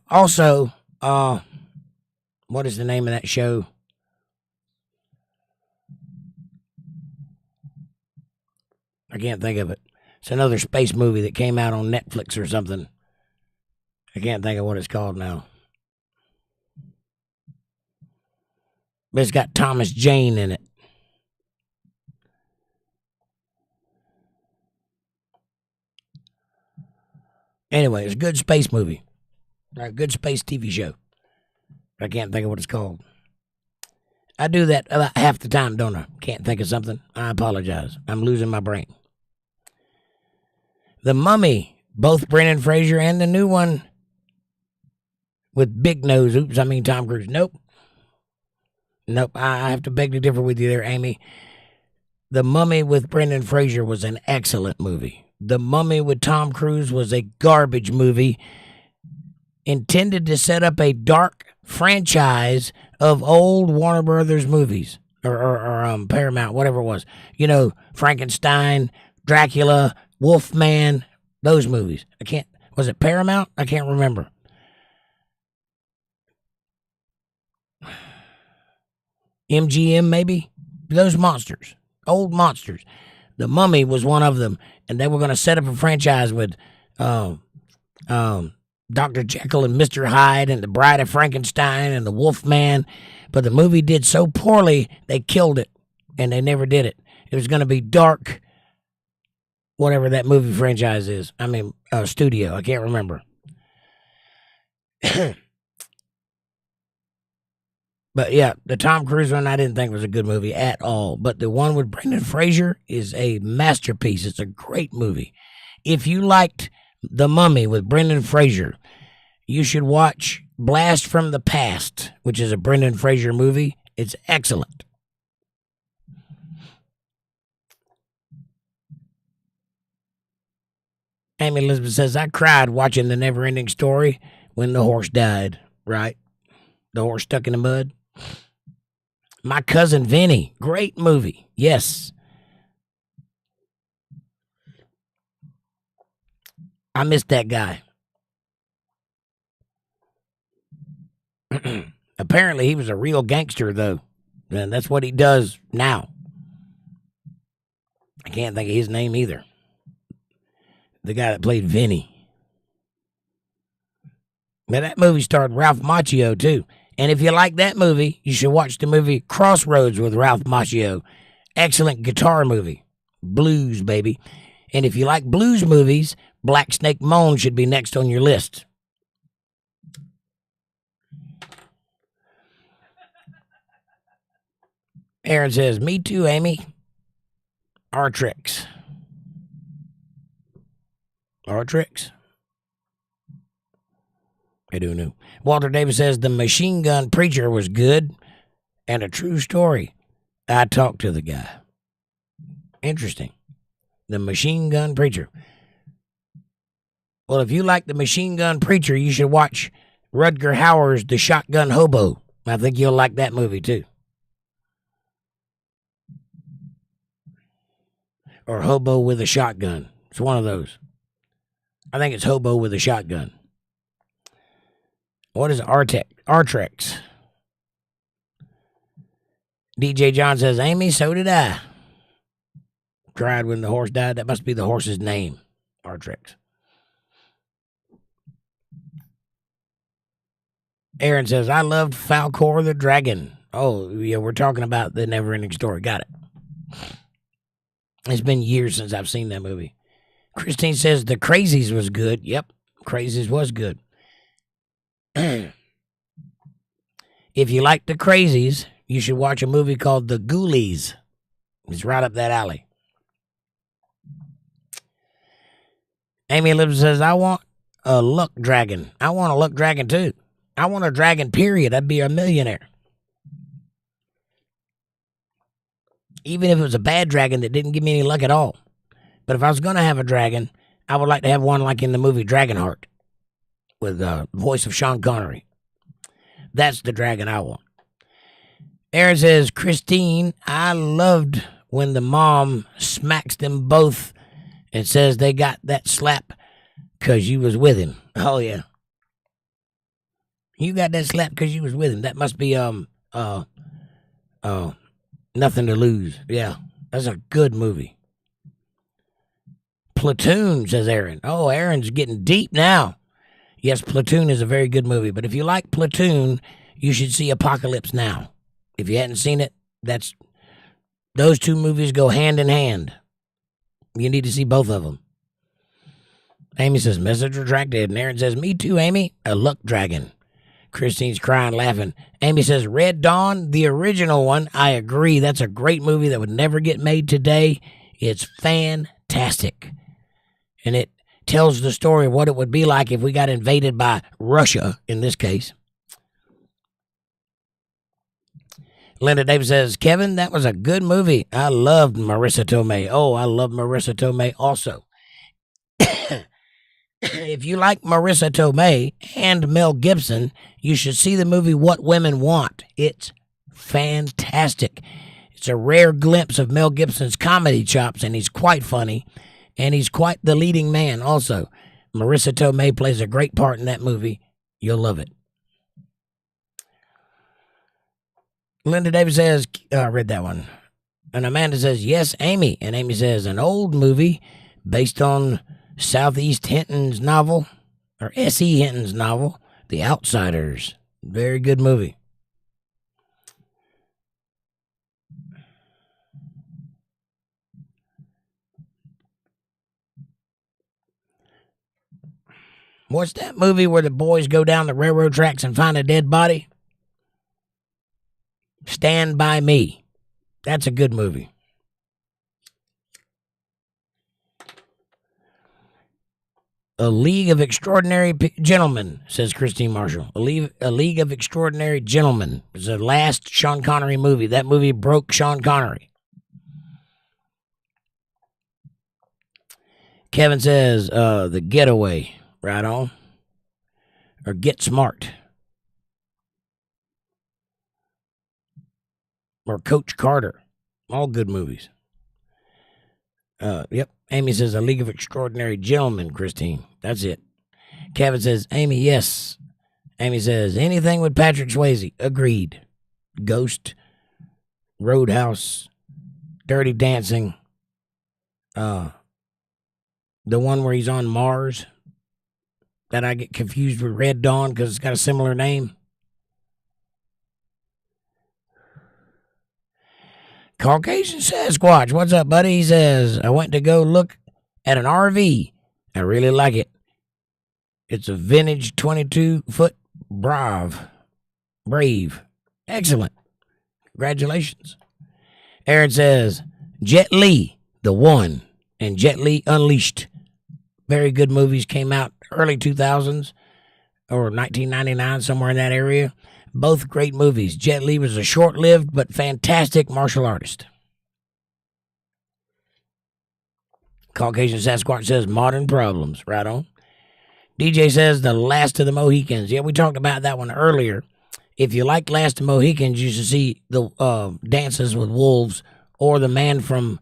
Also, what is the name of that show? I can't think of it. It's another space movie that came out on Netflix or something. I can't think of what it's called now. But it's got Thomas Jane in it. Anyway, it's a good space movie. A good space TV show. I can't think of what it's called. I do that about half the time, don't I? Can't think of something. I apologize. I'm losing my brain. The Mummy, both Brendan Fraser and the new one with Big Nose. Tom Cruise. Nope. I have to beg to differ with you there, Amy. The Mummy with Brendan Fraser was an excellent movie. The Mummy with Tom Cruise was a garbage movie intended to set up a dark franchise of old Warner Brothers movies or Paramount, whatever it was. You know, Frankenstein, Dracula, Wolfman, those movies. Was it Paramount? I can't remember. MGM maybe? Those monsters. Old monsters. The Mummy was one of them. And they were going to set up a franchise with Dr. Jekyll and Mr. Hyde and the Bride of Frankenstein and the Wolfman. But the movie did so poorly, they killed it. And they never did it. It was going to be dark, whatever that movie franchise is. I mean, studio. I can't remember. But yeah, the Tom Cruise one I didn't think was a good movie at all. But the one with Brendan Fraser is a masterpiece. It's a great movie. If you liked The Mummy with Brendan Fraser, you should watch Blast from the Past, which is a Brendan Fraser movie. It's excellent. Amy Elizabeth says, I cried watching The Never-Ending Story when the horse died, right? The horse stuck in the mud. My Cousin Vinny, great movie. Yes. I missed that guy. Apparently, he was a real gangster, though. And that's what he does now. I can't think of his name either. The guy that played Vinny. But that movie starred Ralph Macchio, too. And if you like that movie, you should watch the movie Crossroads with Ralph Macchio. Excellent guitar movie. Blues, baby. And if you like blues movies, Black Snake Moan should be next on your list. Aaron says, me too, Amy. 𝕬𝕗𝕗𝕗𝕗𝕗𝕗𝕗𝕗. I don't know. Walter Davis says, the Machine Gun Preacher was good and a true story. I talked to the guy. Interesting. The Machine Gun Preacher. Well, if you like the Machine Gun Preacher, you should watch Rutger Hauer's The Shotgun Hobo. I think you'll like that movie, too. Or Hobo with a Shotgun. It's one of those. I think it's Hobo with a Shotgun. What is 𝕬𝕗𝕗𝕗𝕗𝕗𝕗𝕗𝕗𝕗? DJ John says, Amy, so did I. Cried when the horse died. That must be the horse's name. 𝕬𝕗𝕗𝕗𝕗𝕗𝕗𝕗. Aaron says, I loved Falcor the Dragon. Oh, yeah, we're talking about The Never-Ending Story. Got it. It's been years since I've seen that movie. Christine says, The Crazies was good. Yep, Crazies was good. If you like The Crazies, you should watch a movie called The Ghoulies. It's right up that alley. Amy Elizabeth says, I want a luck dragon. I want a luck dragon, too. I want a dragon, period. I'd be a millionaire. Even if it was a bad dragon that didn't give me any luck at all. But if I was going to have a dragon, I would like to have one like in the movie Dragonheart with the voice of Sean Connery. That's the dragon I want. Aaron says, Christine, I loved when the mom smacks them both and says they got that slap because you was with him. Oh, yeah. You got that slap because you was with him. That must be, Nothing to Lose. Yeah, that's a good movie. Platoon, says Aaron. Oh, Aaron's getting deep now. Yes, Platoon is a very good movie, but if you like Platoon, you should see Apocalypse Now. If you hadn't seen it, those two movies go hand in hand. You need to see both of them. Amy says, message retracted. And Aaron says, me too, Amy. A luck dragon. Christine's crying, laughing. Amy says, Red Dawn, the original one. I agree. That's a great movie that would never get made today. It's fantastic. And it tells the story of what it would be like if we got invaded by Russia, in this case. Linda Davis says, Kevin, that was a good movie. I loved Marissa Tomei. Oh, I love Marissa Tomei also. If you like Marissa Tomei and Mel Gibson, you should see the movie What Women Want. It's fantastic. It's a rare glimpse of Mel Gibson's comedy chops, and he's quite funny, and he's quite the leading man also. Marissa Tomei plays a great part in that movie. You'll love it. Linda Davis says, I read that one. And Amanda says, yes, Amy. And Amy says, an old movie based on Southeast Hinton's novel, or S.E. Hinton's novel, The Outsiders. Very good movie. What's that movie where the boys go down the railroad tracks and find a dead body? Stand By Me. That's a good movie. A League of Extraordinary Gentlemen, says Christine Marshall. A League of Extraordinary Gentlemen is the last Sean Connery movie. That movie broke Sean Connery. Kevin says, The Getaway. Right on. Or Get Smart. Or Coach Carter. All good movies. Yep. Amy says, A League of Extraordinary Gentlemen, Christine. That's it. Kevin says, Amy, yes. Amy says, anything with Patrick Swayze. Agreed. Ghost. Roadhouse. Dirty Dancing. The one where he's on Mars. That I get confused with Red Dawn because it's got a similar name. Caucasian Sasquatch, what's up, buddy? He says, I went to go look at an RV. I really like it. It's a vintage 22-foot Brave. Excellent. Congratulations. Aaron says, Jet Li, The One, and Jet Li Unleashed. Very good movies, came out early 2000s or 1999, somewhere in that area. Both great movies. Jet Li was a short-lived but fantastic martial artist. Caucasian Sasquatch says Modern Problems. Right on. DJ says The Last of the Mohicans. Yeah, we talked about that one earlier. If you like Last of the Mohicans, you should see the Dances with Wolves or the Man from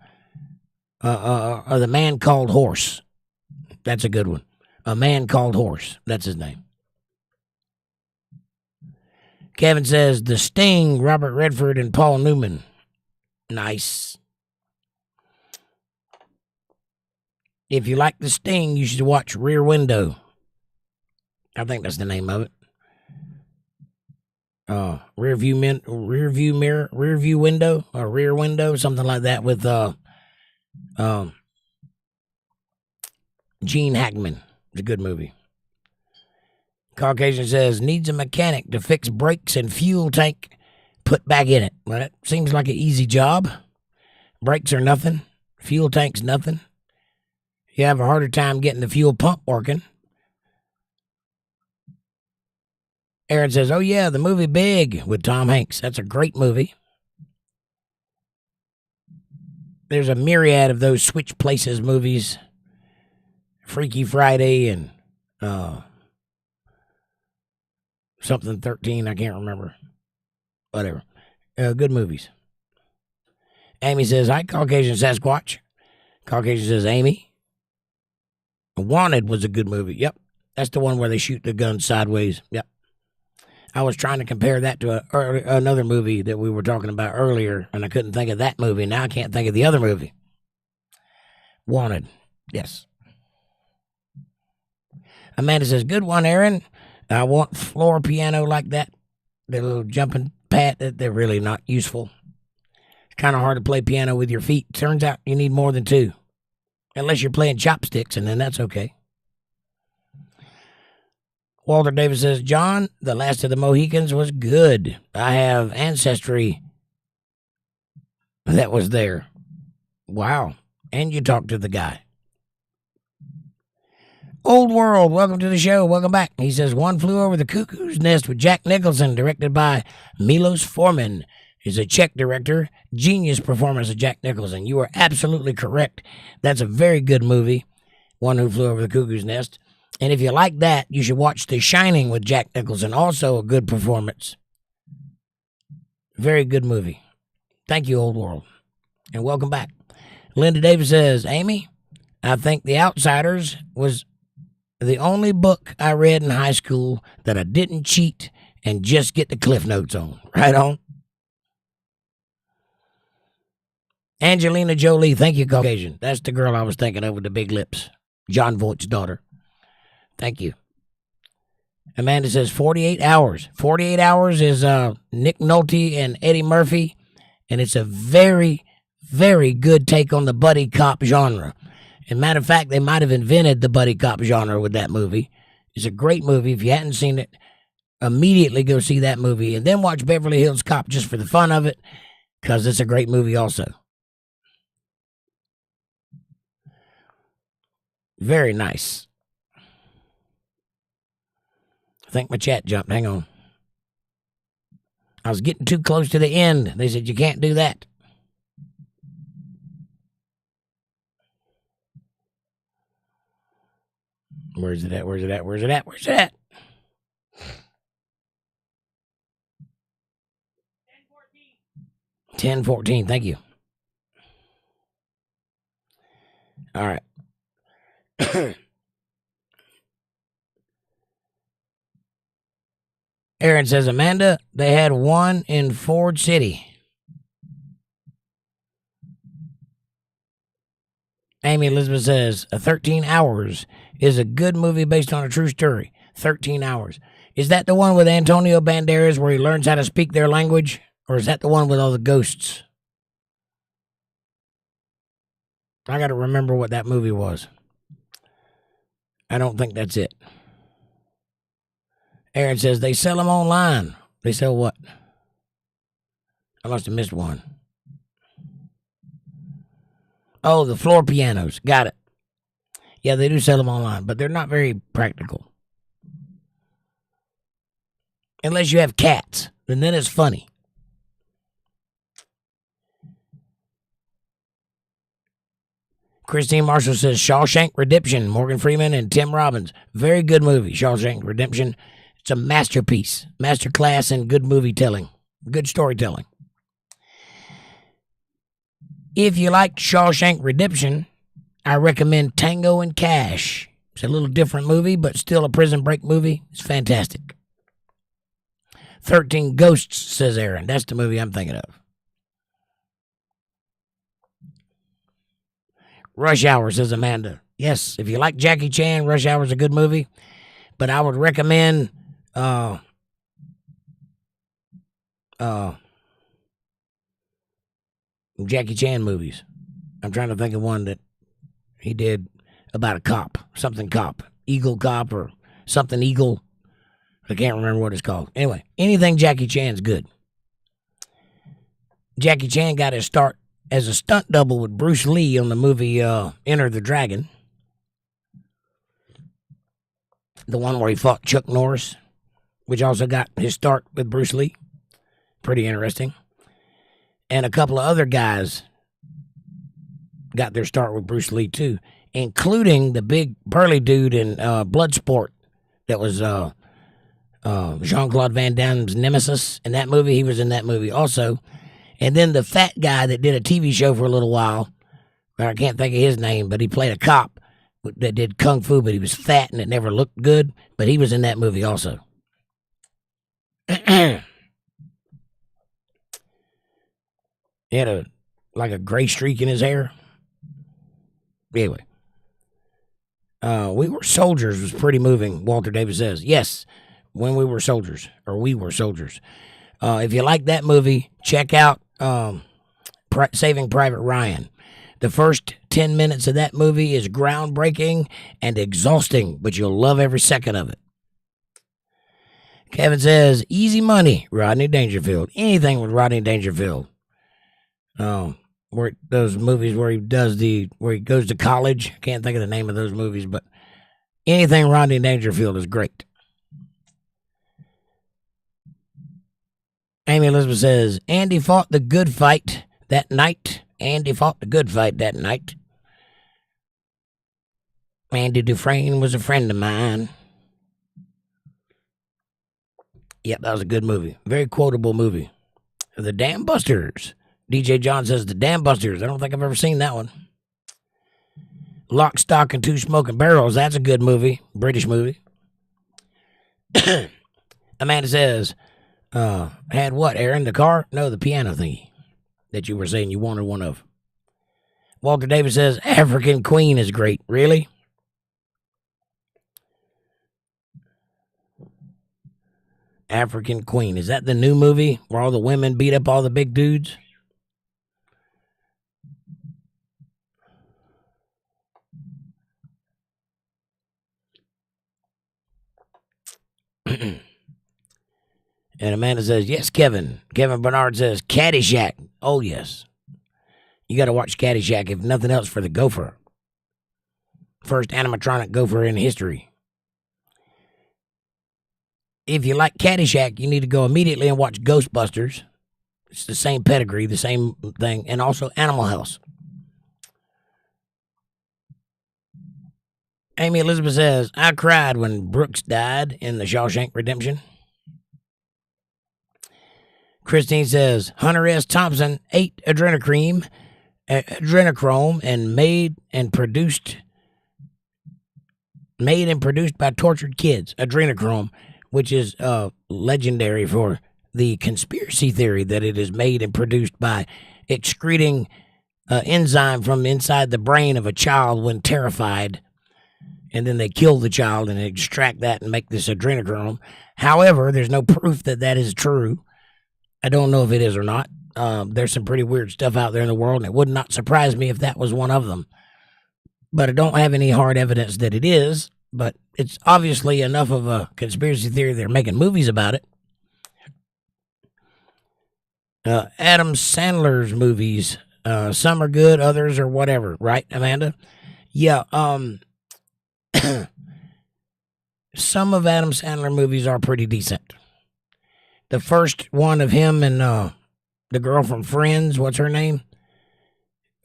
or the Man Called Horse. That's a good one. A Man Called Horse. That's his name. Kevin says, The Sting, Robert Redford, and Paul Newman. Nice. If you like The Sting, you should watch Rear Window. I think that's the name of it. Rear View Window, or Rear Window, something like that with Gene Hackman. It's a good movie. Caucasian says, needs a mechanic to fix brakes and fuel tank put back in it. Well, that seems like an easy job. Brakes are nothing. Fuel tank's nothing. You have a harder time getting the fuel pump working. Aaron says, oh yeah, the movie Big with Tom Hanks. That's a great movie. There's a myriad of those switch places movies. Freaky Friday and something 13, I can't remember. Whatever. Good movies. Amy says, hi, Caucasian Sasquatch. Caucasian says, Amy. Wanted was a good movie. Yep. That's the one where they shoot the gun sideways. Yep. I was trying to compare that to another movie that we were talking about earlier, and I couldn't think of that movie. Now I can't think of the other movie. Wanted. Yes. Amanda says, good one, Aaron. I want floor piano like that. The little jumping pad, they're really not useful. It's kind of hard to play piano with your feet. Turns out you need more than two. Unless you're playing chopsticks, and then that's okay. Walter Davis says, John, The Last of the Mohicans was good. I have ancestry that was there. Wow. And you talked to the guy. Old World, welcome to the show. Welcome back. He says, One Flew Over the Cuckoo's Nest with Jack Nicholson, directed by Milos Forman. He's a Czech director. Genius performance of Jack Nicholson. You are absolutely correct. That's a very good movie, One Who Flew Over the Cuckoo's Nest. And if you like that, you should watch The Shining with Jack Nicholson. Also a good performance. Very good movie. Thank you, Old World. And welcome back. Linda Davis says, Amy, I think The Outsiders was the only book I read in high school that I didn't cheat and just get the Cliff Notes on. Right on. Angelina Jolie, thank you, Caucasian. That's the girl I was thinking of with the big lips. John Voight's daughter. Thank you. Amanda says 48 Hours. 48 Hours is Nick Nolte and Eddie Murphy, and it's a very, very good take on the buddy cop genre. As a matter of fact, they might have invented the buddy cop genre with that movie. It's a great movie. If you hadn't seen it, immediately go see that movie and then watch Beverly Hills Cop just for the fun of it, because it's a great movie also. Very nice. I think my chat jumped. Hang on. I was getting too close to the end. They said you can't do that. Where's it at? Where's it at? Where's it at? Where's it at? 10:14. Thank you. All right. Aaron says, Amanda, they had one in Ford City. Amy Elizabeth says, 13 Hours is a good movie based on a true story. 13 Hours. Is that the one with Antonio Banderas where he learns how to speak their language? Or is that the one with all the ghosts? I got to remember what that movie was. I don't think that's it. Aaron says, they sell them online. They sell what? I must have missed one. Oh, the floor pianos. Got it. Yeah, they do sell them online, but they're not very practical. Unless you have cats, and then it's funny. Christine Marshall says, Shawshank Redemption, Morgan Freeman and Tim Robbins. Very good movie, Shawshank Redemption. It's a masterpiece, masterclass in good movie telling, good storytelling. If you like Shawshank Redemption, I recommend Tango and Cash. It's a little different movie, but still a prison break movie. It's fantastic. 13 Ghosts, says Aaron. That's the movie I'm thinking of. Rush Hour, says Amanda. Yes, if you like Jackie Chan, Rush Hour is a good movie. But I would recommend Jackie Chan movies. I'm trying to think of one that he did about a cop, something cop, Eagle Cop or something Eagle. I can't remember what it's called. Anyway, anything Jackie Chan's good. Jackie Chan got his start as a stunt double with Bruce Lee on the movie Enter the Dragon. The one where he fought Chuck Norris, which also got his start with Bruce Lee. Pretty interesting. And a couple of other guys got their start with Bruce Lee too, including the big burly dude in Bloodsport that was Jean-Claude Van Damme's nemesis in that movie. He was in that movie also. And then the fat guy that did a TV show for a little while, I can't think of his name, but he played a cop that did kung fu, but he was fat and it never looked good, but he was in that movie also. He had a gray streak in his hair. Anyway. We Were Soldiers was pretty moving, Walter Davis says. Yes, When We Were Soldiers, or We Were Soldiers. If you like that movie, check out Saving Private Ryan. The first 10 minutes of that movie is groundbreaking and exhausting, but you'll love every second of it. Kevin says, Easy Money, Rodney Dangerfield. Anything with Rodney Dangerfield. Where those movies where he goes to college. I can't think of the name of those movies, but anything Rodney Dangerfield is great. Amy Elizabeth says, Andy fought the good fight that night. Andy fought the good fight that night. Andy Dufresne was a friend of mine. Yep, that was a good movie. Very quotable movie. The Dam Busters. DJ John says, The Dam Busters. I don't think I've ever seen that one. Lock, Stock, and Two Smoking Barrels. That's a good movie. British movie. Amanda says, had what, Aaron? The car? No, the piano thingy that you were saying you wanted one of. Walter Davis says, African Queen is great. Really? African Queen. Is that the new movie where all the women beat up all the big dudes? And Amanda says, yes, Kevin. Kevin Bernard says, Caddyshack. Oh, yes. You got to watch Caddyshack, if nothing else, for the gopher. First animatronic gopher in history. If you like Caddyshack, you need to go immediately and watch Ghostbusters. It's the same pedigree, the same thing, and also Animal House. Amy Elizabeth says, I cried when Brooks died in the Shawshank Redemption. Christine says, Hunter S. Thompson ate adrenochrome and made and produced by tortured kids. Adrenochrome, which is legendary for the conspiracy theory that it is made and produced by excreting enzyme from inside the brain of a child when terrified. And then they kill the child and extract that and make this adrenochrome. However, there's no proof that that is true. I don't know if it is or not. There's some pretty weird stuff out there in the world, and it would not surprise me if that was one of them. But I don't have any hard evidence that it is. But it's obviously enough of a conspiracy theory they're making movies about it. Adam Sandler's movies, some are good, others are whatever. Right, Amanda? Yeah, some of Adam Sandler movies are pretty decent. The first one of him and the girl from Friends, what's her name?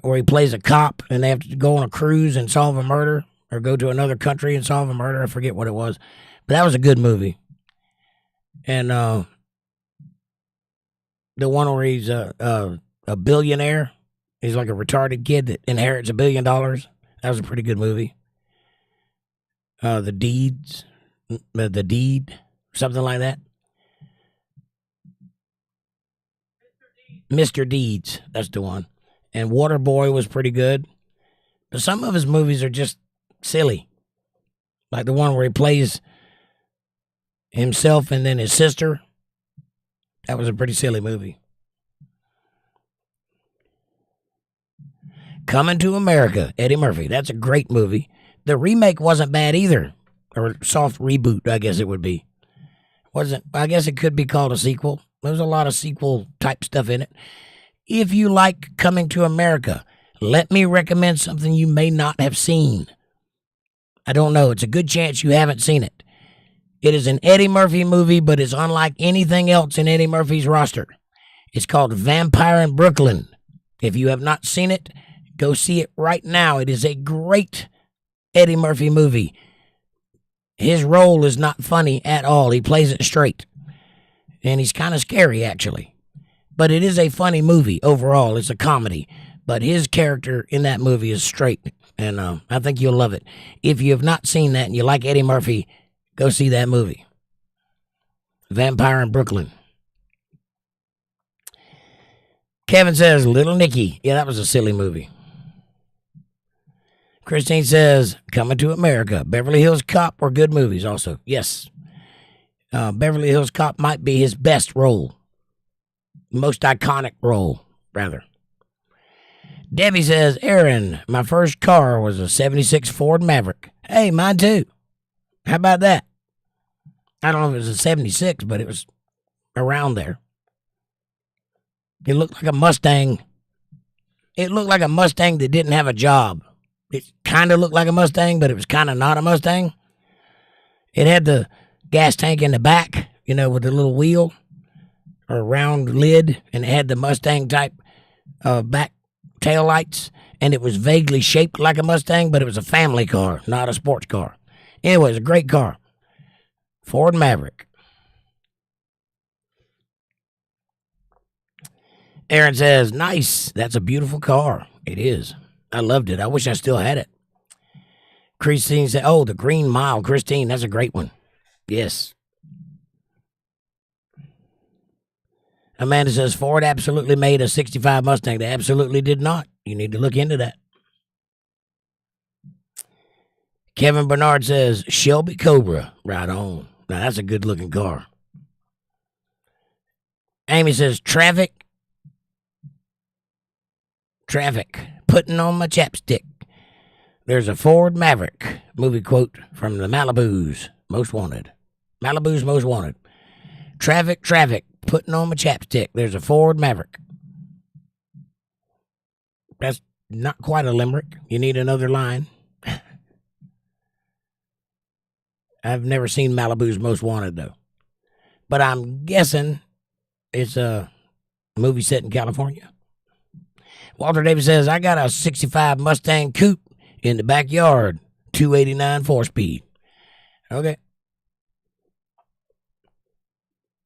Where he plays a cop and they have to go on a cruise and solve a murder, or go to another country and solve a murder. I forget what it was. But that was a good movie. And the one where he's a billionaire, he's like a retarded kid that inherits $1 billion. That was a pretty good movie. The Deed, something like that. Mr. Deeds, that's the one. And Waterboy was pretty good. But some of his movies are just silly. Like the one where he plays himself and then his sister. That was a pretty silly movie. Coming to America, Eddie Murphy. That's a great movie. The remake wasn't bad either. Or soft reboot, I guess it would be. I guess it could be called a sequel. There's a lot of sequel type stuff in it. If you like Coming to America, let me recommend something you may not have seen. I don't know. It's a good chance you haven't seen it. It is an Eddie Murphy movie, but it's unlike anything else in Eddie Murphy's roster. It's called Vampire in Brooklyn. If you have not seen it, go see it right now. It is a great Eddie Murphy movie. His role is not funny at all. He plays it straight. And he's kind of scary, actually. But it is a funny movie overall. It's a comedy. But his character in that movie is straight. And I think you'll love it. If you have not seen that and you like Eddie Murphy, go see that movie. Vampire in Brooklyn. Kevin says, Little Nicky. Yeah, that was a silly movie. Christine says, Coming to America. Beverly Hills Cop were good movies also. Yes. Beverly Hills Cop might be his best role. Most iconic role, rather. Debbie says, Aaron, my first car was a 76 Ford Maverick. Hey, mine too. How about that? I don't know if it was a 76, but it was around there. It looked like a Mustang. It looked like a Mustang that didn't have a job. It kind of looked like a Mustang, but it was kind of not a Mustang. It had the gas tank in the back, with the little wheel or round lid, and it had the Mustang type back tail lights, and it was vaguely shaped like a Mustang, but it was a family car, not a sports car. Anyway, it was a great car. Ford Maverick. Aaron says, nice. That's a beautiful car. It is. I loved it. I wish I still had it. Christine said, oh, the Green Mile. Christine, that's a great one. Yes. Amanda says, Ford absolutely made a 65 Mustang. They absolutely did not. You need to look into that. Kevin Bernard says, Shelby Cobra. Right on. Now, that's a good-looking car. Amy says, Traffic. Putting on my chapstick. There's a Ford Maverick movie quote from the Malibus. Most Wanted. Malibu's Most Wanted. Traffic, putting on my chapstick. There's a Ford Maverick. That's not quite a limerick. You need another line. I've never seen Malibu's Most Wanted, though. But I'm guessing it's a movie set in California. Walter Davis says, I got a 65 Mustang coupe in the backyard. 289 4-speed. Okay.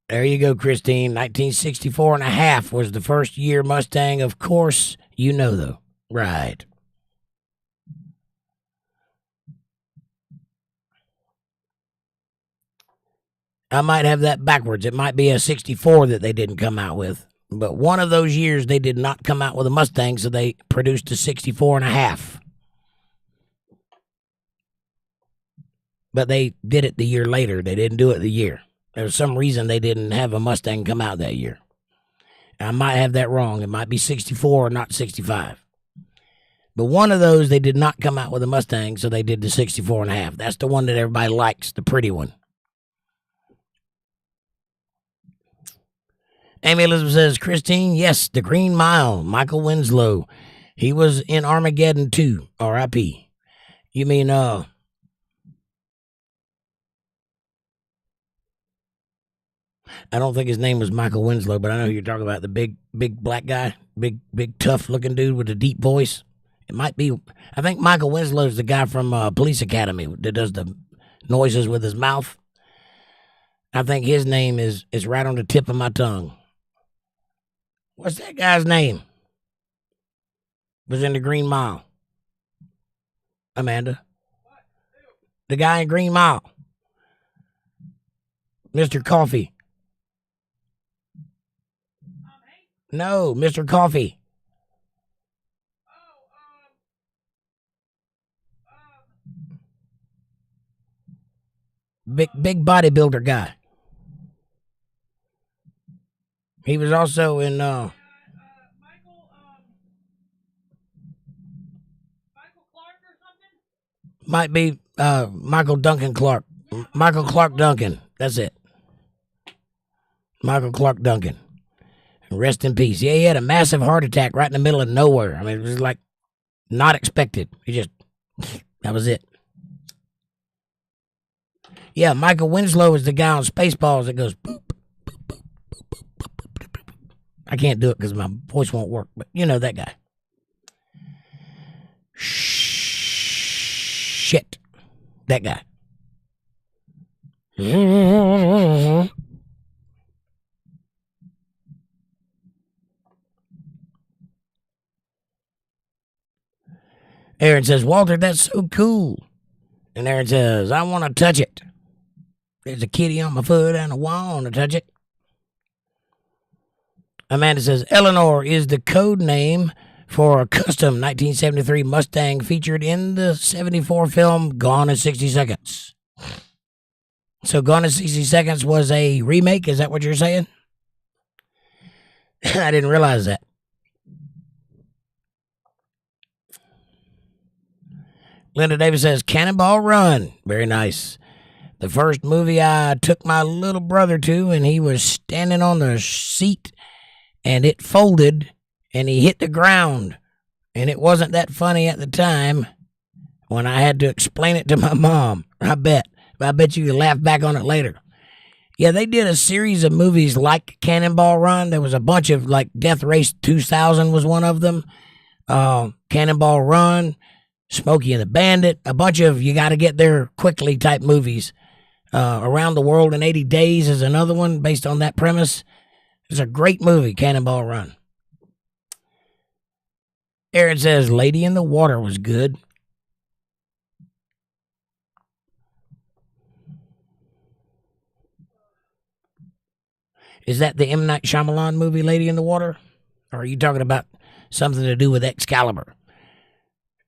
There you go, Christine. 1964 and a half was the first year Mustang. Of course, you know, though. Right. I might have that backwards. It might be a 64 that they didn't come out with. But one of those years, they did not come out with a Mustang, so they produced a 64 and a half. But they did it the year later. They didn't do it the year. There was some reason they didn't have a Mustang come out that year. I might have that wrong. It might be 64 or not 65. But one of those, they did not come out with a Mustang, so they did the 64 and a half. That's the one that everybody likes, the pretty one. Amy Elizabeth says, Christine, yes, the Green Mile, Michael Winslow. He was in Armageddon 2, R.I.P. You mean, I don't think his name was Michael Winslow, but I know who you're talking about. The big black guy, big tough looking dude with a deep voice. It might be, I think Michael Winslow's the guy from Police Academy that does the noises with his mouth. I think his name is right on the tip of my tongue. What's that guy's name? Was in the Green Mile. Amanda. The guy in Green Mile. Mr. Coffee. No, Mr. Coffee. Big bodybuilder guy. He was also in Michael Clark or something? Might be Michael Duncan Clark. Michael Clark Duncan. That's it. Michael Clark Duncan. Rest in peace. Yeah, he had a massive heart attack right in the middle of nowhere. I mean, it was like not expected. He just, that was it. Yeah, Michael Winslow is the guy on Spaceballs that goes boop, boop, boop, boop, boop, boop, boop, boop. I can't do it because my voice won't work, but you know that guy. Shit. That guy. Aaron says, Walter, that's so cool. And Aaron says, I want to touch it. There's a kitty on my foot and I want to touch it. Amanda says, Eleanor is the code name for a custom 1973 Mustang featured in the 74 film Gone in 60 Seconds. So Gone in 60 Seconds was a remake? Is that what you're saying? I didn't realize that. Linda Davis says, Cannonball Run. Very nice. The first movie I took my little brother to, and he was standing on the seat, and it folded, and he hit the ground. And it wasn't that funny at the time when I had to explain it to my mom. I bet you can laugh back on it later. Yeah, they did a series of movies like Cannonball Run. There was a bunch of, like, Death Race 2000 was one of them. Cannonball Run. Smokey and the Bandit, a bunch of you got to get there quickly type movies. Around the World in 80 Days is another one based on that premise. It's a great movie, Cannonball Run. Aaron says, Lady in the Water was good. Is that the M. Night Shyamalan movie, Lady in the Water? Or are you talking about something to do with Excalibur?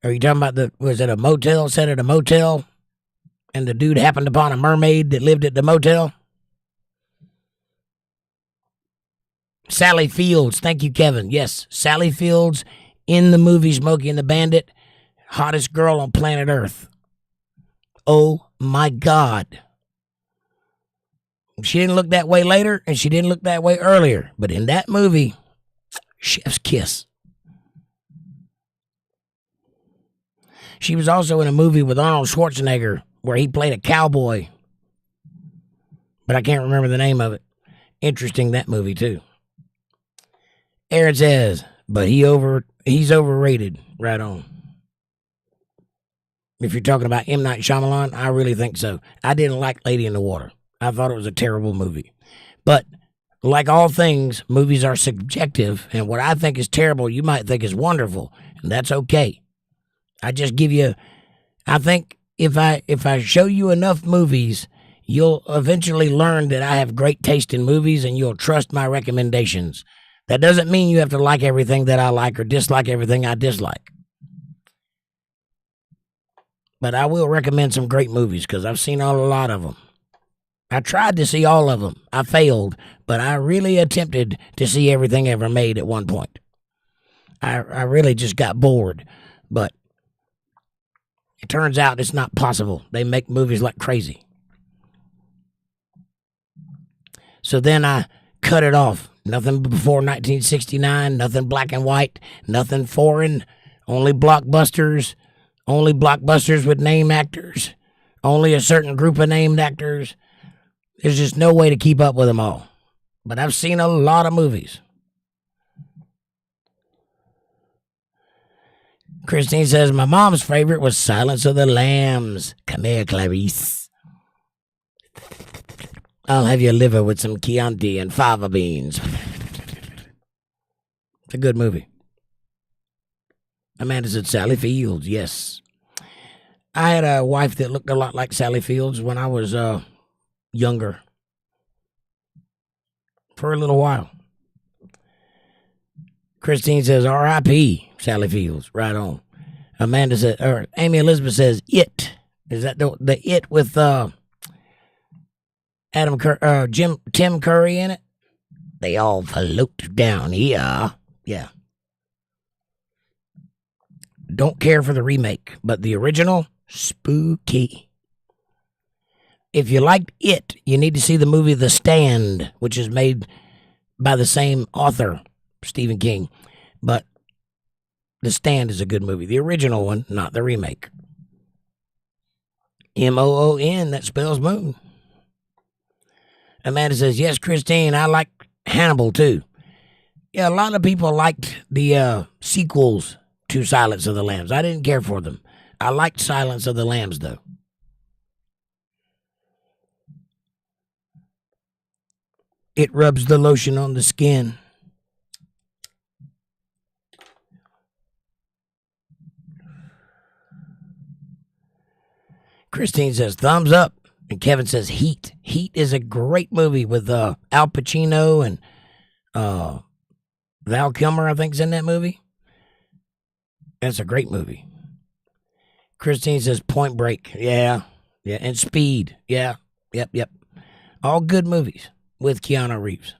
Are you talking about was it a motel, set at a motel, and the dude happened upon a mermaid that lived at the motel? Sally Fields, thank you, Kevin. Yes, Sally Fields in the movie Smokey and the Bandit, hottest girl on planet Earth. Oh, my God. She didn't look that way later, and she didn't look that way earlier. But in that movie, chef's kiss. She was also in a movie with Arnold Schwarzenegger where he played a cowboy. But I can't remember the name of it. Interesting, that movie, too. Aaron says, but he's overrated. Right on. If you're talking about M. Night Shyamalan, I really think so. I didn't like Lady in the Water. I thought it was a terrible movie. But like all things, movies are subjective, and what I think is terrible, you might think is wonderful, and that's okay. I just give you, I think if I show you enough movies, you'll eventually learn that I have great taste in movies, and you'll trust my recommendations. That doesn't mean you have to like everything that I like or dislike everything I dislike. But I will recommend some great movies because I've seen a lot of them. I tried to see all of them. I failed, but I really attempted to see everything ever made at one point. I really just got bored, but it turns out it's not possible. They make movies like crazy. So then I cut it off. Nothing before 1969, nothing black and white, nothing foreign, only blockbusters with name actors, only a certain group of named actors. There's just no way to keep up with them all. But I've seen a lot of movies. Christine says, my mom's favorite was Silence of the Lambs. Come here, Clarice. I'll have your liver with some Chianti and fava beans. It's a good movie. Amanda said, Sally Fields, yes. I had a wife that looked a lot like Sally Fields when I was younger. For a little while. Christine says, R.I.P. Sally Fields. Right on. Amanda said, or Amy Elizabeth says, It. Is that the It with Tim Curry in it? They all float down here. Yeah. Don't care for the remake, but the original, spooky. If you liked It, you need to see the movie The Stand, which is made by the same author, Stephen King. But The Stand is a good movie. The original one, not the remake. M-O-O-N, that spells moon. Amanda says, yes, Christine, I like Hannibal too. Yeah, a lot of people liked the sequels to Silence of the Lambs. I didn't care for them. I liked Silence of the Lambs, though. It rubs the lotion on the skin. Christine says, thumbs up. And Kevin says, Heat. Heat is a great movie with Al Pacino and Val Kilmer, I think, is in that movie. That's a great movie. Christine says, Point Break. Yeah. And Speed. Yeah. Yep. All good movies with Keanu Reeves.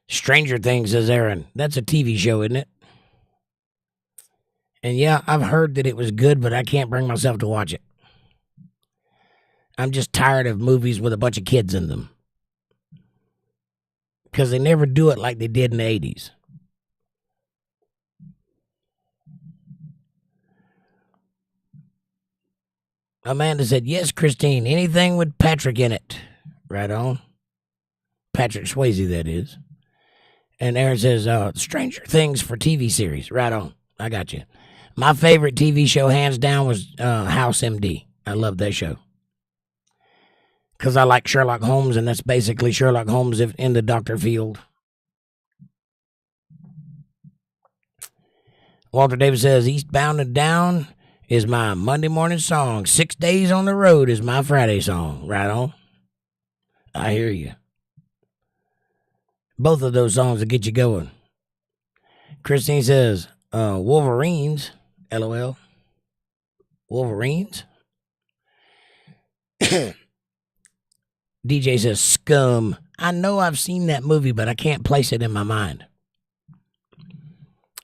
Stranger Things, says Aaron. That's a TV show, isn't it? And yeah, I've heard that it was good, but I can't bring myself to watch it. I'm just tired of movies with a bunch of kids in them. Because they never do it like they did in the 80s. Amanda said, yes, Christine, anything with Patrick in it. Right on. Patrick Swayze, that is. And Aaron says, Stranger Things for TV series. Right on. I got you. My favorite TV show, hands down, was House MD. I love that show. Because I like Sherlock Holmes, and that's basically Sherlock Holmes in the doctor field. Walter Davis says, Eastbound and Down is my Monday morning song. 6 Days on the Road is my Friday song. Right on. I hear you. Both of those songs will get you going. Christine says, Wolverines. LOL. Wolverines? DJ says, Scum. I know I've seen that movie, but I can't place it in my mind.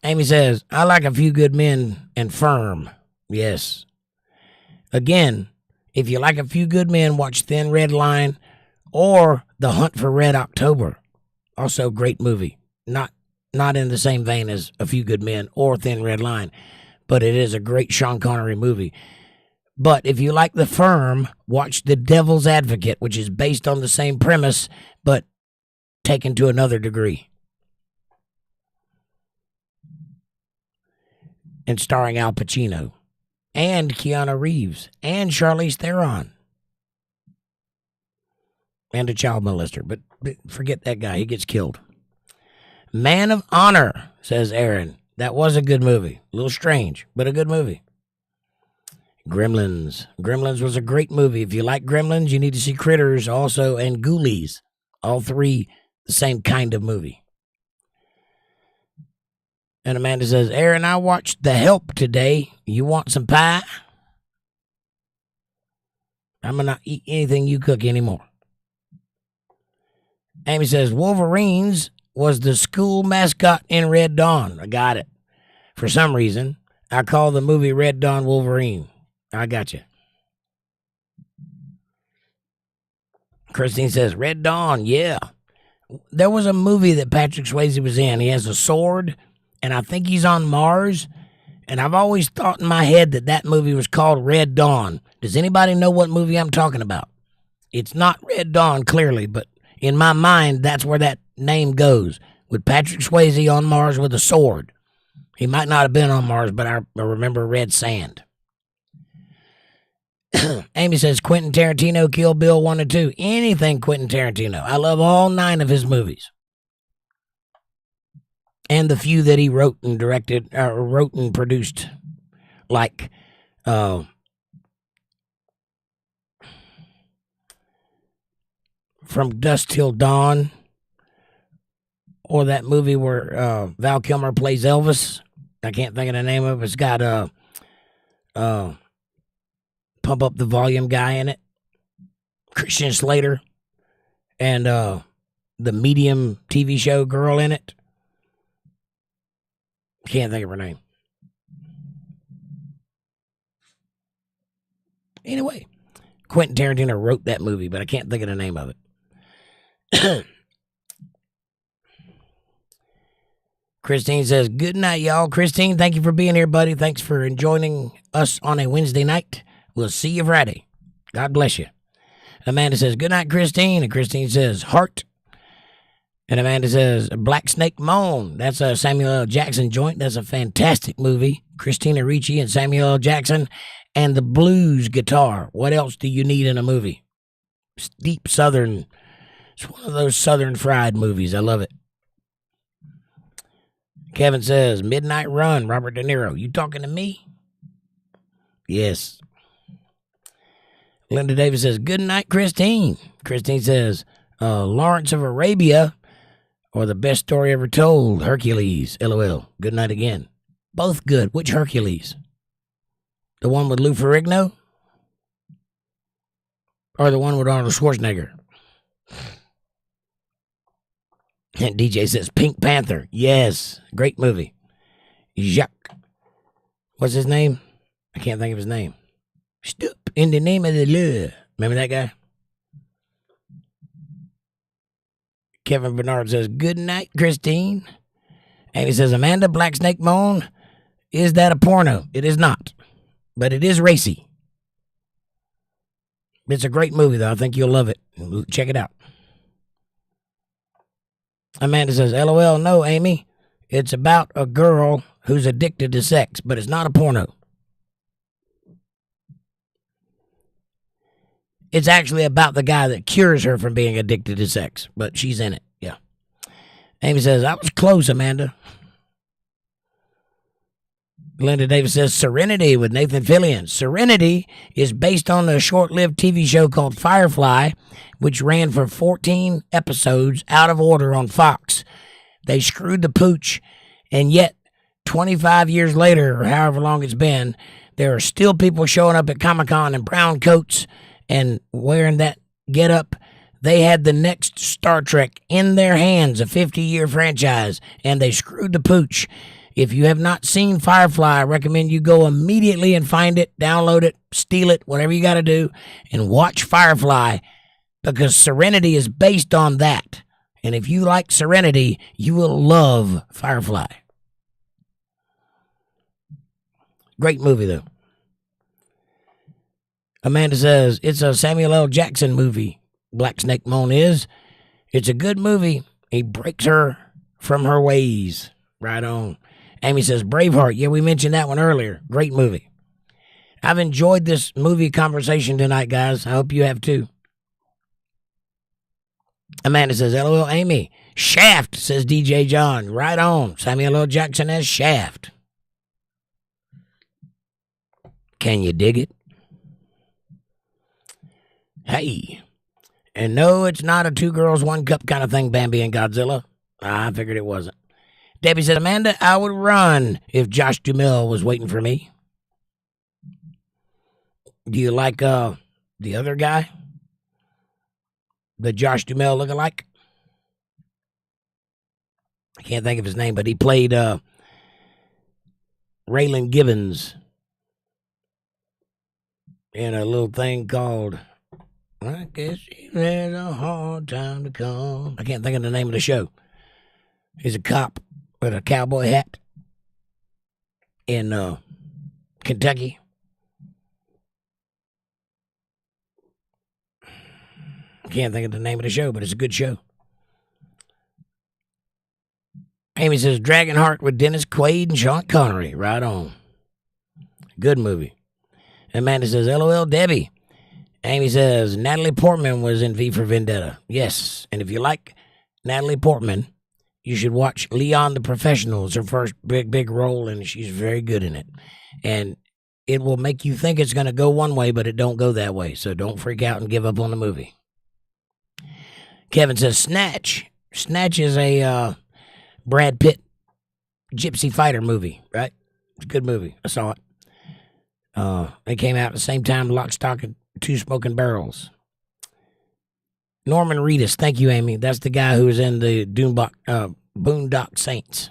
Amy says, I like A Few Good Men and Firm. Yes. Again, if you like A Few Good Men, watch Thin Red Line Or The Hunt for Red October. Also a great movie. Not in the same vein as A Few Good Men or Thin Red Line, but it is a great Sean Connery movie. But if you like The Firm, watch The Devil's Advocate, which is based on the same premise, but taken to another degree. And starring Al Pacino, and Keanu Reeves, and Charlize Theron. And a child molester, but forget that guy, he gets killed. Man of Honor, says Aaron. That was a good movie. A little strange, but a good movie. Gremlins. Gremlins was a great movie. If you like Gremlins, you need to see Critters also, and Ghoulies. All three, the same kind of movie. And Amanda says, Aaron, I watched The Help today. You want some pie? I'm going to not eat anything you cook anymore. Amy says, Wolverines was the school mascot in Red Dawn. I got it. For some reason, I call the movie Red Dawn Wolverine. I got you. Christine says, Red Dawn, yeah. There was a movie that Patrick Swayze was in. He has a sword, and I think he's on Mars. And I've always thought in my head that movie was called Red Dawn. Does anybody know what movie I'm talking about? It's not Red Dawn, clearly, but in my mind, that's where that name goes. With Patrick Swayze on Mars with a sword. He might not have been on Mars, but I remember red sand. Amy says, Quentin Tarantino, Kill Bill 1 and 2. Anything Quentin Tarantino. I love all 9 of his movies. And the few that he wrote and directed, wrote and produced. Like, From Dusk Till Dawn. Or that movie where Val Kilmer plays Elvis. I can't think of the name of it. It's got Pump Up the Volume guy in it. Christian Slater. And the Medium TV show girl in it. Can't think of her name. Anyway, Quentin Tarantino wrote that movie, but I can't think of the name of it. Christine says, good night, y'all. Christine, thank you for being here, buddy. Thanks for joining us on a Wednesday night. We'll see you Friday. God bless you. Amanda says, good night, Christine. And Christine says, heart. And Amanda says, Black Snake Moan. That's a Samuel L. Jackson joint. That's a fantastic movie. Christina Ricci and Samuel L. Jackson. And the blues guitar. What else do you need in a movie? Deep Southern. It's one of those Southern fried movies. I love it. Kevin says, Midnight Run, Robert De Niro. You talking to me? Yes. Linda Davis says, good night, Christine. Christine says, Lawrence of Arabia, or The Best Story Ever Told, Hercules, LOL. Good night again. Both good. Which Hercules? The one with Lou Ferrigno? Or the one with Arnold Schwarzenegger? And DJ says, Pink Panther. Yes. Great movie. Jacques. What's his name? I can't think of his name. Stop in the name of the law. Remember that guy? Kevin Bernard says, good night, Christine. And he says, Amanda, Black Snake Moan, is that a porno? It is not. But it is racy. It's a great movie, though. I think you'll love it. Check it out. Amanda says, LOL, no, Amy. It's about a girl who's addicted to sex, but it's not a porno. It's actually about the guy that cures her from being addicted to sex, but she's in it, yeah. Amy says, I was close, Amanda. Linda Davis says, Serenity with Nathan Fillion. Serenity is based on a short-lived TV show called Firefly, which ran for 14 episodes out of order on Fox. They screwed the pooch, and yet 25 years later, or however long it's been, there are still people showing up at Comic-Con in brown coats and wearing that get-up. They had the next Star Trek in their hands, a 50-year franchise, and they screwed the pooch. If you have not seen Firefly, I recommend you go immediately and find it, download it, steal it, whatever you got to do, and watch Firefly. because Serenity is based on that. And if you like Serenity, you will love Firefly. Great movie, though. Amanda says, it's a Samuel L. Jackson movie. Black Snake Moan is. It's a good movie. He breaks her from her ways. Right on. Amy says, Braveheart. Yeah, we mentioned that one earlier. Great movie. I've enjoyed this movie conversation tonight, guys. I hope you have too. Amanda says, LOL, Amy. Shaft, says DJ John. Right on. Samuel L. Jackson as Shaft. Can you dig it? Hey. And no, it's not a 2 girls, 1 cup kind of thing, Bambi and Godzilla. I figured it wasn't. Debbie said, Amanda, I would run if Josh Duhamel was waiting for me. Do you like the other guy? The Josh Duhamel lookalike? I can't think of his name, but he played Raylan Givens in a little thing called I Guess You Had a Hard Time to Come. I can't think of the name of the show. He's a cop with a cowboy hat in Kentucky. I can't think of the name of the show, but it's a good show. Amy says, Dragonheart with Dennis Quaid and Sean Connery. Right on. Good movie. Amanda says, LOL, Debbie. Amy says, Natalie Portman was in V for Vendetta. Yes, and if you like Natalie Portman, you should watch Leon the Professional. It's her first big role, and she's very good in it. And it will make you think it's going to go one way, but it don't go that way. So don't freak out and give up on the movie. Kevin says, Snatch. Snatch is a Brad Pitt gypsy fighter movie, right? It's a good movie. I saw it. They came out at the same time, Lock, Stock, and Two Smoking Barrels. Norman Reedus, thank you, Amy. That's the guy who was in the Boondock Saints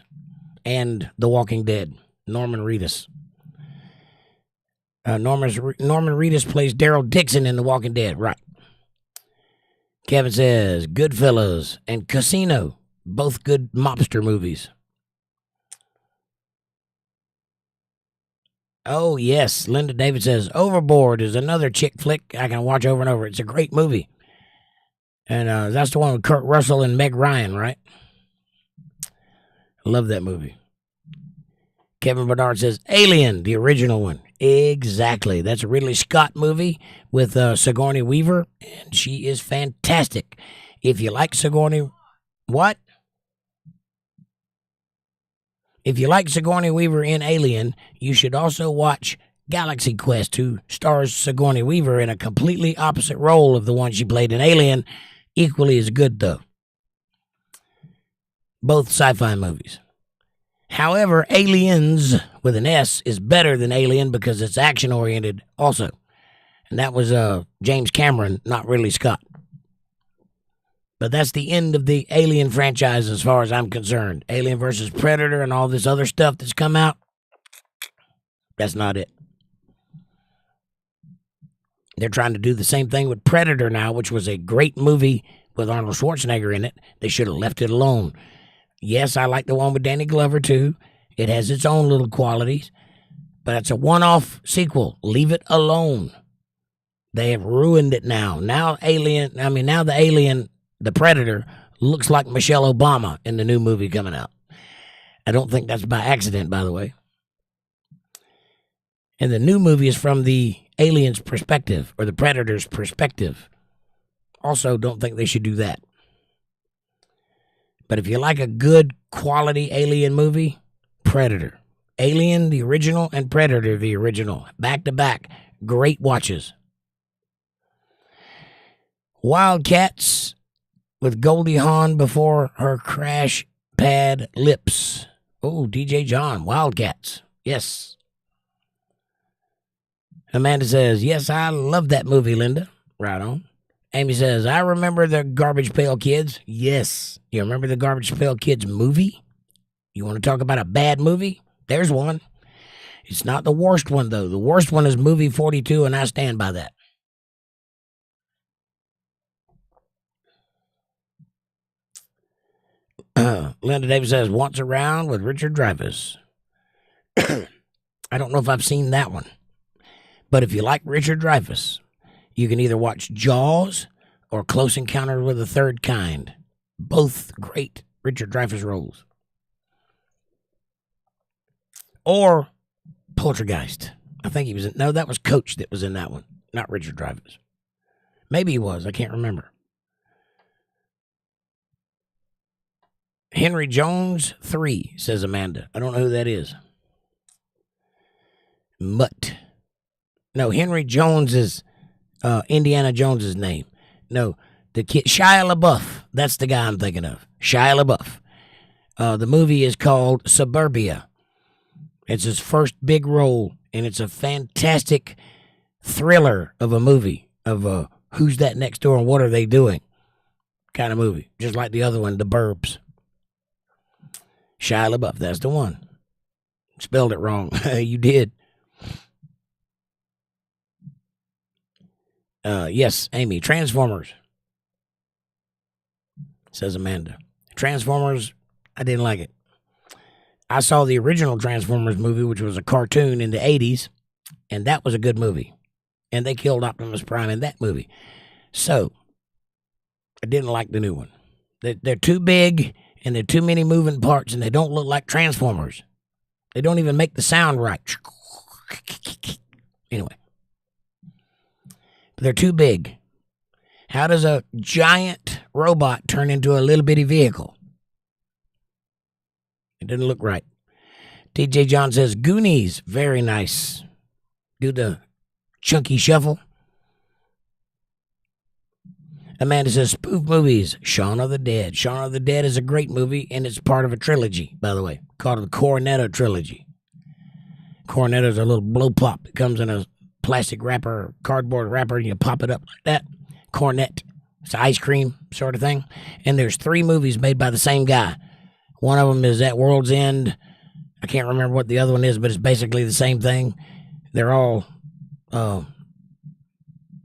and The Walking Dead. Norman Reedus. Norman Reedus plays Daryl Dixon in The Walking Dead, right? Kevin says, Goodfellas and Casino, both good mobster movies. Oh, yes. Linda David says, Overboard is another chick flick I can watch over and over. It's a great movie. And that's the one with Kurt Russell and Meg Ryan, right? I love that movie. Kevin Bernard says, Alien, the original one. Exactly. That's a Ridley Scott movie with Sigourney Weaver, and she is fantastic. If you like Sigourney... What? If you like Sigourney Weaver in Alien, you should also watch Galaxy Quest, who stars Sigourney Weaver in a completely opposite role of the one she played in Alien. Equally as good, though. Both sci-fi movies. However, Aliens, with an S, is better than Alien because it's action-oriented also. And that was James Cameron, not Ridley Scott. But that's the end of the Alien franchise as far as I'm concerned. Alien versus Predator and all this other stuff that's come out, that's not it. They're trying to do the same thing with Predator now, which was a great movie with Arnold Schwarzenegger in it. They should have left it alone. Yes, I like the one with Danny Glover, too. It has its own little qualities. But it's a one-off sequel. Leave it alone. They have ruined it now. Now the Alien, the Predator, looks like Michelle Obama in the new movie coming out. I don't think that's by accident, by the way. And the new movie is from the alien's perspective, or the Predator's perspective. Also, don't think they should do that. But if you like a good quality Alien movie, Predator. Alien, the original, and Predator, the original. Back to back. Great watches. Wildcats with Goldie Hawn before her crash pad lips. Oh, DJ John, Wildcats. Yes. Amanda says, yes, I love that movie, Linda. Right on. Amy says, I remember the Garbage Pail Kids. Yes. You remember the Garbage Pail Kids movie? You want to talk about a bad movie? There's one. It's not the worst one, though. The worst one is movie 42, and I stand by that. Linda Davis says, Once Around with Richard Dreyfuss. I don't know if I've seen that one. But if you like Richard Dreyfuss, you can either watch Jaws or Close Encounters with the Third Kind. Both great Richard Dreyfuss roles. Or Poltergeist. I think he was in... No, that was Coach that was in that one. Not Richard Dreyfuss. Maybe he was. I can't remember. Henry Jones 3, says Amanda. I don't know who that is. Mutt. No, Henry Jones is Indiana Jones's name. No, the kid, Shia LaBeouf. That's the guy I'm thinking of. Shia LaBeouf. The movie is called Suburbia. It's his first big role, and it's a fantastic thriller of a movie of who's that next door and what are they doing kind of movie. Just like the other one, The Burbs. Shia LaBeouf, that's the one. Spelled it wrong. You did. Yes, Amy. Transformers, says Amanda. Transformers, I didn't like it. I saw the original Transformers movie, which was a cartoon in the 80s, and that was a good movie. And they killed Optimus Prime in that movie. So, I didn't like the new one. They're too big, and there are too many moving parts, and they don't look like Transformers. They don't even make the sound right. Anyway. They're too big. How does a giant robot turn into a little bitty vehicle? It didn't look right. TJ John says, Goonies, very nice. Do the chunky shuffle. Amanda says, spoof movies, Shaun of the Dead. Shaun of the Dead is a great movie, and it's part of a trilogy, by the way, called the Cornetto Trilogy. Cornetto's a little blow pop that comes in a plastic wrapper, cardboard wrapper, and you pop it up like that. Cornet. It's ice cream sort of thing. And there's 3 movies made by the same guy. One of them is At World's End. I can't remember what the other one is, but it's basically the same thing. They're all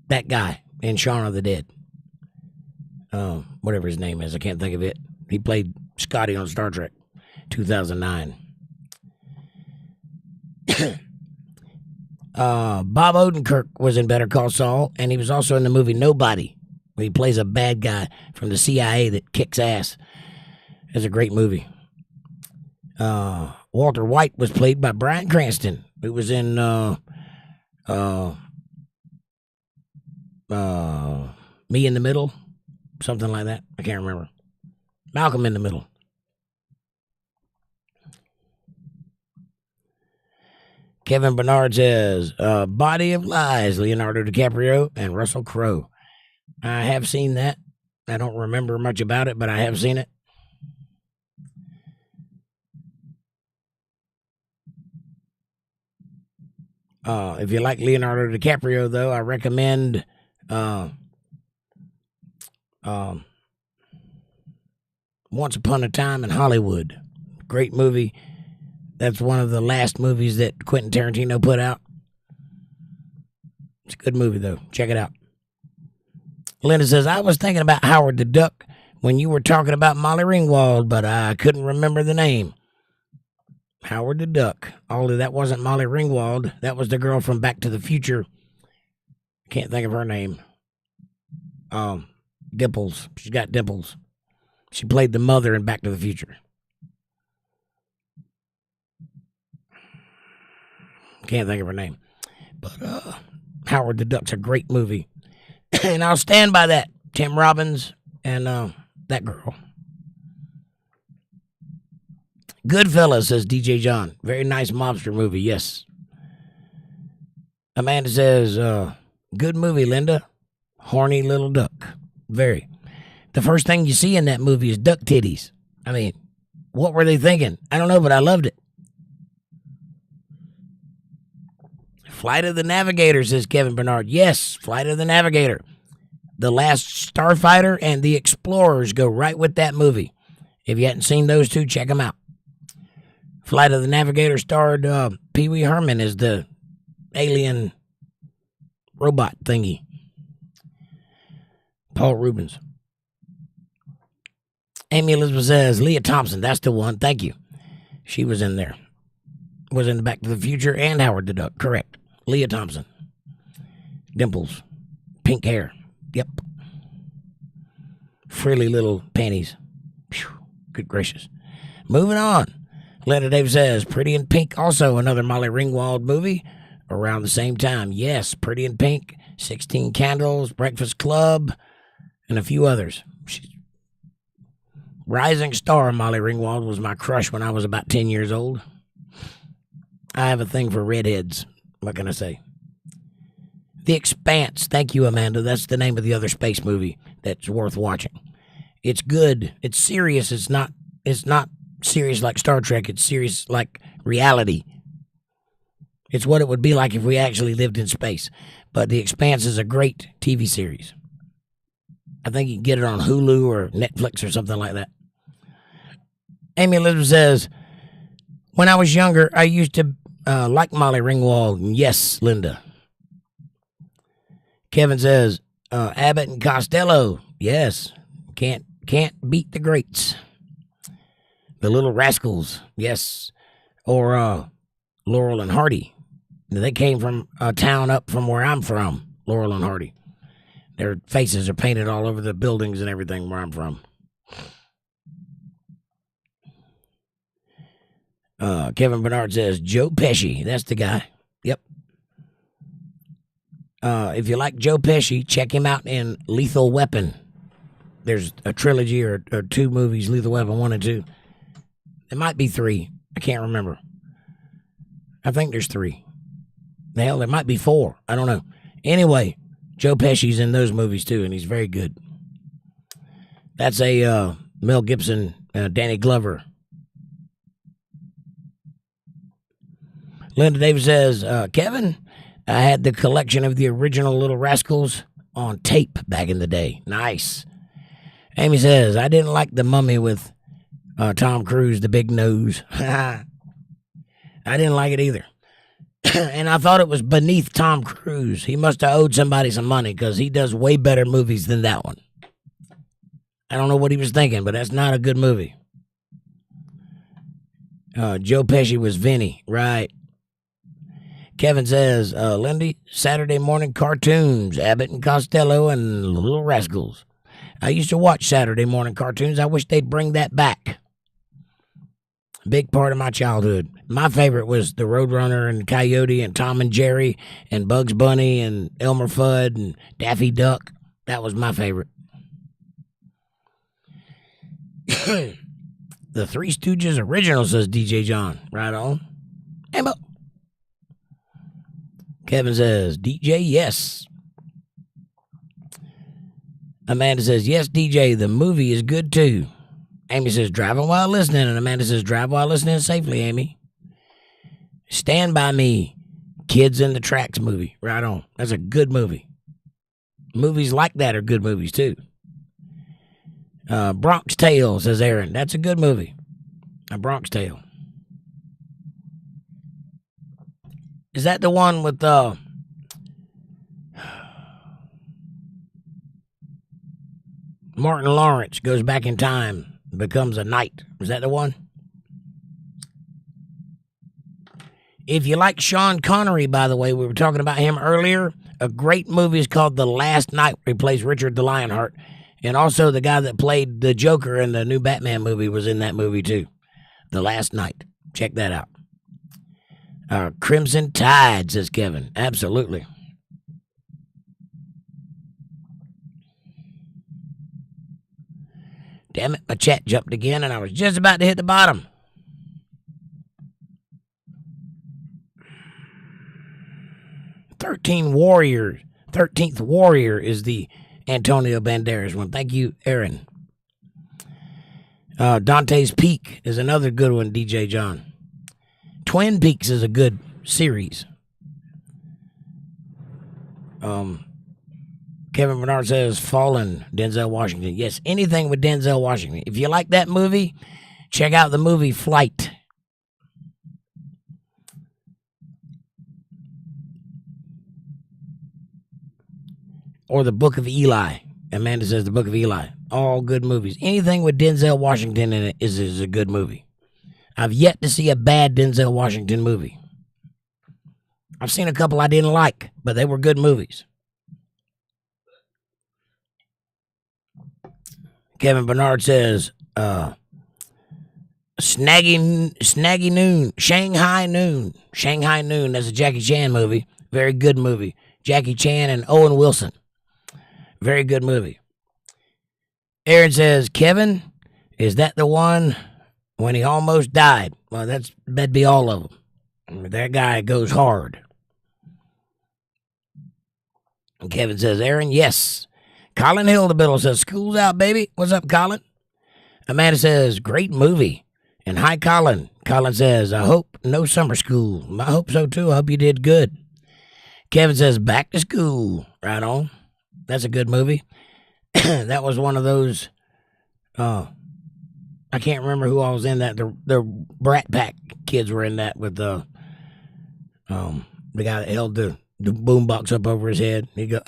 that guy in Shaun of the Dead. Whatever his name is, I can't think of it. He played Scotty on Star Trek, 2009. Bob Odenkirk was in Better Call Saul, and he was also in the movie Nobody, where he plays a bad guy from the CIA that kicks ass. It's a great movie. Walter White was played by Bryan Cranston, who was in Me in the Middle, something like that. I can't remember. Malcolm in the Middle. Kevin Bernard says, Body of Lies, Leonardo DiCaprio and Russell Crowe. I have seen that. I don't remember much about it, but I have seen it. If you like Leonardo DiCaprio, though, I recommend Once Upon a Time in Hollywood. Great movie. That's one of the last movies that Quentin Tarantino put out. It's a good movie, though. Check it out. Linda says, I was thinking about Howard the Duck when you were talking about Molly Ringwald, but I couldn't remember the name. Howard the Duck. Although that wasn't Molly Ringwald. That was the girl from Back to the Future. Can't think of her name. Dimples. She's got dimples. She played the mother in Back to the Future. Can't think of her name. But Howard the Duck's a great movie. And I'll stand by that. Tim Robbins and that girl. Goodfellas, says DJ John. Very nice mobster movie, yes. Amanda says, good movie, Linda. Horny little duck. Very. The first thing you see in that movie is duck titties. I mean, what were they thinking? I don't know, but I loved it. Flight of the Navigator, says Kevin Bernard. Yes, Flight of the Navigator. The Last Starfighter and The Explorers go right with that movie. If you hadn't seen those two, check them out. Flight of the Navigator starred Pee Wee Herman as the alien robot thingy. Paul Rubens. Amy Elizabeth says, Leah Thompson, that's the one. Thank you. She was in there. Was in Back to the Future and Howard the Duck. Correct. Leah Thompson. Dimples. Pink hair. Yep. Frilly little panties. Whew. Good gracious. Moving on. Linda Davis says, Pretty in Pink, also another Molly Ringwald movie around the same time. Yes, Pretty in Pink, 16 Candles, Breakfast Club, and a few others. Rising star Molly Ringwald was my crush when I was about 10 years old. I have a thing for redheads. What can I say? The Expanse. Thank you, Amanda. That's the name of the other space movie that's worth watching. It's good. It's serious. It's not serious like Star Trek. It's serious like reality. It's what it would be like if we actually lived in space. But The Expanse is a great TV series. I think you can get it on Hulu or Netflix or something like that. Amy Elizabeth says, when I was younger, I used to like Molly Ringwald. Yes, Linda. Kevin says, Abbott and Costello. Yes. Can't beat the greats. The Little Rascals. Yes. Or Laurel and Hardy. They came from a town up from where I'm from, Laurel and Hardy. Their faces are painted all over the buildings and everything where I'm from. Kevin Bernard says, Joe Pesci. That's the guy. Yep. If you like Joe Pesci, check him out in Lethal Weapon. There's a trilogy or 2 movies, Lethal Weapon 1 and 2. There might be 3. I can't remember. I think there's 3. Hell, there might be 4. I don't know. Anyway, Joe Pesci's in those movies too, and he's very good. That's a Mel Gibson, Danny Glover. Linda Davis says, Kevin, I had the collection of the original Little Rascals on tape back in the day. Nice. Amy says, I didn't like The Mummy with Tom Cruise, the big nose. I didn't like it either. And I thought it was beneath Tom Cruise. He must have owed somebody some money because he does way better movies than that one. I don't know what he was thinking, but that's not a good movie. Joe Pesci was Vinny, right. Kevin says, Lindy, Saturday morning cartoons, Abbott and Costello and Little Rascals. I used to watch Saturday morning cartoons. I wish they'd bring that back. Big part of my childhood. My favorite was the Roadrunner and Coyote and Tom and Jerry and Bugs Bunny and Elmer Fudd and Daffy Duck. That was my favorite. The Three Stooges original, says DJ John. Right on. Ambo. Kevin says, DJ, yes. Amanda says, yes, DJ, the movie is good too. Amy says, driving while listening. And Amanda says, drive while listening safely, Amy. Stand By Me, Kids in the Tracks movie. Right on. That's a good movie. Movies like that are good movies too. Bronx Tale, says Aaron. That's a good movie. A Bronx Tale. Is that the one with Martin Lawrence goes back in time, becomes a knight? Is that the one? If you like Sean Connery, by the way, we were talking about him earlier. A great movie is called The Last Night, where he plays Richard the Lionheart. And also the guy that played the Joker in the new Batman movie was in that movie too. The Last Night. Check that out. Crimson Tide, says Kevin. Absolutely. Damn it, my chat jumped again and I was just about to hit the bottom. Thirteenth Warrior is the Antonio Banderas one. Thank you, Aaron. Dante's Peak is another good one, DJ John. Twin Peaks is a good series. Kevin Bernard says, Fallen, Denzel Washington. Yes, anything with Denzel Washington. If you like that movie, check out the movie Flight. Or the Book of Eli. Amanda says the Book of Eli. All good movies. Anything with Denzel Washington in it is a good movie. I've yet to see a bad Denzel Washington movie. I've seen a couple I didn't like, but they were good movies. Kevin Bernard says, Snaggy Noon, Shanghai Noon. Shanghai Noon, that's a Jackie Chan movie. Very good movie. Jackie Chan and Owen Wilson. Very good movie. Aaron says, Kevin, is that the one when he almost died? Well, that'd be all of them. That guy goes hard. And Kevin says, Aaron, yes. Colin Hildebiddle says, school's out, baby. What's up, Colin? Amanda says, great movie. And hi, Colin. Colin says, I hope no summer school. I hope so, too. I hope you did good. Kevin says, back to school. Right on. That's a good movie. That was one of those, I can't remember who all was in that. The Brat Pack kids were in that with the guy that held the boombox up over his head. He'd go,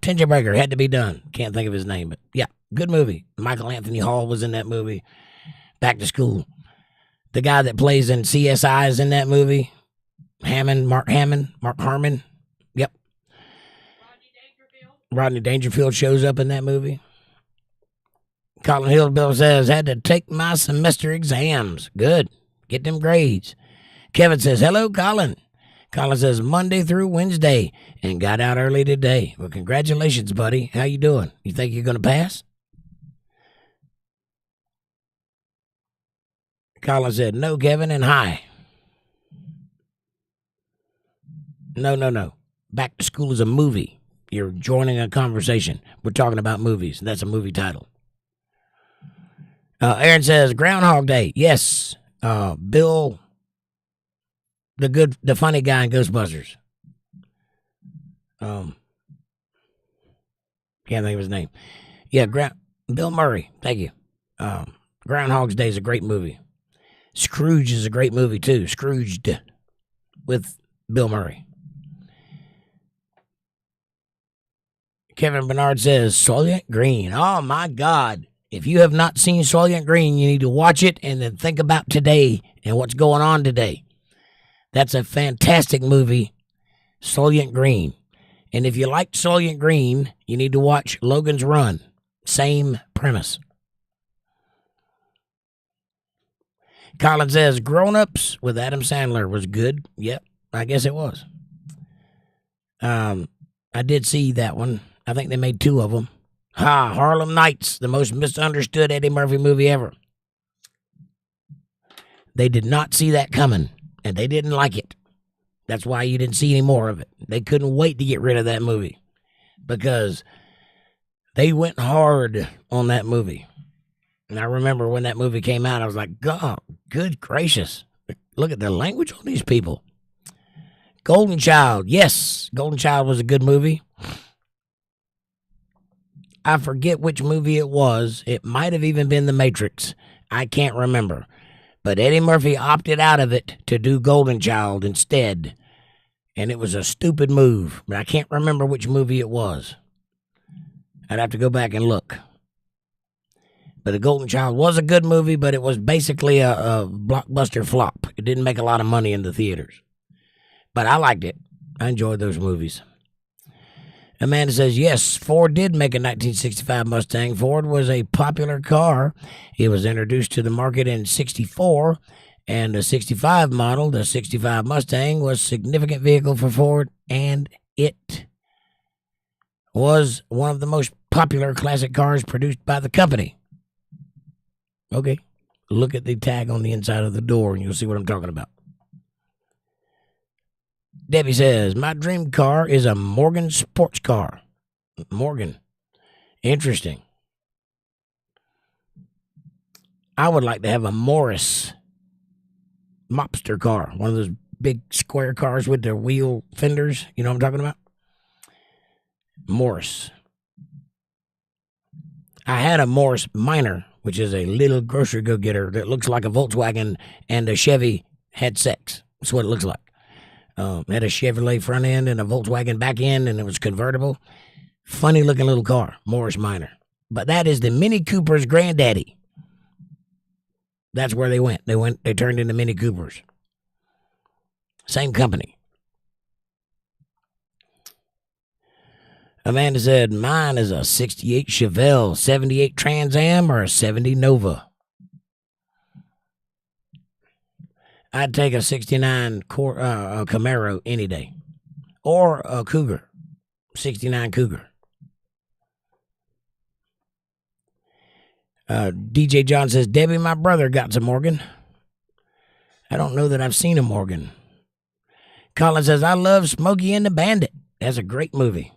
Tension Breaker, had to be done. Can't think of his name, but yeah, good movie. Michael Anthony Hall was in that movie. Back to School. The guy that plays in CSI is in that movie. Mark Harmon. Yep. Rodney Dangerfield shows up in that movie. Colin Hillbill says, had to take my semester exams. Good. Get them grades. Kevin says, hello, Colin. Colin says, Monday through Wednesday, and got out early today. Well, congratulations, buddy. How you doing? You think you're going to pass? Colin said, no, Kevin, and hi. No. Back to School is a movie. You're joining a conversation. We're talking about movies. That's a movie title. Aaron says, Groundhog Day. Yes. Bill, the funny guy in Ghostbusters. Can't think of his name. Yeah, Bill Murray. Thank you. Groundhog's Day is a great movie. Scrooge is a great movie, too. Scrooged with Bill Murray. Kevin Bernard says, Soylent Green. Oh, my God. If you have not seen Soylent Green, you need to watch it and then think about today and what's going on today. That's a fantastic movie, Soylent Green. And if you liked Soylent Green, you need to watch Logan's Run. Same premise. Colin says, Grown Ups with Adam Sandler was good. Yep, I guess it was. I did see that one. I think they made 2 of them. Harlem Nights, the most misunderstood Eddie Murphy movie ever. They did not see that coming, and they didn't like it. That's why you didn't see any more of it. They couldn't wait to get rid of that movie because they went hard on that movie. And I remember when that movie came out, I was like, God, good gracious. Look at the language on these people. Golden Child. Yes, Golden Child was a good movie. I forget which movie it was. It might have even been The Matrix. I can't remember. But Eddie Murphy opted out of it to do Golden Child instead. And it was a stupid move. But I can't remember which movie it was. I'd have to go back and look. But The Golden Child was a good movie, but it was basically a blockbuster flop. It didn't make a lot of money in the theaters. But I liked it. I enjoyed those movies. Amanda says, yes, Ford did make a 1965 Mustang. Ford was a popular car. It was introduced to the market in 64, and the 65 model, the 65 Mustang, was a significant vehicle for Ford, and it was one of the most popular classic cars produced by the company. Okay, look at the tag on the inside of the door, and you'll see what I'm talking about. Debbie says, my dream car is a Morgan sports car. Morgan. Interesting. I would like to have a Morris mobster car. One of those big square cars with their wheel fenders. You know what I'm talking about? Morris. I had a Morris Minor, which is a little grocery go-getter that looks like a Volkswagen and a Chevy had sex. That's what it looks like. Had a Chevrolet front end and a Volkswagen back end, and it was convertible. Funny looking little car, Morris Minor. but that is the Mini Cooper's granddaddy. That's where they went. They turned into Mini Coopers. Same company. Amanda said, mine is a 68 Chevelle, 78 Trans Am, or a 70 Nova. I'd take a 69 Camaro any day. Or a Cougar. 69 Cougar. DJ John says, Debbie, my brother got some Morgan. I don't know that I've seen a Morgan. Colin says, I love Smokey and the Bandit. That's a great movie.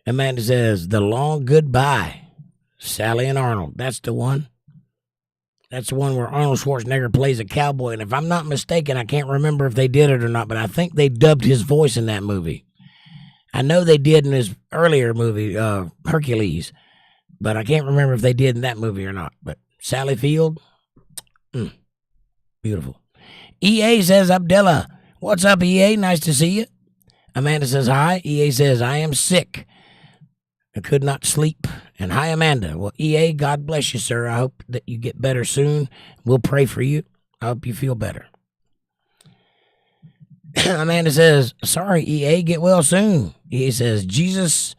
Amanda says, The Long Goodbye. Sally and Arnold. That's the one. That's the one where Arnold Schwarzenegger plays a cowboy. And if I'm not mistaken, I can't remember if they did it or not, but I think they dubbed his voice in that movie. I know they did in his earlier movie, Hercules, but I can't remember if they did in that movie or not. But Sally Field, beautiful. EA says, Abdullah, what's up, EA? Nice to see you. Amanda says, hi. EA says, I am sick. I could not sleep. And hi, Amanda. Well, EA, God bless you, sir. I hope that you get better soon. We'll pray for you. I hope you feel better. Amanda says, sorry, EA, get well soon. EA says, Jesus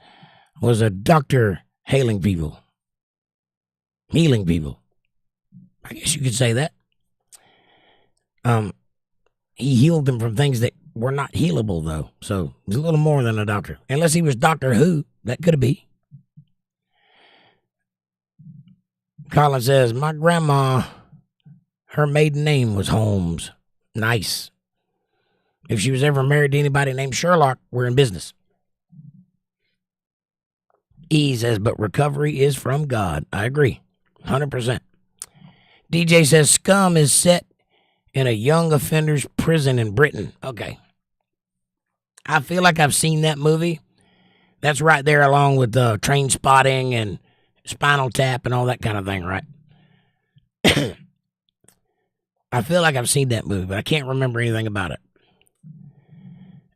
was a doctor healing people. Healing people. I guess you could say that. He healed them from things that were not healable, though. So he's a little more than a doctor. Unless he was Doctor Who. That could be. Colin says, my grandma, her maiden name was Holmes. Nice. If she was ever married to anybody named Sherlock, we're in business. E says, but recovery is from God. I agree. 100%. DJ says, Scum is set in a young offenders prison in Britain. Okay. I feel like I've seen that movie. That's right there along with Train Spotting and Spinal Tap and all that kind of thing, right? I feel like I've seen that movie, but I can't remember anything about it.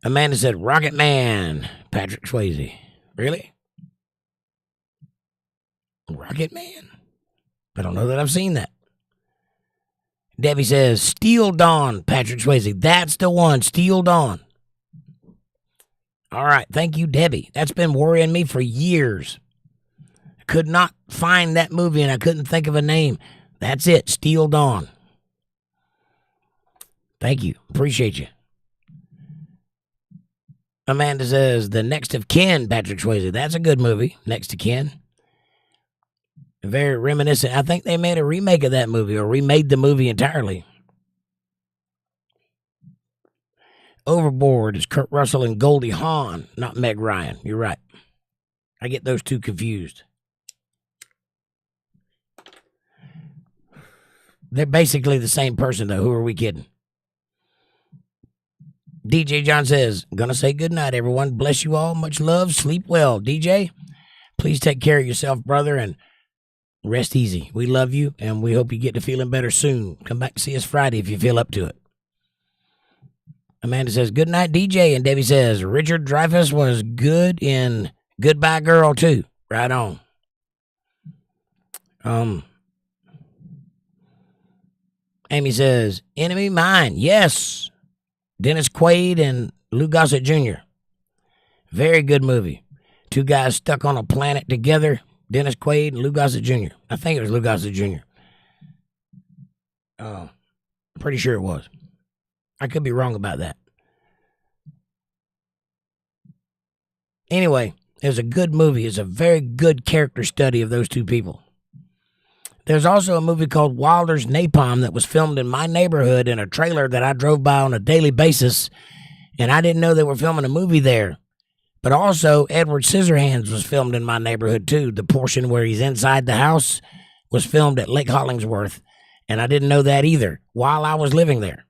Amanda said, Rocket Man, Patrick Swayze. Really? Rocket Man? I don't know that I've seen that. Debbie says, Steel Dawn, Patrick Swayze. That's the one, Steel Dawn. All right, thank you, Debbie. That's been worrying me for years. I could not find that movie, and I couldn't think of a name. That's it, Steel Dawn. Thank you. Appreciate you. Amanda says, The Next of Kin, Patrick Swayze. That's a good movie, Next of Kin. Very reminiscent. I think they made a remake of that movie or remade the movie entirely. Overboard is Kurt Russell and Goldie Hawn, not Meg Ryan. You're right. I get those two confused. They're basically the same person, though. Who are we kidding? DJ John says, gonna say goodnight, everyone. Bless you all. Much love. Sleep well. DJ, please take care of yourself, brother, and rest easy. We love you, and we hope you get to feeling better soon. Come back and see us Friday if you feel up to it. Amanda says, good night, DJ. And Debbie says, Richard Dreyfuss was good in Goodbye Girl, too. Right on. Amy says, Enemy Mine. Yes. Dennis Quaid and Lou Gossett Jr. Very good movie. Two guys stuck on a planet together. Dennis Quaid and Lou Gossett Jr. I think it was Lou Gossett Jr. Pretty sure it was. I could be wrong about that. Anyway, it was a good movie. It's a very good character study of those two people. There's also a movie called Wilder's Napalm that was filmed in my neighborhood in a trailer that I drove by on a daily basis, and I didn't know they were filming a movie there. But also, Edward Scissorhands was filmed in my neighborhood, too. The portion where he's inside the house was filmed at Lake Hollingsworth, and I didn't know that either while I was living there.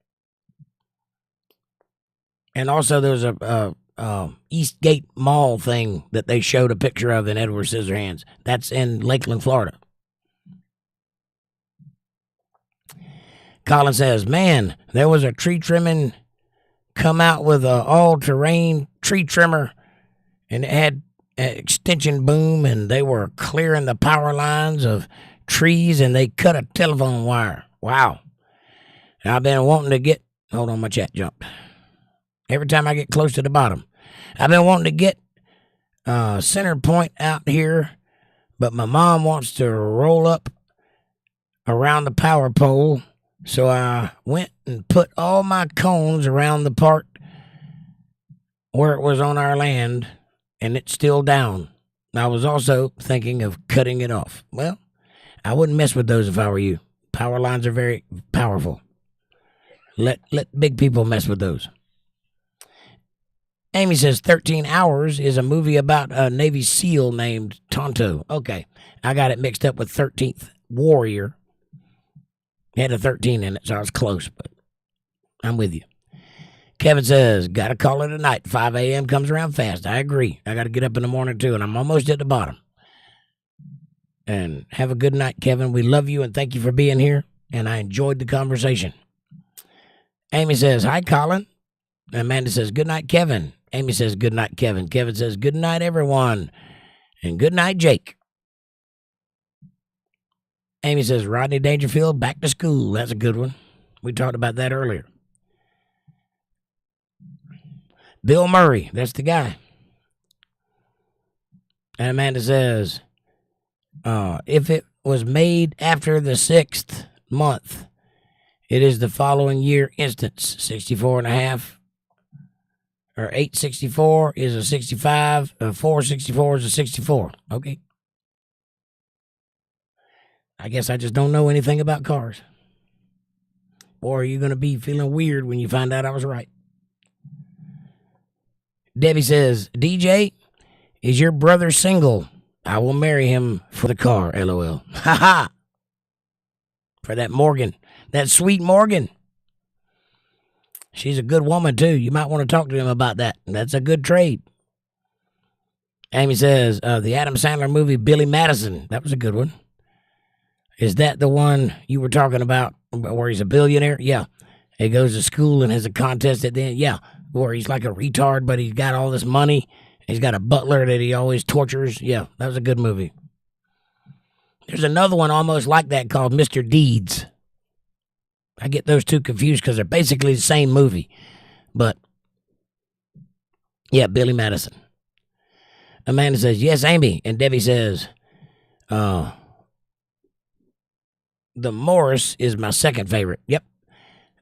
And also, there was a Eastgate Mall thing that they showed a picture of in Edward Scissorhands. That's in Lakeland, Florida. Colin says, man, there was a tree trimming come out with an all-terrain tree trimmer, and it had extension boom, and they were clearing the power lines of trees, and they cut a telephone wire. Wow. I've been wanting to get, hold on, my chat jumped. Every time I get close to the bottom. I've been wanting to get center point out here, but my mom wants to roll up around the power pole, so I went and put all my cones around the part where it was on our land, and it's still down. I was also thinking of cutting it off. Well, I wouldn't mess with those if I were you. Power lines are very powerful. Let big people mess with those. Amy says 13 Hours is a movie about a Navy SEAL named Tonto. Okay, I got it mixed up with 13th Warrior. It had a 13 in it, so I was close, but I'm with you. Kevin says, got to call it a night. 5 a.m. comes around fast. I agree. I got to get up in the morning, too, and I'm almost at the bottom. And have a good night, Kevin. We love you, and thank you for being here, and I enjoyed the conversation. Amy says, hi, Colin. Amanda says, good night, Kevin. Amy says, good night, Kevin. Kevin says, good night, everyone. And good night, Jake. Amy says, Rodney Dangerfield, back to school. That's a good one. We talked about that earlier. Bill Murray, that's the guy. And Amanda says, if it was made after the 6th month, it is the following year instance. 64 and a half. Or 864 is a 65. 464 is a 64. Okay. I guess I just don't know anything about cars. Or are you going to be feeling weird when you find out I was right? Debbie says, DJ, is your brother single? I will marry him for the car, LOL. Ha ha. For that Morgan. That sweet Morgan. She's a good woman, too. You might want to talk to him about that. That's a good trade. Amy says, the Adam Sandler movie, Billy Madison. That was a good one. Is that the one you were talking about where he's a billionaire? Yeah. He goes to school and has a contest at the end. Yeah. Where he's like a retard, but he's got all this money. He's got a butler that he always tortures. Yeah, that was a good movie. There's another one almost like that called Mr. Deeds. I get those two confused because they're basically the same movie. But, yeah, Billy Madison. Amanda says, yes, Amy. And Debbie says, the Morris is my second favorite. Yep.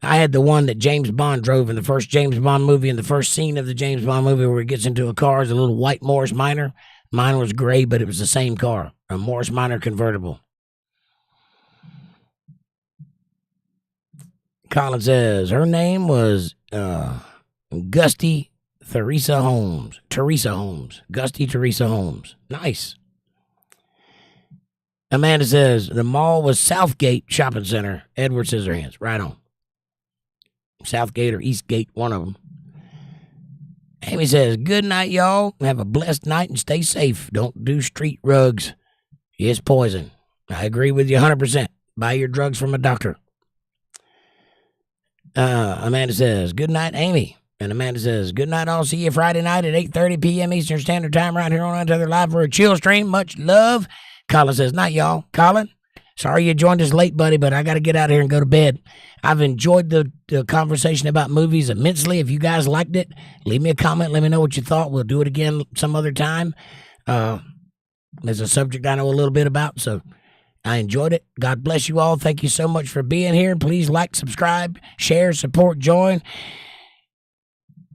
I had the one that James Bond drove in the first James Bond movie, in the first scene of the James Bond movie where he gets into a car. It's a little white Morris Minor. Mine was gray, but it was the same car, a Morris Minor convertible. Colin says her name was Gusty Teresa Holmes. Gusty Teresa Holmes. Nice. Amanda says the mall was Southgate Shopping Center, Edward Scissorhands. Right on. Southgate or Eastgate, one of them. Amy says, good night, y'all. Have a blessed night and stay safe. Don't do street drugs. It's poison. I agree with you 100%. Buy your drugs from a doctor. Amanda says, good night, Amy. And Amanda says, good night, all. See you Friday night at 8:30 p.m. Eastern Standard Time right here on Untethered Live for a chill stream. Much love. Colin says, night, y'all. Colin, sorry you joined us late, buddy, but I got to get out of here and go to bed. I've enjoyed the conversation about movies immensely. If you guys liked it, leave me a comment. Let me know what you thought. We'll do it again some other time. There's a subject I know a little bit about, so I enjoyed it. God bless you all. Thank you so much for being here. Please like, subscribe, share, support, join,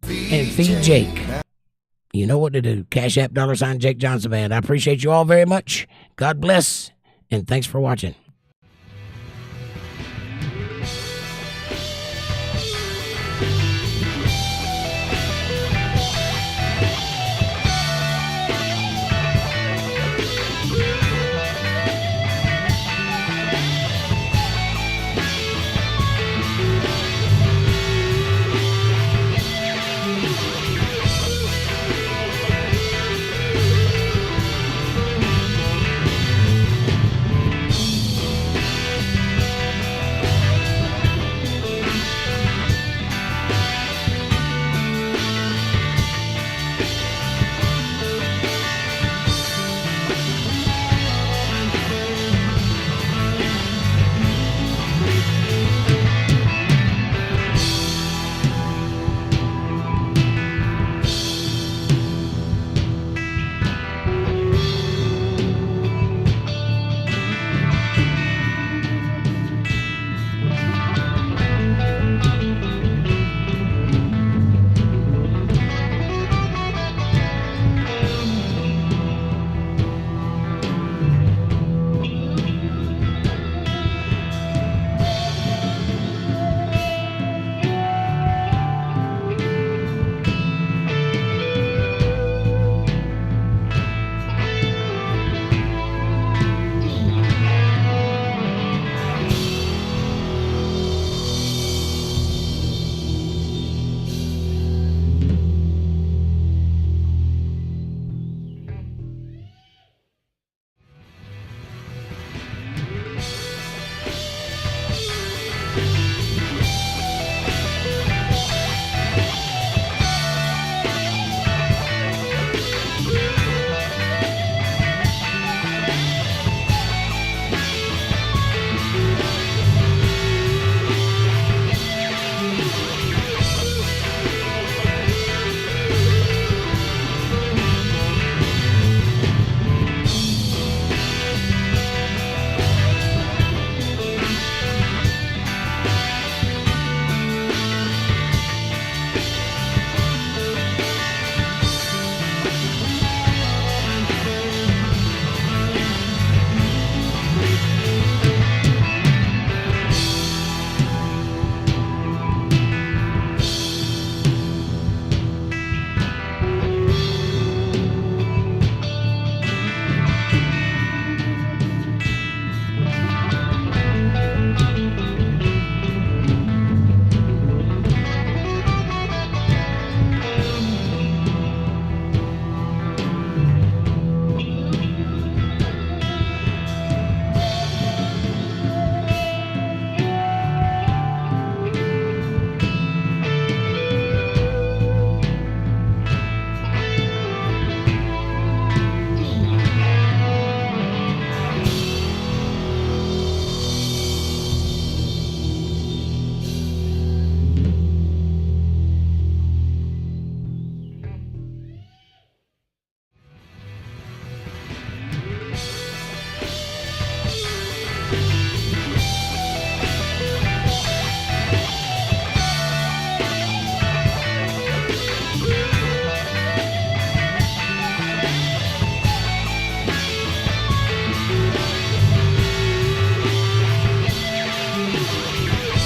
and feed Jake. You know what to do. Cash App, $, Jake Johnson Band. I appreciate you all very much. God bless, and thanks for watching.